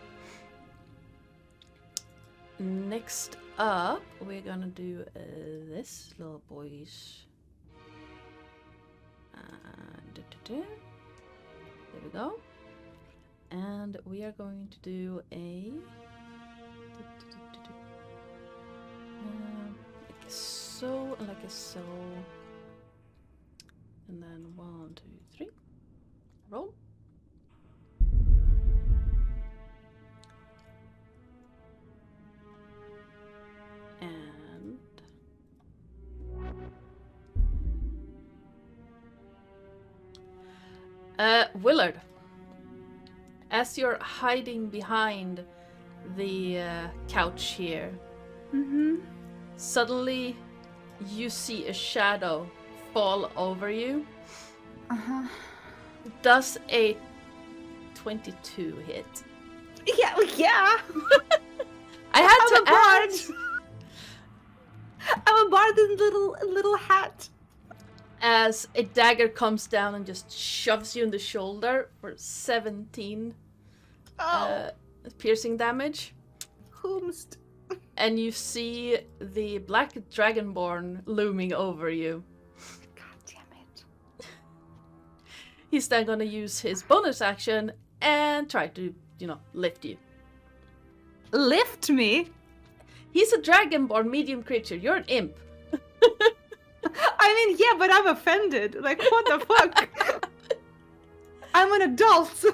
Next up, we're gonna do this little boys. There we go. And we are going to do a like a so, like a so, and then 1, 2, 3, roll. And Willard, as you're hiding behind the couch here, suddenly you see a shadow fall over you. Does a 22 hit? Yeah. I had I'm to a bard. add. I'm a bard in little hat. As a dagger comes down and just shoves you in the shoulder for 17 piercing damage. Whomst. And you see the black dragonborn looming over you. God damn it. He's then gonna use his bonus action and try to, lift you. Lift me? He's a dragonborn medium creature. You're an imp. I mean, yeah, but I'm offended. Like, what the fuck? I'm an adult.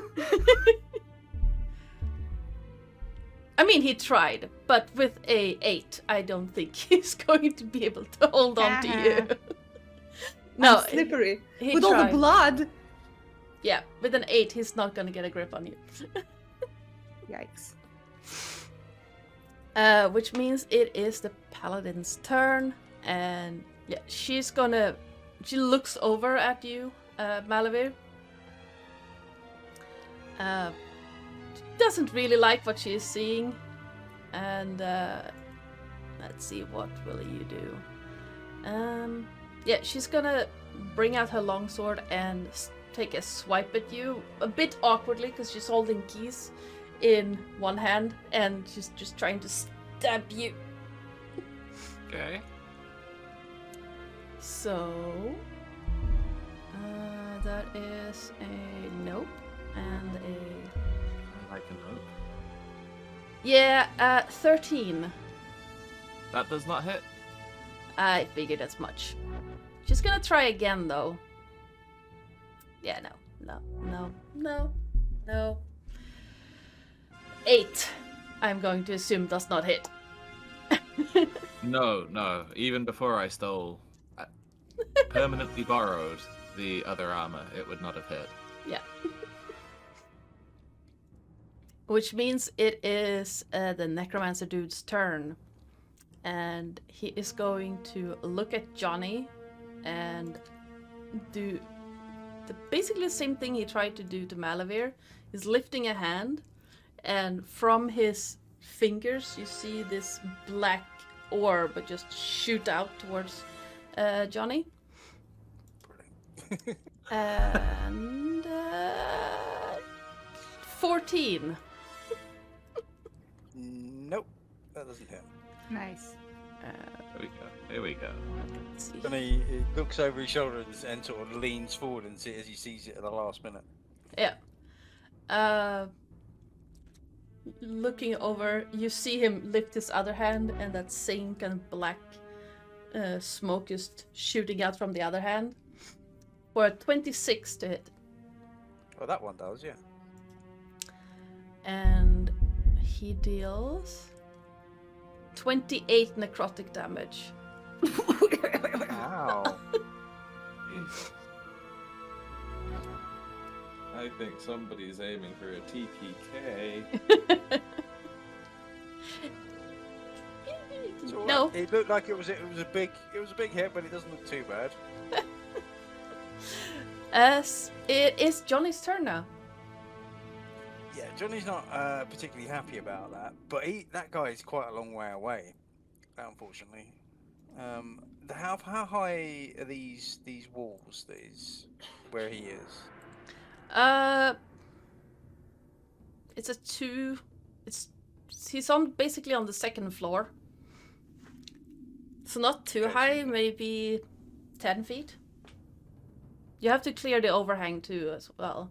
I mean, he tried, but with a 8, I don't think he's going to be able to hold on to you. No, I'm slippery. he With all tried. the blood. Yeah, with an 8, he's not gonna get a grip on you. Yikes. Which means it is the paladin's turn, and yeah, she looks over at you, Malavir. Doesn't really like what she is seeing, and let's see, what will you do? Yeah, she's gonna bring out her longsword and take a swipe at you, a bit awkwardly because she's holding keys in one hand and she's just trying to stab you. Okay. So, that is a nope and a I can hope. yeah, 13. That does not hit. I figured as much. She's gonna try again though. Yeah, no. 8. I'm going to assume does not hit. No. Even before I stole, permanently borrowed the other armor, it would not have hit. Yeah. Which means it is the necromancer dude's turn. And he is going to look at Johnny and do basically the same thing he tried to do to Malavir. He's lifting a hand, and from his fingers you see this black orb just shoot out towards Johnny. And 14. Nope, that doesn't hit. Nice. Here we go. Let's see. And he looks over his shoulder and sort of leans forward and as he sees it at the last minute. Yeah. Looking over, you see him lift his other hand, and that same kind of black smoke is shooting out from the other hand. For a 26 to hit. Well, that one does, yeah. And he deals 28 necrotic damage. Ow. I think somebody's aiming for a TPK. It's all No. right. It looked like it was a big hit, but it doesn't look too bad. As it is Johnny's turn now. Yeah, Johnny's not particularly happy about that, but that guy is quite a long way away, unfortunately. How high are these walls? That is where he is. It's a 2. He's basically on the second floor. So not too high, maybe 10 feet. You have to clear the overhang too as well.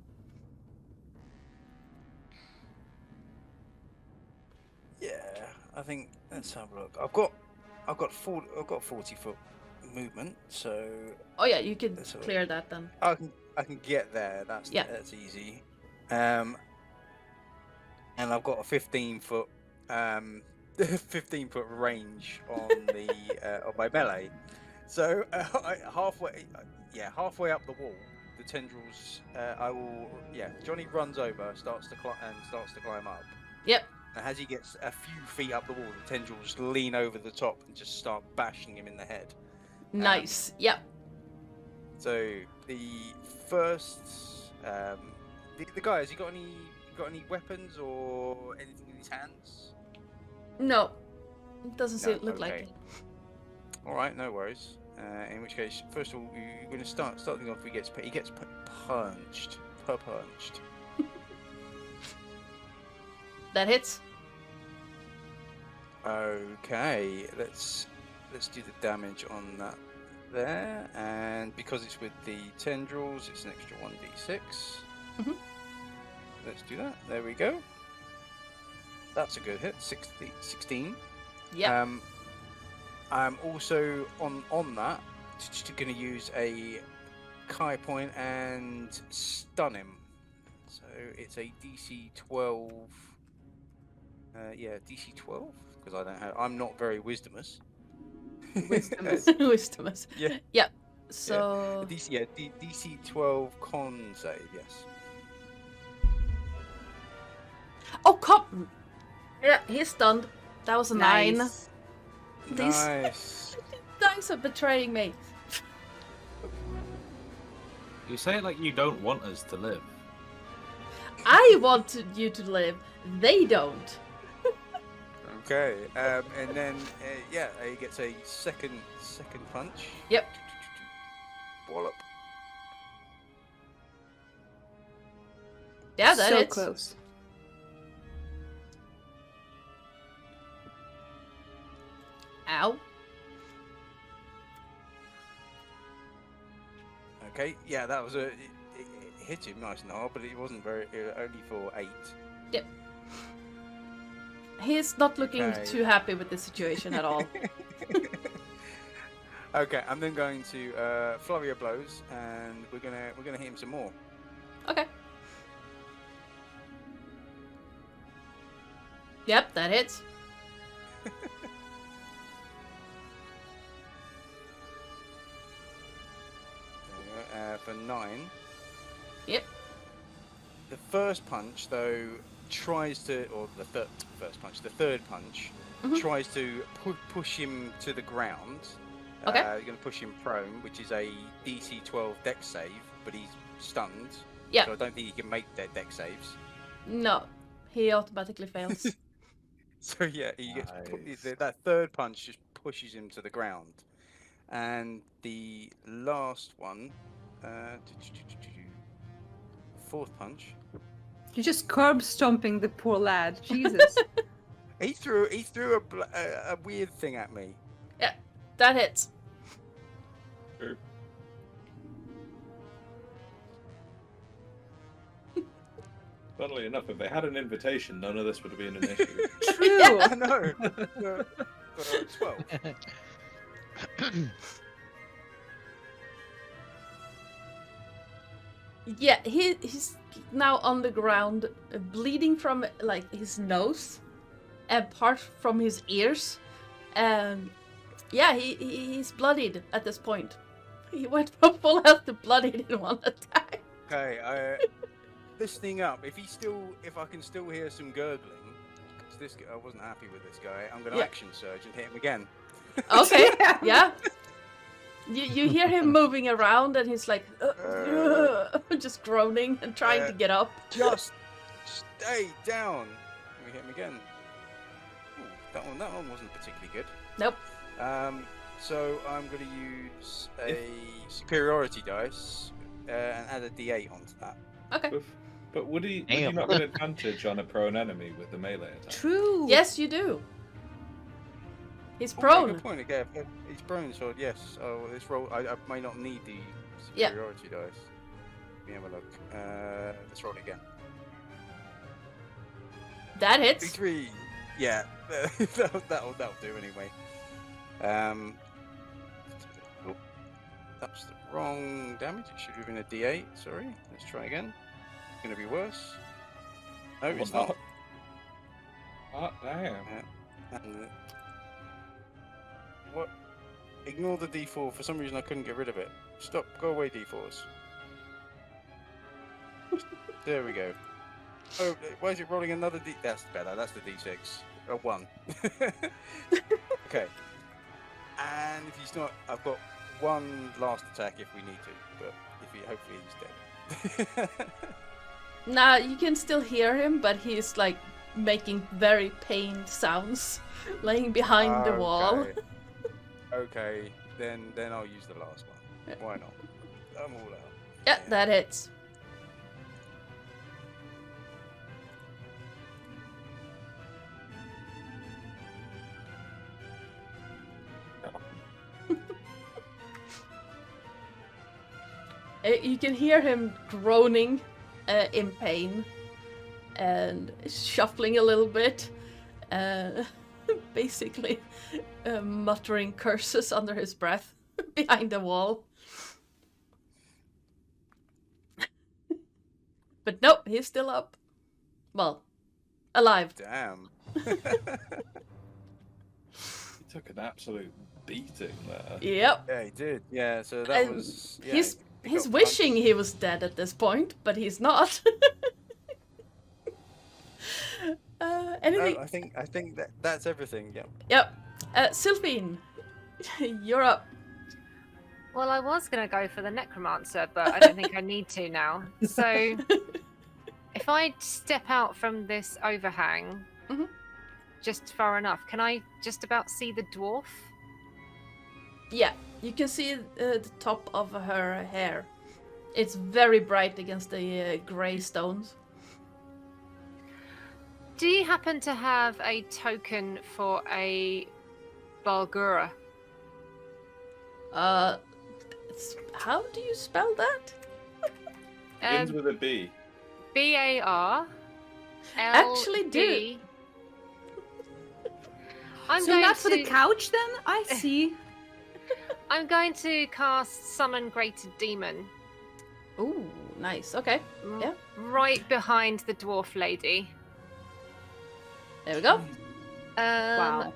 Yeah, I think let's have a look. I've got 40 foot movement, so Oh yeah, you can That's all right. clear that then. I can get there. That's easy. And I've got a 15 foot 15 foot range on the on my melee. So halfway up the wall, the tendrils. Johnny runs over, starts to climb up. Yep. And as he gets a few feet up the wall, the tendrils lean over the top and just start bashing him in the head. Nice. Yep. So the first, the guy, has he got any weapons or anything in his hands? No. It doesn't No, look like okay. it. All right, no worries. In which case, first of all, you're going to start things off. He gets punched. That hits. Okay, let's do the damage on that there, and because it's with the tendrils, it's an extra 1d6. Mhm. Let's do that. There we go. That's a good hit. 16. Yep. I'm also on that just going to use a Kai point and stun him. So it's a DC 12. DC 12 because I'm not very wisdomous. Wisdomous. Yeah. Yep. So DC 12 con save. Yes. Oh, come. Yeah, he's stunned. That was a 9. Nice. These Nice. dice are betraying me. You say it like you don't want us to live. I want you to live. They don't. Okay, and then he gets a second punch. Yep. Wallop. Yeah, that so hits. close. Ow. Okay, yeah, that was it hit him nice and hard, but it wasn't very. Only for 8. Yep. He's not looking Okay. too happy with the situation at all. Okay, I'm then going to flurry of blows, and we're gonna hit him some more. Okay. Yep, that hits. For 9. Yep. The first punch, though, tries to, or the third punch Mhm. tries to push him to the ground. Okay. You're going to push him prone, which is a DC 12 dex save, but he's stunned. Yeah. So I don't think he can make their dex saves. No, he automatically fails. So yeah, he gets Nice. that third punch just pushes him to the ground, and the last one, fourth punch. You're just curb stomping the poor lad. Jesus. He threw a weird thing at me. That hits. Funnily enough, if they had an invitation, none of this would have been an issue. True. I know. 12. Yeah, he's now on the ground, bleeding from like his nose, and part from his ears, and yeah, he's bloodied at this point. He went from full health to bloodied in one attack. Okay, listening up. If I can still hear some gurgling, 'cause this guy, I wasn't happy with this guy. I'm going to Yeah. action surge and hit him again. Okay, yeah. You hear him moving around, and he's like just groaning and trying to get up. Just stay down. We hit him again. Ooh, that one wasn't particularly good. Nope. So I'm going to use a superiority dice and add a D8 onto that. Okay. But would you Damn. not get advantage on a prone enemy with the melee attack? True. Yes, you do. He's Oh, prone. Good point again. He's prone, so yes. Oh, this roll. I may not need the Yeah. superiority dice. Let me have a look. Let's roll it again. That hits. 3. Yeah, that'll do anyway. Oh, that's the wrong damage. It should have been a D8. Sorry. Let's try again. It's gonna be worse. No, it's not. Oh, damn. And, what? Ignore the D4. For some reason, I couldn't get rid of it. Stop. Go away, D4s. There we go. Oh, why is it rolling another D? That's better. That's the D6. A 1. Okay. And if he's not, I've got one last attack if we need to. But if he, hopefully he's dead. Nah, you can still hear him, but he's like making very pained sounds, laying behind the wall. Okay, then I'll use the last one. Why not? I'm all out. Yeah, that hits. You can hear him groaning in pain and shuffling a little bit, basically muttering curses under his breath behind the wall. But nope, he's still up. Well, alive. Damn. He took an absolute beating there. Yep. Yeah, he did. Yeah, so that Um, was. Yeah, he's he got wishing punched. he was dead at this point, but he's not. Anything? No, I think that's everything. Yeah. Yep. Sylphine, you're up. Well, I was going to go for the necromancer, but I don't think I need to now. So, if I step out from this overhang, Mhm. just far enough. Can I just about see the dwarf? Yeah, you can see the top of her hair. It's very bright against the grey stones. Do you happen to have a token for a Balgura? How do you spell that? Begins with a B. BAR. Actually do. I'm So going not for the to- couch then? I see. I'm going to cast Summon Greater Demon. Ooh, nice. Okay, yeah. Right behind the dwarf lady. There we go. Wow.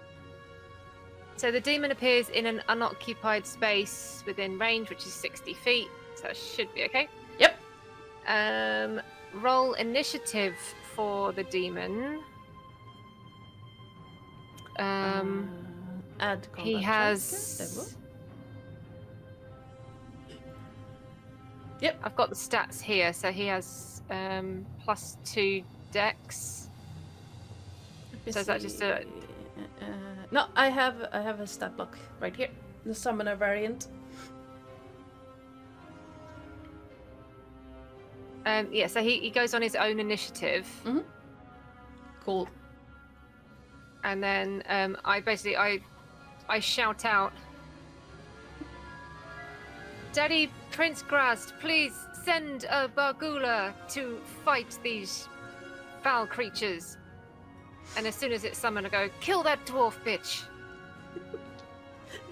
So the demon appears in an unoccupied space within range, which is 60 feet. So that should be okay. Yep. Roll initiative for the demon. Add combat He tracker. has. Yep. I've got the stats here. So he has +2 dex. Let me So is that just a- see. No, I have a stat block right here. The summoner variant. Yeah, so he goes on his own initiative. Cool. And then I shout out, Daddy Prince Grast, please send a Bargula to fight these foul creatures. And as soon as it's summoned, I go, kill that dwarf bitch.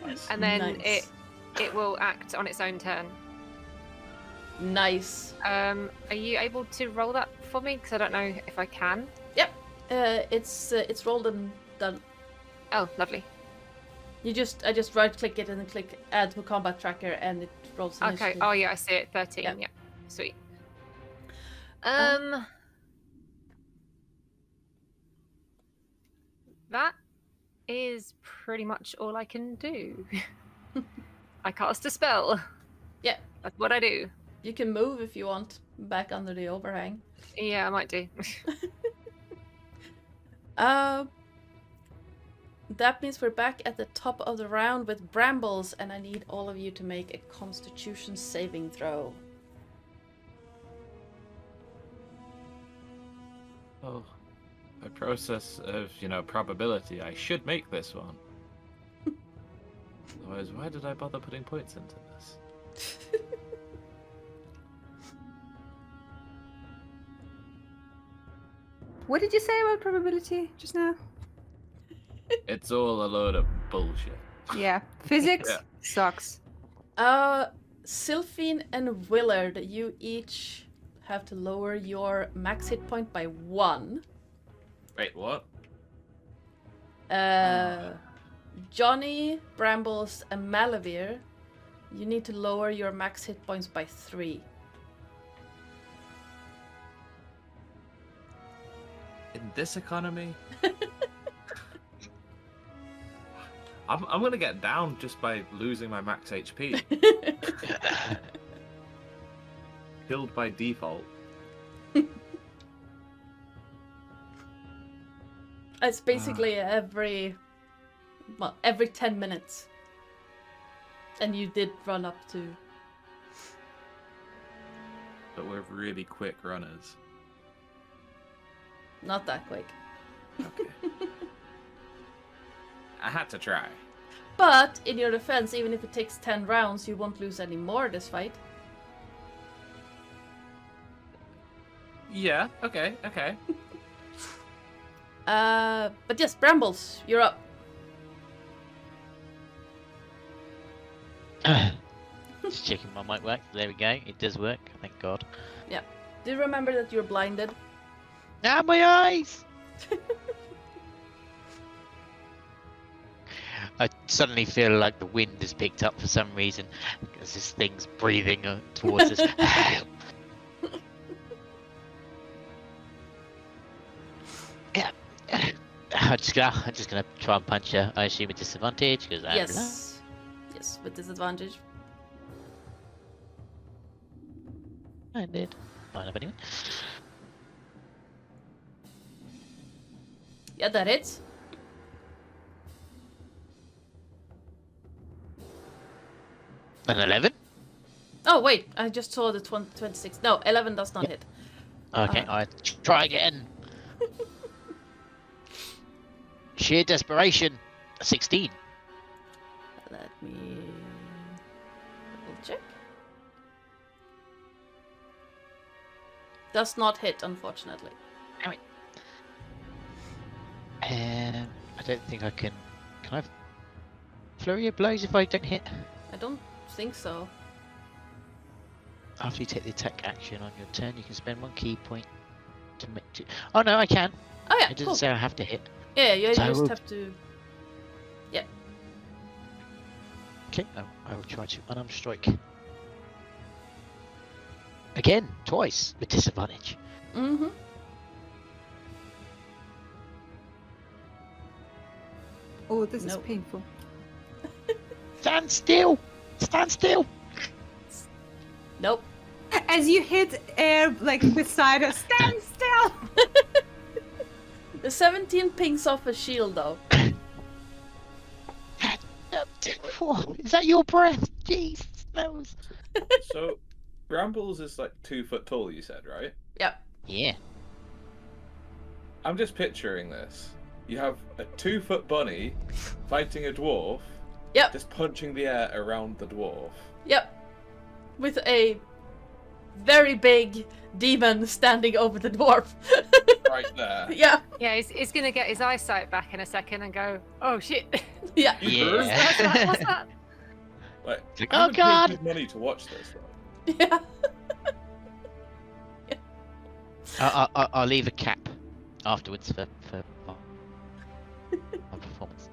Nice. And then Nice. it will act on its own turn. Nice. Are you able to roll that for me? Because I don't know if I can. Yep. It's rolled and done. Oh, lovely. I just right click it and then click add to combat tracker and it rolls Okay. initiative. Oh yeah, I see it. 13. Yeah. Yeah. Sweet. That is pretty much all I can do. I cast a spell. Yeah. That's what I do. You can move if you want back under the overhang. Yeah, I might do. That means we're back at the top of the round with brambles, and I need all of you to make a Constitution saving throw. Oh, by process of, probability, I should make this one. Otherwise, why did I bother putting points into this? What did you say about probability just now? It's all a load of bullshit. Yeah. Physics Yeah. sucks. Sylphine and Willard, you each have to lower your max hit point by 1. Wait, what? Johnny, Brambles, and Malavir, you need to lower your max hit points by 3. In this economy? I'm gonna get down just by losing my max HP. Killed by default. It's basically every 10 minutes. And you did run up to... But we're really quick runners. Not that quick. Okay. I had to try. But, in your defense, even if it takes 10 rounds, you won't lose any more this fight. Yeah, okay. But yes, Brambles, you're up. Just checking my mic works. There we go. It does work. Thank God. Do you remember that you're blinded? Ah, my eyes! I suddenly feel like the wind has picked up for some reason because this thing's breathing towards us. Yeah. I'm just gonna try and punch her. I assume a disadvantage because Yes. Yes, with disadvantage. I did. Fine enough anyway. Yeah, that hits. An 11? Oh, wait. I just saw the 26. No, 11 does not hit. Okay, I try again. Sheer desperation. 16. Let me double check. Does not hit, unfortunately. I don't think I can. Can I flurry of blows if I don't hit? I don't think so. After you take the attack action on your turn, you can spend 1 key point to make it. Oh no, I can. Oh yeah, It doesn't cool. say I have to hit. Yeah, you So I just will- have to. Okay, I will try to unarmed strike. Again, twice with disadvantage. Mm-hmm. Oh, this Nope. is painful. Stand still! Stand still! Nope. As you hit air like beside us, stand still. The 17 pings off a shield, though. Is that your breath? Jeez, smells. So, Brambles is like 2 foot tall, you said, right? Yep. Yeah. I'm just picturing this. You have a 2 foot bunny fighting a dwarf, Yep. just punching the air around the dwarf. Yep. With a very big demon standing over the dwarf. Right there. Yeah. Yeah, he's gonna get his eyesight back in a second and go, oh shit. Yeah. Yeah. What's that? Like, Like, I oh, haven't paid God. good money to watch this, though. Yeah. I'll leave a cap afterwards for my performance.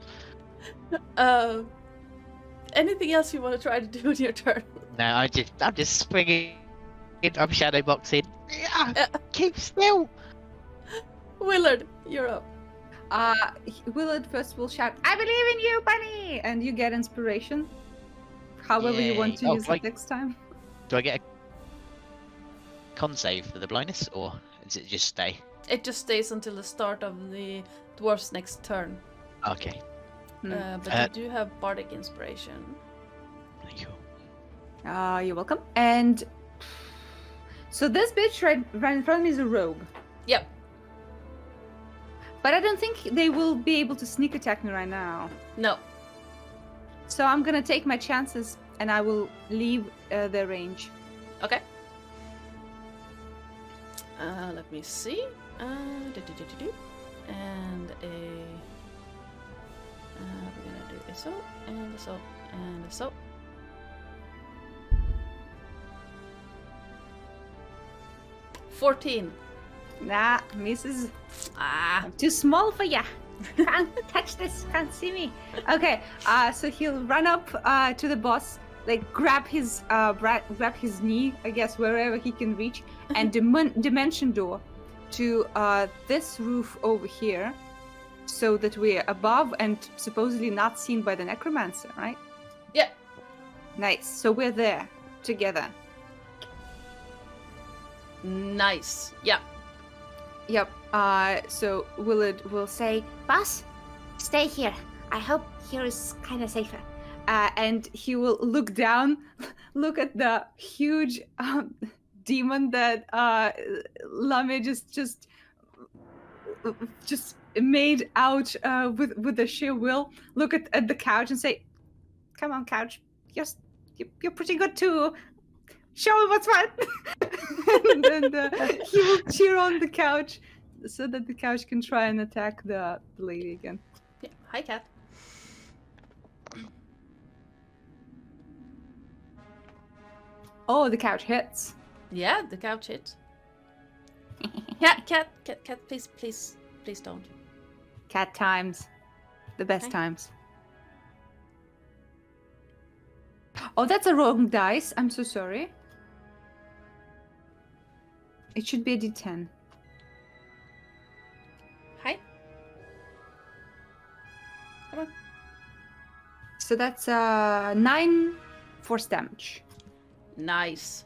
Anything else you want to try to do in your turn? No, I'm just swinging. I'm shadow boxing. Yeah, keep still. Willard, you're up. Willard first will shout, "I believe in you, bunny!" And you get inspiration. However you want to Yay. Oh, use like- it next time. Do I get a con save for the blindness, or does it just stay? It just stays until the start of the dwarf's next turn. Okay. But you do have bardic inspiration. Thank you. You're welcome. And so this bitch right in front of me is a rogue. Yep. But I don't think they will be able to sneak attack me right now. No. So I'm gonna take my chances and I will leave their range. Okay. Let me see. And we're gonna do a so and a so and a so. $14. Nah, misses. Ah. I'm too small for ya. Can't touch this. Can't see me. Okay. So he'll run up to the boss, like grab his knee, I guess, wherever he can reach, and dimension door to this roof over here, so that we're above and supposedly not seen by the necromancer, right? Yeah. Nice. So we're there together. Nice. Yeah. Yep. So Willard will say, Boss, stay here. I hope here is kind of safer. and he will look down, look at the huge demon that Lame just made out with the sheer will. Look at the couch and say, "Come on, couch, you're pretty good too. Show him what's what." And then he will cheer on the couch so that the couch can try and attack the lady again. Yeah. Hi, cat. Oh, the couch hits. Yeah, the couch hit. Yeah, cat, please don't. Cat times. The best Okay. times. Oh, that's a wrong dice. I'm so sorry. It should be a D10. Hi. Come on. So that's 9 force damage. Nice.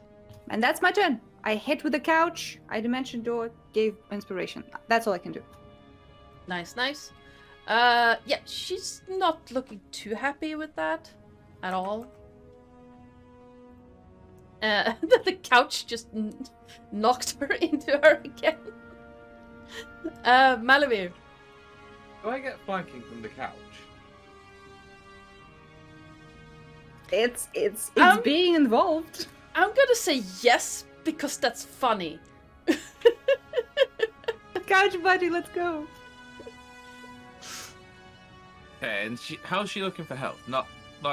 And that's my turn. I hit with the couch. I dimension door, gave inspiration. That's all I can do. Nice. Yeah, she's not looking too happy with that at all. The couch just knocked her into her again. Malavir. Do I get flanking from the couch? It's Um, being involved. I'm gonna say yes because that's funny. Couch buddy, let's go. Okay, and how's she looking for health? Not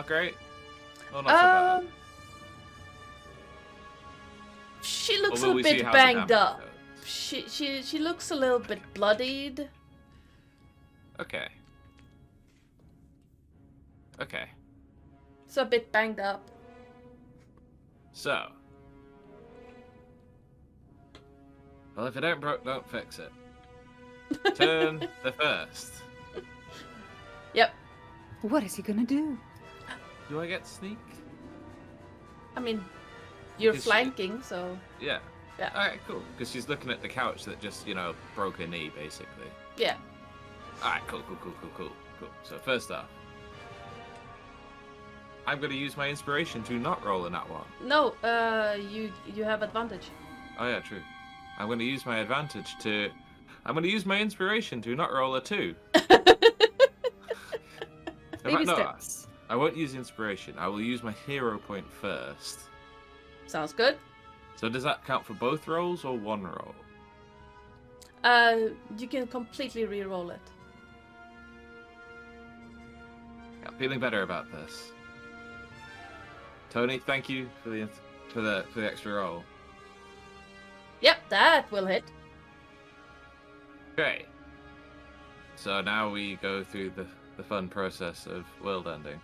great? Or not so bad? She looks Or a will we see bit how the banged damage up. goes? She looks a little bit bloodied. Okay. Okay. So a bit banged up. So. Well, if it ain't broke, don't fix it. Turn the first. Yep. What is he gonna do? Do I get sneak? I mean, you're Is she- flanking, so Yeah. Yeah. Alright, cool. Because she's looking at the couch that just, broke her knee, basically. yeah. Alright, cool. So, first off, I'm going to use my inspiration to not roll in that one. No, you have advantage. Oh, yeah, true. I'm going to use my advantage to. I'm going to use my inspiration to not roll a 2. Baby No, steps. I won't use inspiration. I will use my hero point first. Sounds good. So, does that count for both rolls or one roll? You can completely re-roll it. Yeah, I'm feeling better about this. Tony, thank you for the extra roll. Yep, that will hit. Okay. So now we go through the fun process of world ending.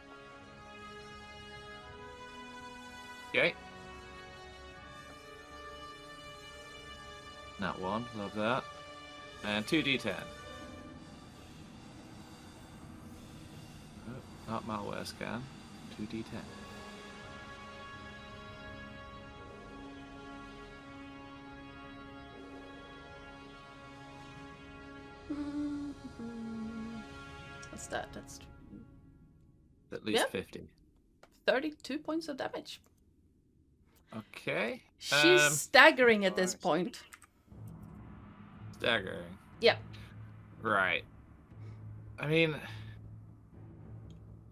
Okay. Nat 1, love that. And 2d10. Oh, not malware scan. 2d10. What's that? That's At least Yeah. 50. 32 points of damage. Okay. She's staggering at this alright. point. Staggering. Yeah. Right. I mean,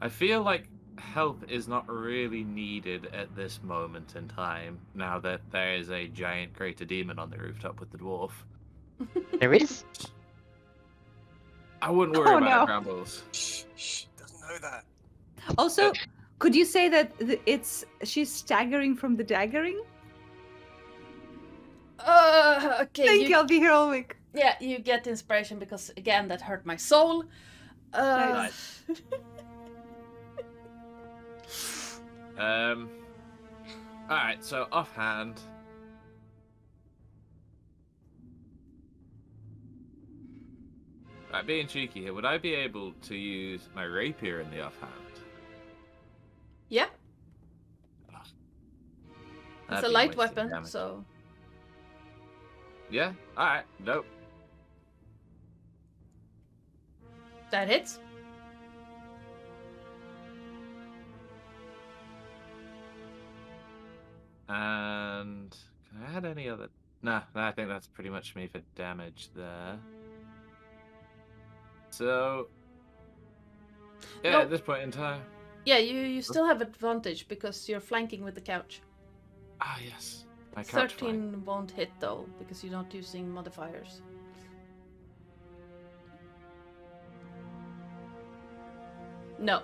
I feel like help is not really needed at this moment in time, now that there is a giant crater demon on the rooftop with the dwarf. There is? I wouldn't worry Oh, about no. it, Brambles. Shh, doesn't know that. Also, could you say that she's staggering from the daggering? Okay. Thank you. I'll be here all week. Yeah, you get inspiration because again that hurt my soul. Nice. Alright, so offhand. Right, being cheeky here, would I be able to use my rapier in the offhand? Yeah, it's That'd a be light wasting weapon, damage. so Yeah? Alright, nope. that hits. And can I add any other? Nah, I think that's pretty much me for damage there. So yeah, No. at this point in time. Yeah, you still have advantage because you're flanking with the couch. Ah yes. My couch 13 won't hit though because you're not using modifiers. No.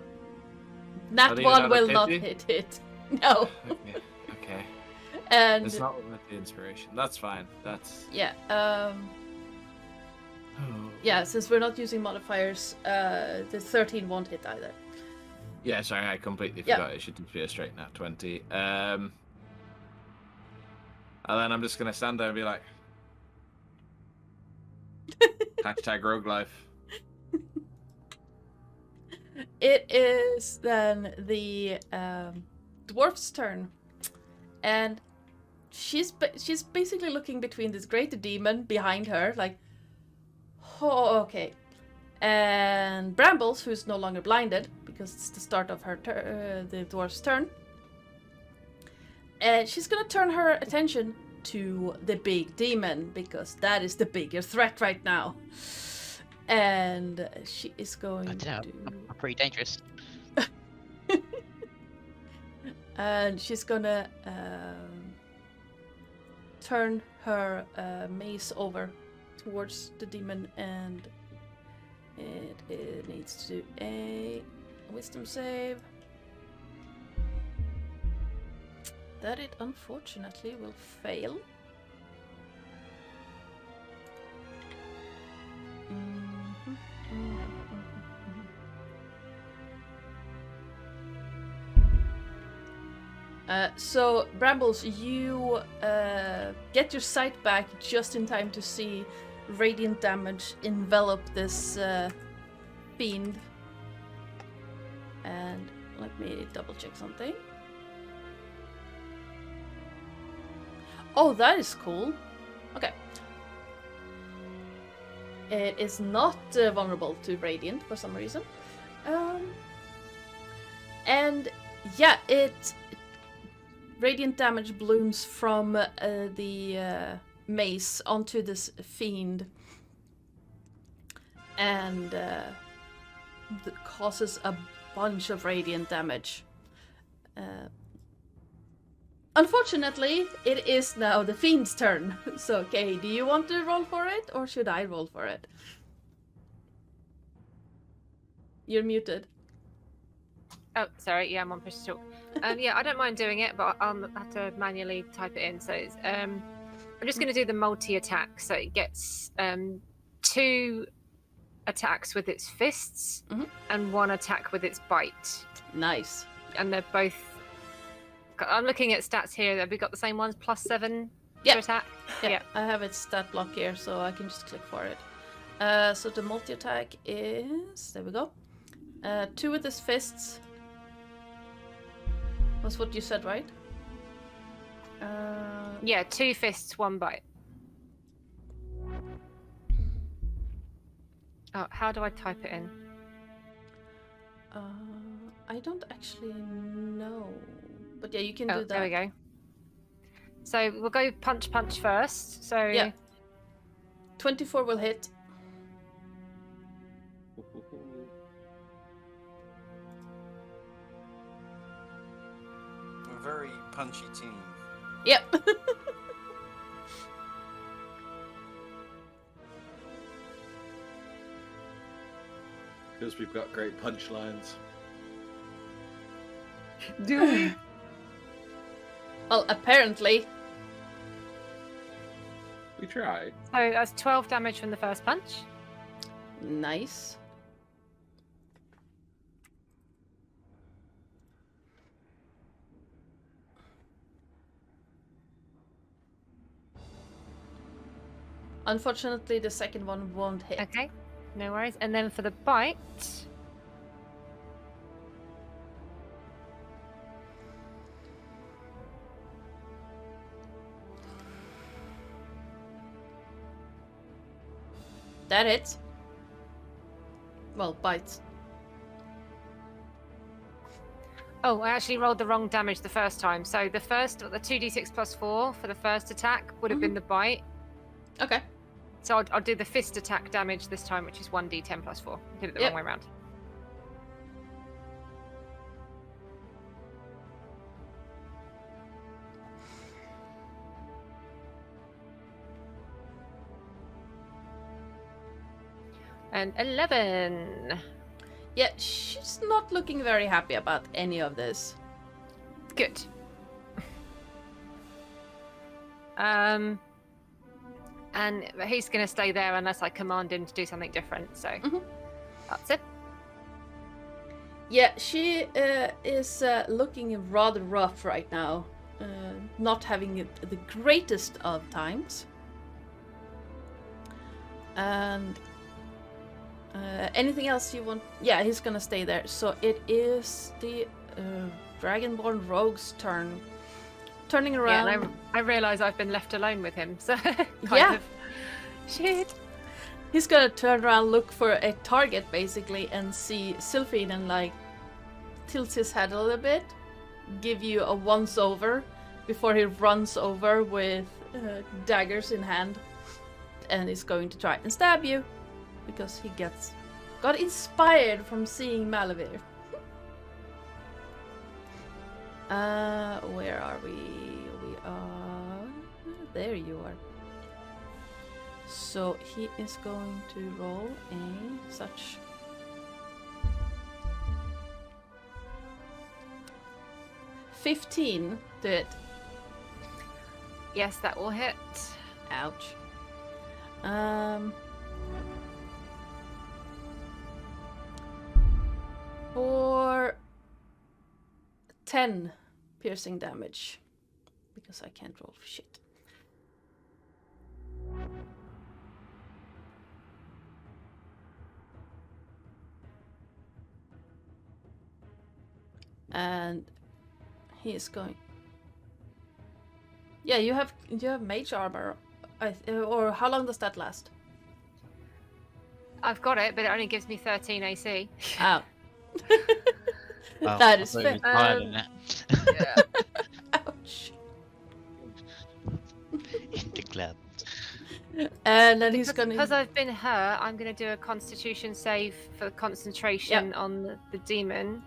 That Not even one another will not 50? hit. No. Okay. Okay. And It's not with the inspiration. That's fine. That's yeah, yeah, since we're not using modifiers, the 13 won't hit either. Yeah, sorry, I completely Yeah. forgot it should be a straight nat 20. And then I'm just gonna stand there and be like hashtag rogue life. It is then the dwarf's turn, and she's basically looking between this great demon behind her, like, oh, okay, and Brambles, who's no longer blinded because it's the start of her the dwarf's turn, And she's gonna turn her attention to the big demon, because that is the bigger threat right now. And she is going I don't know. to... I'm pretty dangerous. And she's gonna turn her mace over towards the demon, and it needs to do a wisdom save. That it unfortunately will fail. So, Brambles, you get your sight back just in time to see radiant damage envelop this fiend. And let me double check something. Oh, that is cool. Okay. It is not vulnerable to radiant for some reason. And yeah, radiant damage blooms from the mace onto this fiend, and causes a bunch of radiant damage. Unfortunately, it is now the fiend's turn. So, Kay, do you want to roll for it, or should I roll for it? You're muted. Oh, sorry. Yeah, I'm on push to talk. Yeah, I don't mind doing it, but I'll have to manually type it in. So it's, I'm just going to do the multi-attack. So it gets 2 attacks with its fists and 1 attack with its bite. Nice. And they're both... I'm looking at stats here. Have we got the same ones? +7 Yeah. to attack? Yeah, I have its stat block here, so I can just click for it. So the multi-attack is... There we go. 2 with his fists. That's what you said, right? Yeah, 2 fists, 1 bite. Oh, how do I type it in? I don't actually know. But yeah, you can do that. There we go. So we'll go punch first. So yeah. 24 will hit. A very punchy team. Yep. Because we've got great punchlines. Do we? Well, apparently. We tried. So that's 12 damage from the first punch. Nice. Unfortunately, the second one won't hit. Okay, no worries. And then for the bite... That hits. Well, bites. Oh, I actually rolled the wrong damage the first time. So the 2d6 +4 for the first attack would have been the bite. Okay. So I'll do the fist attack damage this time, which is 1d10 +4. Did it the wrong way around. And 11. Yeah, she's not looking very happy about any of this. Good. And he's going to stay there unless I command him to do something different. So that's it. Yeah, she is looking rather rough right now. Not having the greatest of times. And anything else you want? Yeah, he's gonna stay there. So it is the Dragonborn Rogue's turn. Turning around. Yeah, and I realise I've been left alone with him, so yeah. Shit. He's gonna turn around, look for a target basically, and see Sylphine and like tilts his head a little bit, give you a once over, before he runs over with daggers in hand, and is going to try and stab you because he got inspired from seeing Malavir. Where are we? We are there. You are. So he is going to roll a such. $15 to hit. Yes, that will hit. Ouch. For 10 piercing damage, because I can't roll for shit. And he is going. Yeah, you have mage armor, or how long does that last? I've got it, but it only gives me 13 AC. Oh. Well, That I is thought it fair. was higher than that. Ouch. In the club. And then he's gonna. Because I've been hurt, I'm going to do a Constitution save for concentration on the demon.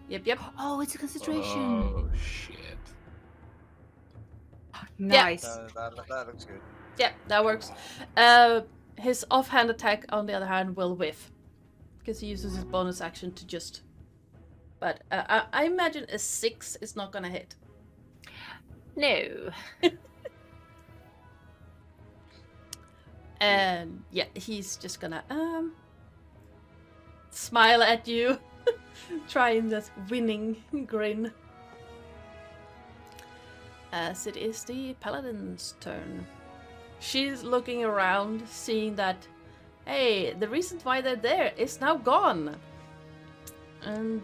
Yep. Oh, it's a concentration. Oh shit. Nice. That looks good. Yep, that works. His offhand attack, on the other hand, will whiff, because he uses his bonus action to just. But I imagine a 6 is not gonna hit. No. And yeah, he's just gonna smile at you, trying that winning grin. As it is the paladin's turn. She's looking around, seeing that, hey, the reason why they're there is now gone. And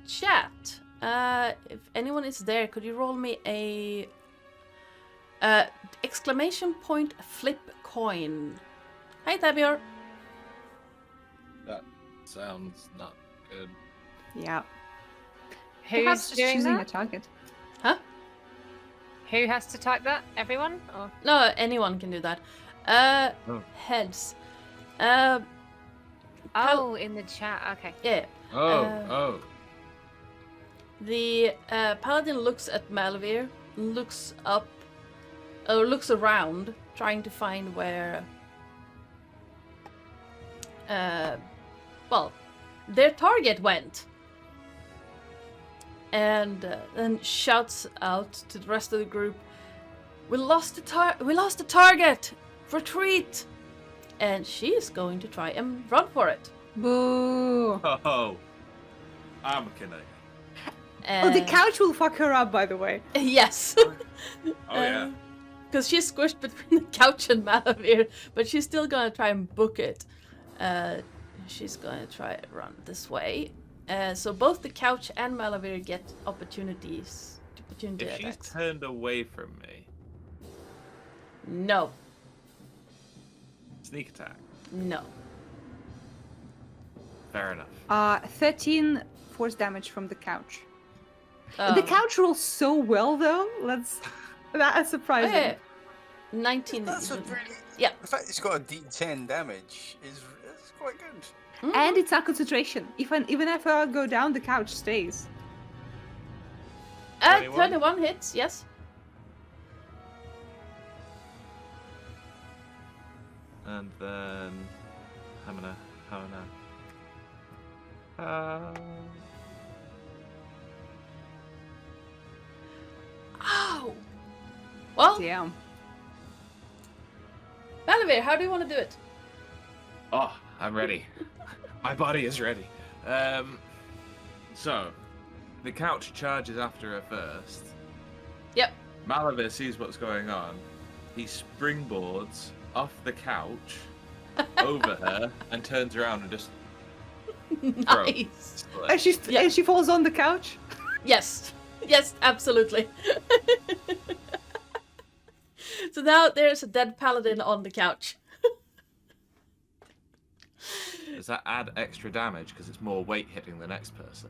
chat. If anyone is there, could you roll me a exclamation point flip coin? Hi, Tabior. That sounds not good. Yeah. Who's Perhaps just doing choosing that? a target. Huh? Who has to type that? Everyone? Or... No, anyone can do that. Oh. Heads. Oh, in the chat. Okay. Yeah. Oh. The paladin looks at Malavir, looks up, or looks around, trying to find where, well, their target went, and then shouts out to the rest of the group, "We lost the target! Retreat!" And she is going to try and run for it. Boo! Oh. I'm kidding. Oh, the couch will fuck her up, by the way. Yes. Oh yeah. Because she's squished between the couch and Malavir, but she's still gonna try and book it. She's gonna try and run this way. So both the couch and Malavir get opportunities. If she's attacks. turned away from me, No. sneak attack. No. Fair enough. 13 force damage from the couch. Oh. The couch rolls so well, though. That is surprising. Okay. 19. That's a even. really. Yeah. The fact it's got a D10 damage is quite good. And it's a concentration. Even if I go down, the couch stays. 21 hits, yes. And then Hamina. Ow! Well, Damn. Malavir, how do you want to do it? Oh, I'm ready. My body is ready. So, the couch charges after her first. Yep. Malavir sees what's going on. He springboards off the couch over her and turns around and just Nice. throws. And she falls on the couch. Yes. Yes, absolutely. So now there's a dead paladin on the couch. Does that add extra damage because it's more weight hitting the next person?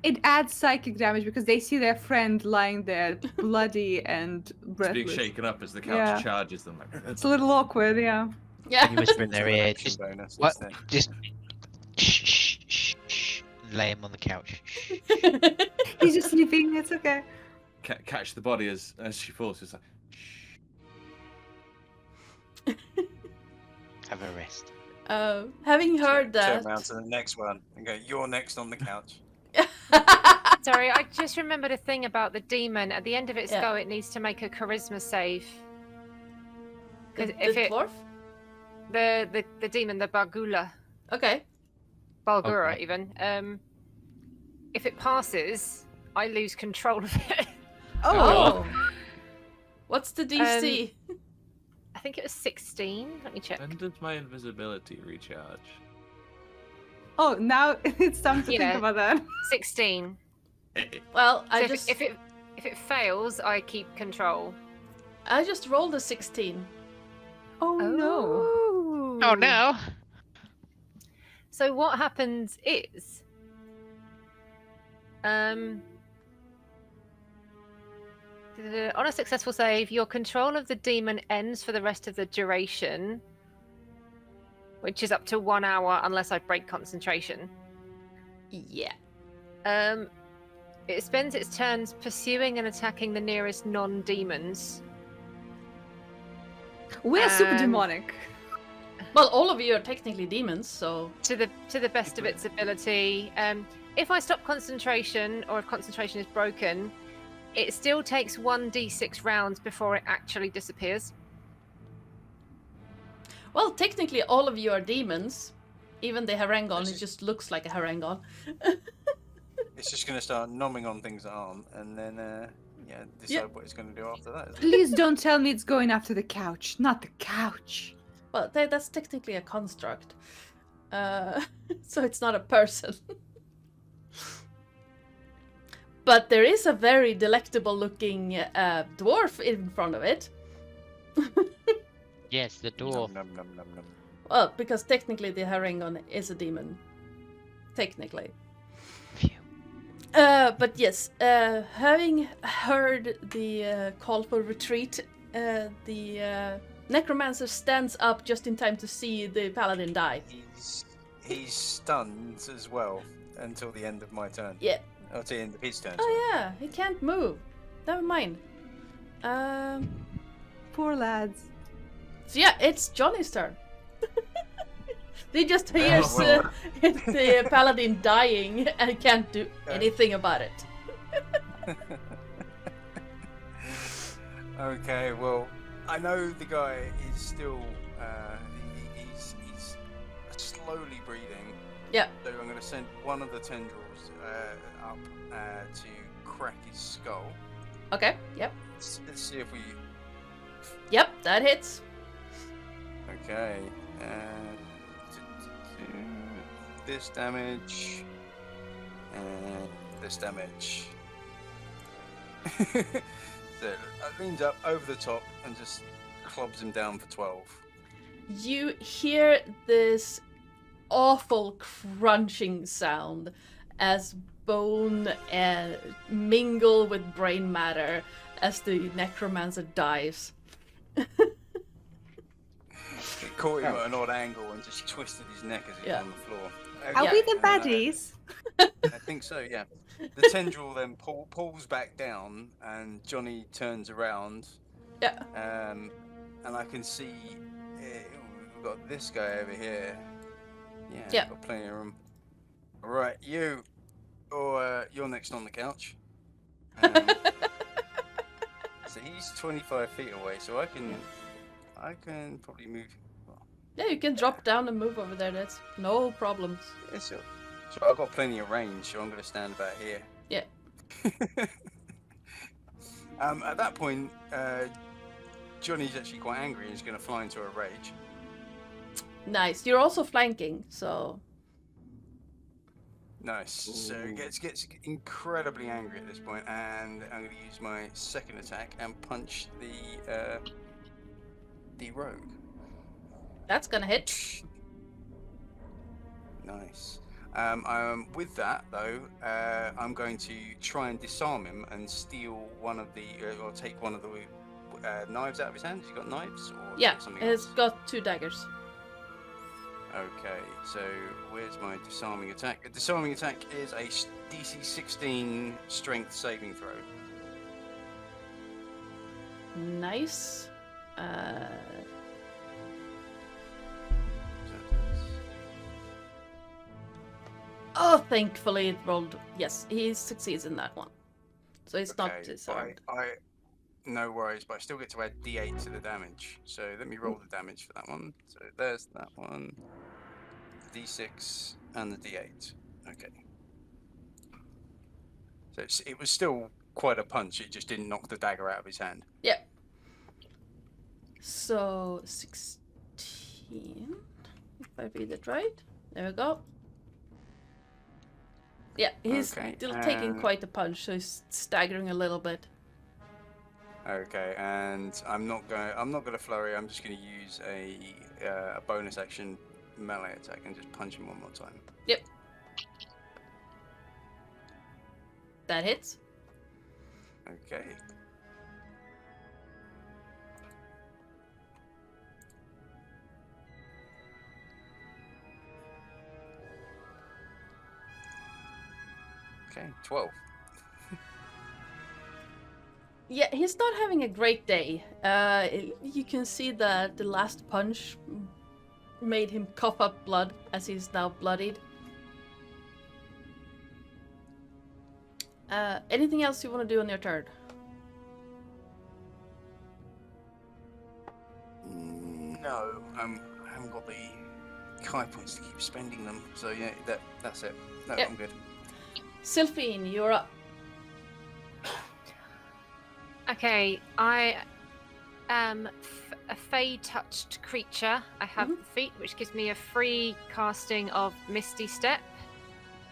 It adds psychic damage because they see their friend lying there, bloody and It's breathless. being shaken up as the couch Yeah. charges them. Like, It's a little awkward, yeah. Yeah. You whisper in their It's an ear, action just bonus what? instead. Just shh, shh, shh, shh. Lay him on the couch. Shh. He's just sleeping. It's okay. catch the body as she falls. It's like, Have a rest. Having heard Turn that. around to the next one and go, "You're next on the couch." Sorry, I just remembered a thing about the demon. At the end of its Yeah. go, it needs to make a charisma save. the, 'Cause if the it- dwarf? The demon, the Bargula, Okay. Balgura Okay. even. If it passes, I lose control of it. Oh. What's the DC? I think it was 16. Let me check. when does my invisibility recharge? Oh, now it's time to Yeah. think about that. 16. Well, So I if, just if it fails, I keep control. rolled a 16. Oh no. Oh no! So what happens is, on a successful save, your control of the demon ends for the rest of the duration, which is up to 1 hour unless I break concentration. Yeah. It spends its turns pursuing and attacking the nearest non-demons. We're super And- demonic. Well, all of you are technically demons, so To the best of its ability. If I stop concentration, or if concentration is broken, it still takes 1d6 rounds before it actually disappears. well, technically all of you are demons. Even the Harangon, This it is- just looks like a Harangon. It's just going to start nomming on things that aren't, and then decide Yeah. what it's going to do after that. isn't it? Please don't tell me it's going after the couch. Not the couch. Well, that's technically a construct. So it's not a person. But there is a very delectable looking dwarf in front of it. Yes, the door. Nom, nom, nom, nom. Well, because technically the Harangon is a demon. Technically. Phew. But yes, having heard the call for retreat, the necromancer stands up just in time to see the paladin die. He's stunned as well until the end of my turn. Yeah. Or to the end of his turn. sorry. Oh yeah, he can't move. Never mind. Poor lads. So yeah, it's Johnny's turn. He just hears well. the paladin dying and can't do anything about it. Okay, well, I know the guy is still he's slowly breathing. Yeah. So I'm going to send one of the tendrils up to crack his skull. Okay. Yep. Let's see if we. Yep. That hits. Okay. This damage and this damage. So it leans up over the top and just clubs him down for 12. You hear this awful crunching sound as bone mingle with brain matter as the necromancer dies. It caught him at an odd angle and just twisted his neck as he was Yeah. on the floor. Are Yeah. we the baddies? I think so, yeah. The tendril then pulls back down and Johnny turns around. Yeah. And I can see we've got this guy over here. Yeah, Yeah. got plenty of room. Right, you. You're next on the couch. So he's 25 feet away, so I can probably move. Well, Yeah, you can drop down and move over there. That's no problems. yeah, so I've got plenty of range, so I'm going to stand about here. Yeah. At that point, Johnny's actually quite angry and he's going to fly into a rage. Nice. You're also flanking, so Nice. So it gets incredibly angry at this point, and I'm going to use my second attack and punch the rogue. that's gonna hit. Nice. With that though, I'm going to try and disarm him and steal one of the, or take one of the knives out of his hand. Has he got knives? Or has he Yeah, got something it's else? got 2 daggers. Okay, so where's my disarming attack? A disarming attack is a DC 16 strength saving throw. Nice. So that's- Oh, thankfully it rolled. Yes, he succeeds in that one. So it's not okay, disarmed. No worries, but I still get to add D8 to the damage. So let me roll the damage for that one. So there's that one. D6 and the D8. Okay. So it was still quite a punch. It just didn't knock the dagger out of his hand. Yep. So 16. If I read it right. There we go. Yeah, he's Okay, still taking quite a punch, so he's staggering a little bit. Okay, and I'm not gonna flurry. I'm just gonna use a bonus action melee attack and just punch him one more time. Yep. That hits. Okay. Okay, 12. Yeah, he's not having a great day. You can see that the last punch made him cough up blood as he's now bloodied. Anything else you want to do on your turn? No, I haven't got the high points to keep spending them. So yeah, that's it. No, Yep. I'm good. Sylphine, you're up. Okay, I am a Fey-touched creature. I have feet, which gives me a free casting of Misty Step.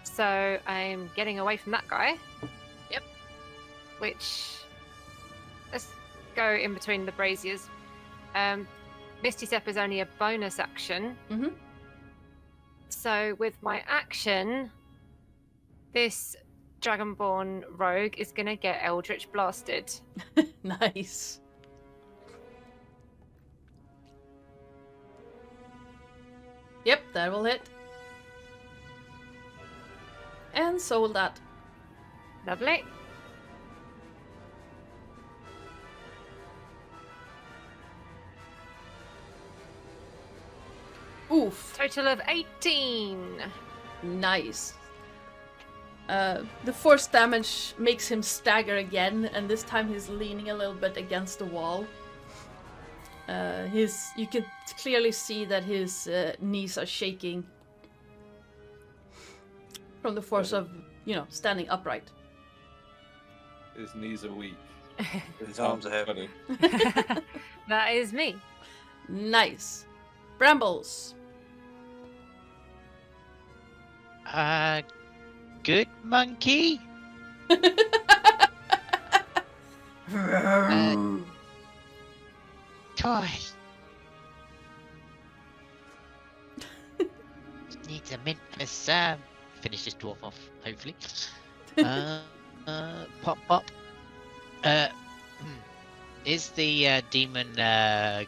So I'm getting away from that guy. Yep. Which, let's go in between the braziers. Misty Step is only a bonus action. Mhm. So with my action, this Dragonborn rogue is gonna get Eldritch blasted. Nice. Yep, that will hit. And so will that. Lovely. Oof. Total of 18. Nice. The force damage makes him stagger again, and this time he's leaning a little bit against the wall. You can clearly see that his knees are shaking from the force of, standing upright. His knees are weak. His arms are heavy. That is me. Nice. Brambles. Good monkey. Toy. Needs a mint and a Sam. Finish this dwarf off, hopefully. Pop, pop. Is the demon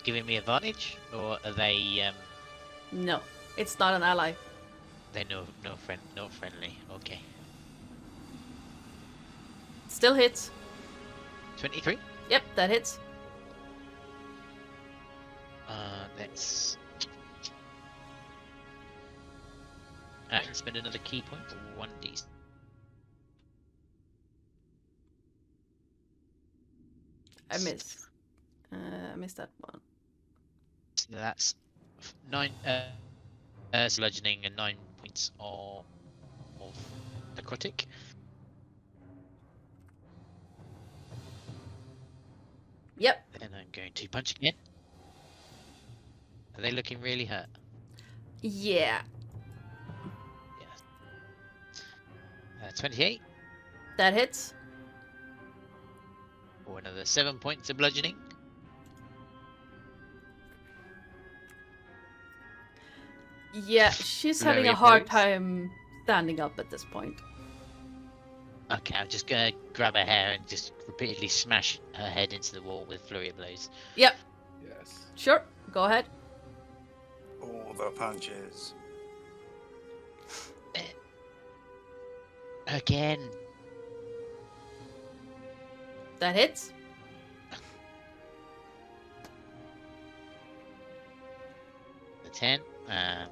giving me advantage, or are they? No, it's not an ally. They're not friendly. Okay. Still hits. 23. Yep, that hits. Let's. I can spend another key point for 1d. I missed that one. So that's 9 bludgeoning and 9 points of necrotic. Yep. And I'm going to punch again. Are they looking really hurt? Yeah, Yeah. 28 that hits. for another 7 points of bludgeoning. Yeah, she's having a Blurry hard blows. time standing up at this point. Okay, I'm just gonna grab her hair and just repeatedly smash her head into the wall with flurry of blows. Yep, Yes. sure, go ahead. All the punches. Again. That hits. The 10.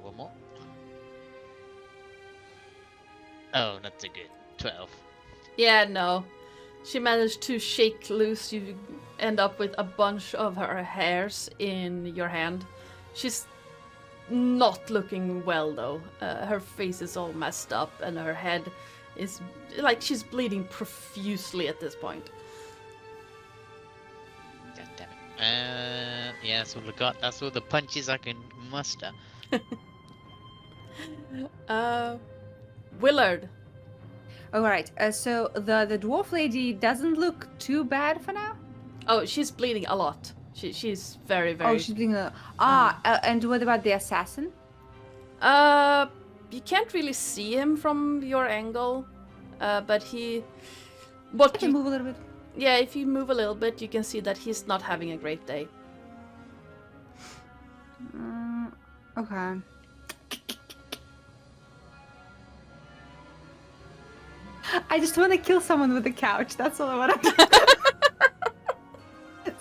One more. Oh, not so good. 12. Yeah, no. She managed to shake loose. You end up with a bunch of her hairs in your hand. She's not looking well, though. Her face is all messed up, and her head is like she's bleeding profusely at this point. God damn it. Yeah, that's all I got. That's all the punches I can muster. Willard. All right. So the dwarf lady doesn't look too bad for now. Oh, she's bleeding a lot. She's very, very. Oh, she's being a and what about the assassin? You can't really see him from your angle, but what I can move a little bit. yeah, if you move a little bit, you can see that he's not having a great day. Okay. I just want to kill someone with a couch. That's all I want to do.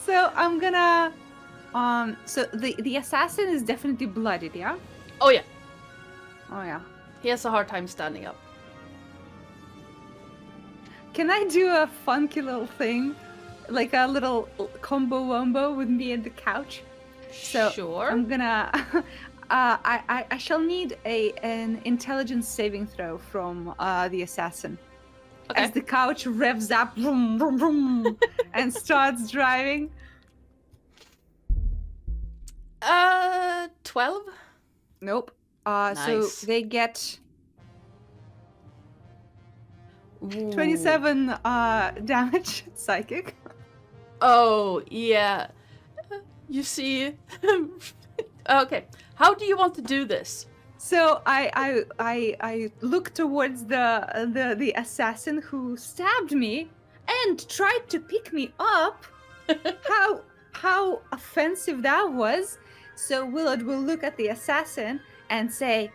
So I'm gonna. So the assassin is definitely bloodied, yeah. Oh yeah, Oh yeah. he has a hard time standing up. Can I do a funky little thing, like a little combo wombo with me and the couch? So Sure. I'm gonna. I shall need an intelligence saving throw from the assassin. Okay. As the couch revs up vroom, vroom, vroom, and starts driving. 12? Nope. Nice. So they get Ooh. 27 damage psychic. Oh, yeah. You see. Okay. How do you want to do this? So I look towards the assassin who stabbed me and tried to pick me up. How offensive that was. So Willard will look at the assassin and say,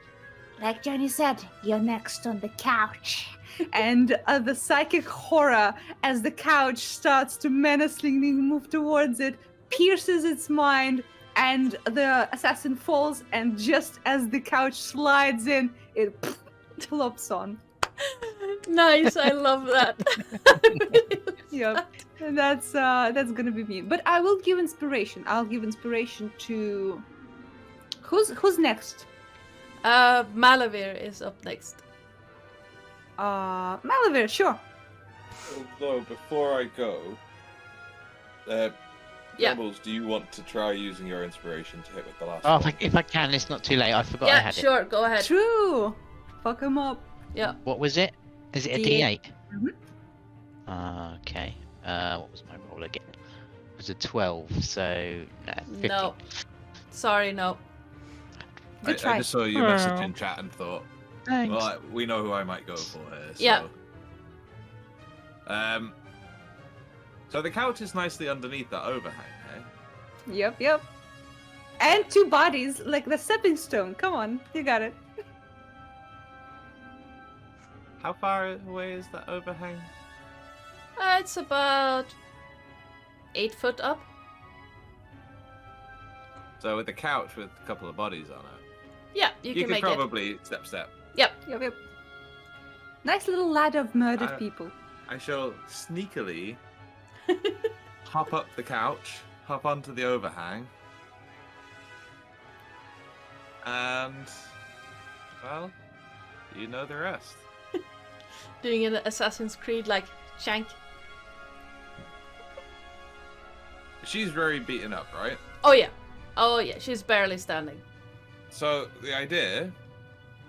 Like Johnny said, you're next on the couch. and the psychic horror as the couch starts to menacingly move towards it pierces its mind, and the assassin falls, and just as the couch slides in, it flops on. Nice, I love that. Yep. And that's gonna be me. But I will give inspiration. I'll give inspiration to who's next? Malavir is up next. Malavir, sure. Although, before I go, Yeah. Rebels, do you want to try using your inspiration to hit with the last Oh, one? if I can, it's not too late. I forgot I Yeah, had it. sure, go ahead. True. Fuck him up. Yeah. What was it? Is it a D8. D8? Okay. What was my roll again? It was a 12, so no, 15. No. Sorry, no. Good I try. just saw your message in chat and thought, Thanks. well, we know who I might go for here. So. Yeah. So the couch is nicely underneath that overhang, eh? Yep. And two bodies, like the stepping stone. Come on, you got it. How far away is that overhang? It's about 8 foot up. So with the couch with a couple of bodies on it, Yeah, you can could make probably step. Yep. Nice little ladder of murdered Uh, people. I shall sneakily hop up the couch, hop onto the overhang, and, well, you know the rest. Doing an Assassin's Creed like shank. She's very beaten up, right? Oh yeah, she's barely standing. So the idea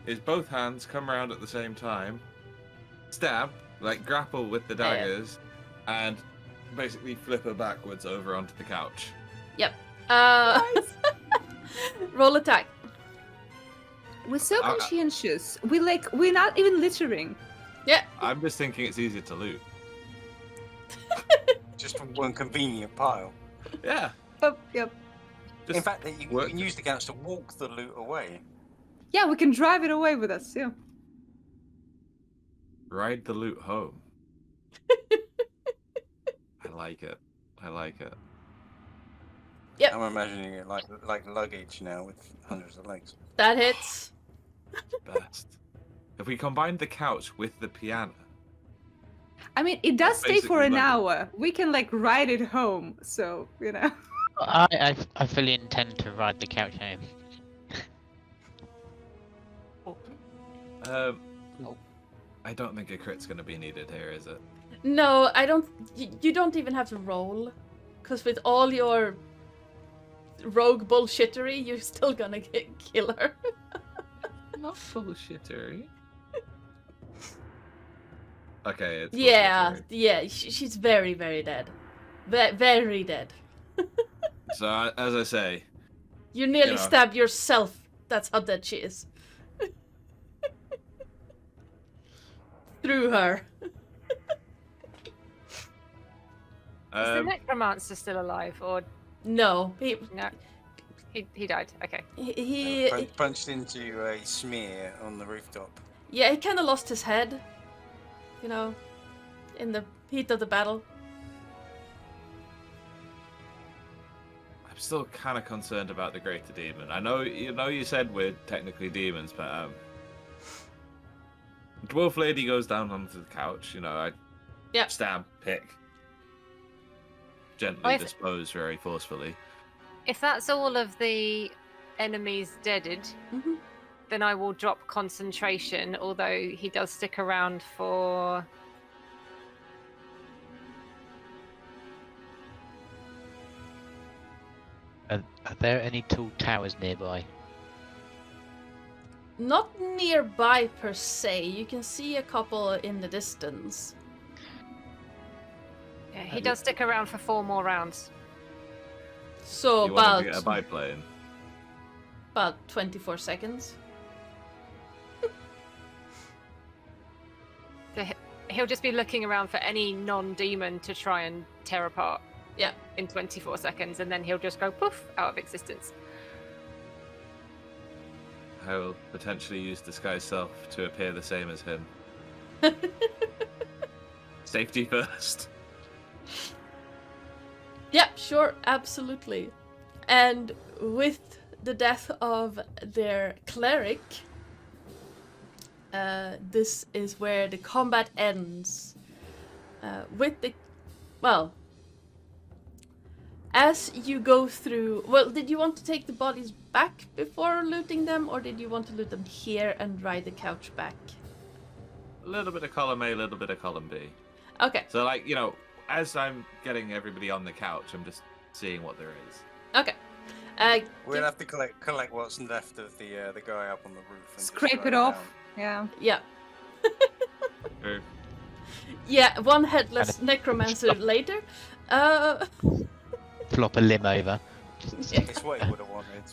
is both hands come around at the same time, stab, like grapple with the Yeah. daggers, and basically flip her backwards over onto the couch. Yep. Roll attack. We're so I- conscientious. We're not even littering. Yeah. I'm just thinking it's easier to loot. Just from one convenient pile. Yeah. Yep. Just In fact, you work can use the couch to walk the loot away. Yeah, we can drive it away with us. Yeah. ride the loot home. I like it. I like it. Yep. I'm imagining it like luggage now with hundreds of legs. That hits. Best. If we combined the couch with the piano, I mean, it does That's stay for an basically hour. We can ride it home. So I fully intend to ride the couch home. I don't think a crit's going to be needed here, is it? No, I don't. You don't even have to roll, because with all your rogue bullshittery, you're still gonna get killer. Not bullshittery. Okay, it's Yeah, bullshittery. yeah. She's very, very dead. Very dead. So as I say, You nearly You know. stabbed yourself. That's how dead she is. Through her. Is the necromancer still alive, or No, he no? He died. Okay. he Punched into a smear on the rooftop. yeah, he kind of lost his head. You know, in the heat of the battle. I'm still kind of concerned about the greater demon. I know you said we're technically demons, but dwarf lady goes down onto the couch. I Yep. stab, pick, gently I've- dispose very forcefully. If that's all of the enemies deaded, Mhm. then I will drop concentration. Although he does stick around for. Are there any tall towers nearby? Not nearby per se. You can see a couple in the distance. Yeah, he does stick around for 4 more rounds. So You want to get a about biplane? 24 seconds. So he'll just be looking around for any non-demon to try and tear apart. Yeah. In 24 seconds, and then he'll just go poof out of existence. I will potentially use disguise self to appear the same as him. Safety first. Yeah, sure, absolutely. And with the death of their cleric, this is where the combat ends. As you go through... Well, did you want to take the bodies back before looting them, or did you want to loot them here and ride the couch back? A little bit of column A, a little bit of column B. Okay, So, as I'm getting everybody on the couch, I'm just seeing what there is. okay. We'll have to collect what's left of the guy up on the roof. And just scrape throw it off. down. Yeah. Yeah. True. Yeah, one headless necromancer later. Flop a limb over. It's what he would have wanted.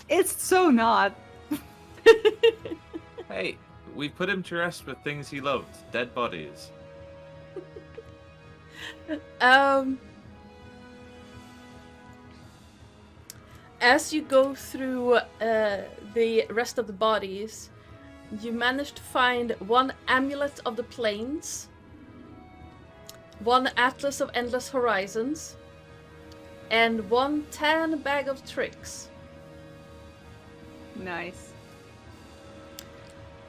It's so not. Hey, we put him to rest with things he loved, dead bodies. As you go through the rest of the bodies, you manage to find one amulet of the plains, one atlas of endless horizons, and one tan bag of tricks Nice.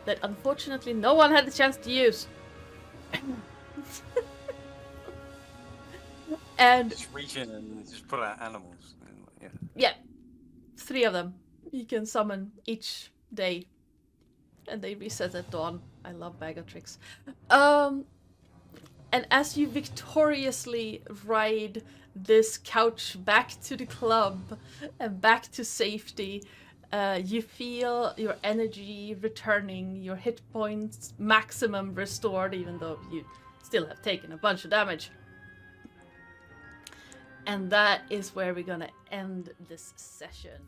that unfortunately no one had the chance to use. And Just reach in and just pull out animals. Yeah. yeah, 3 of them you can summon each day, and they reset at dawn. I love bag of tricks. And as you victoriously ride this couch back to the club and back to safety, you feel your energy returning, your hit points maximum restored, even though you still have taken a bunch of damage. And that is where we're gonna end this session.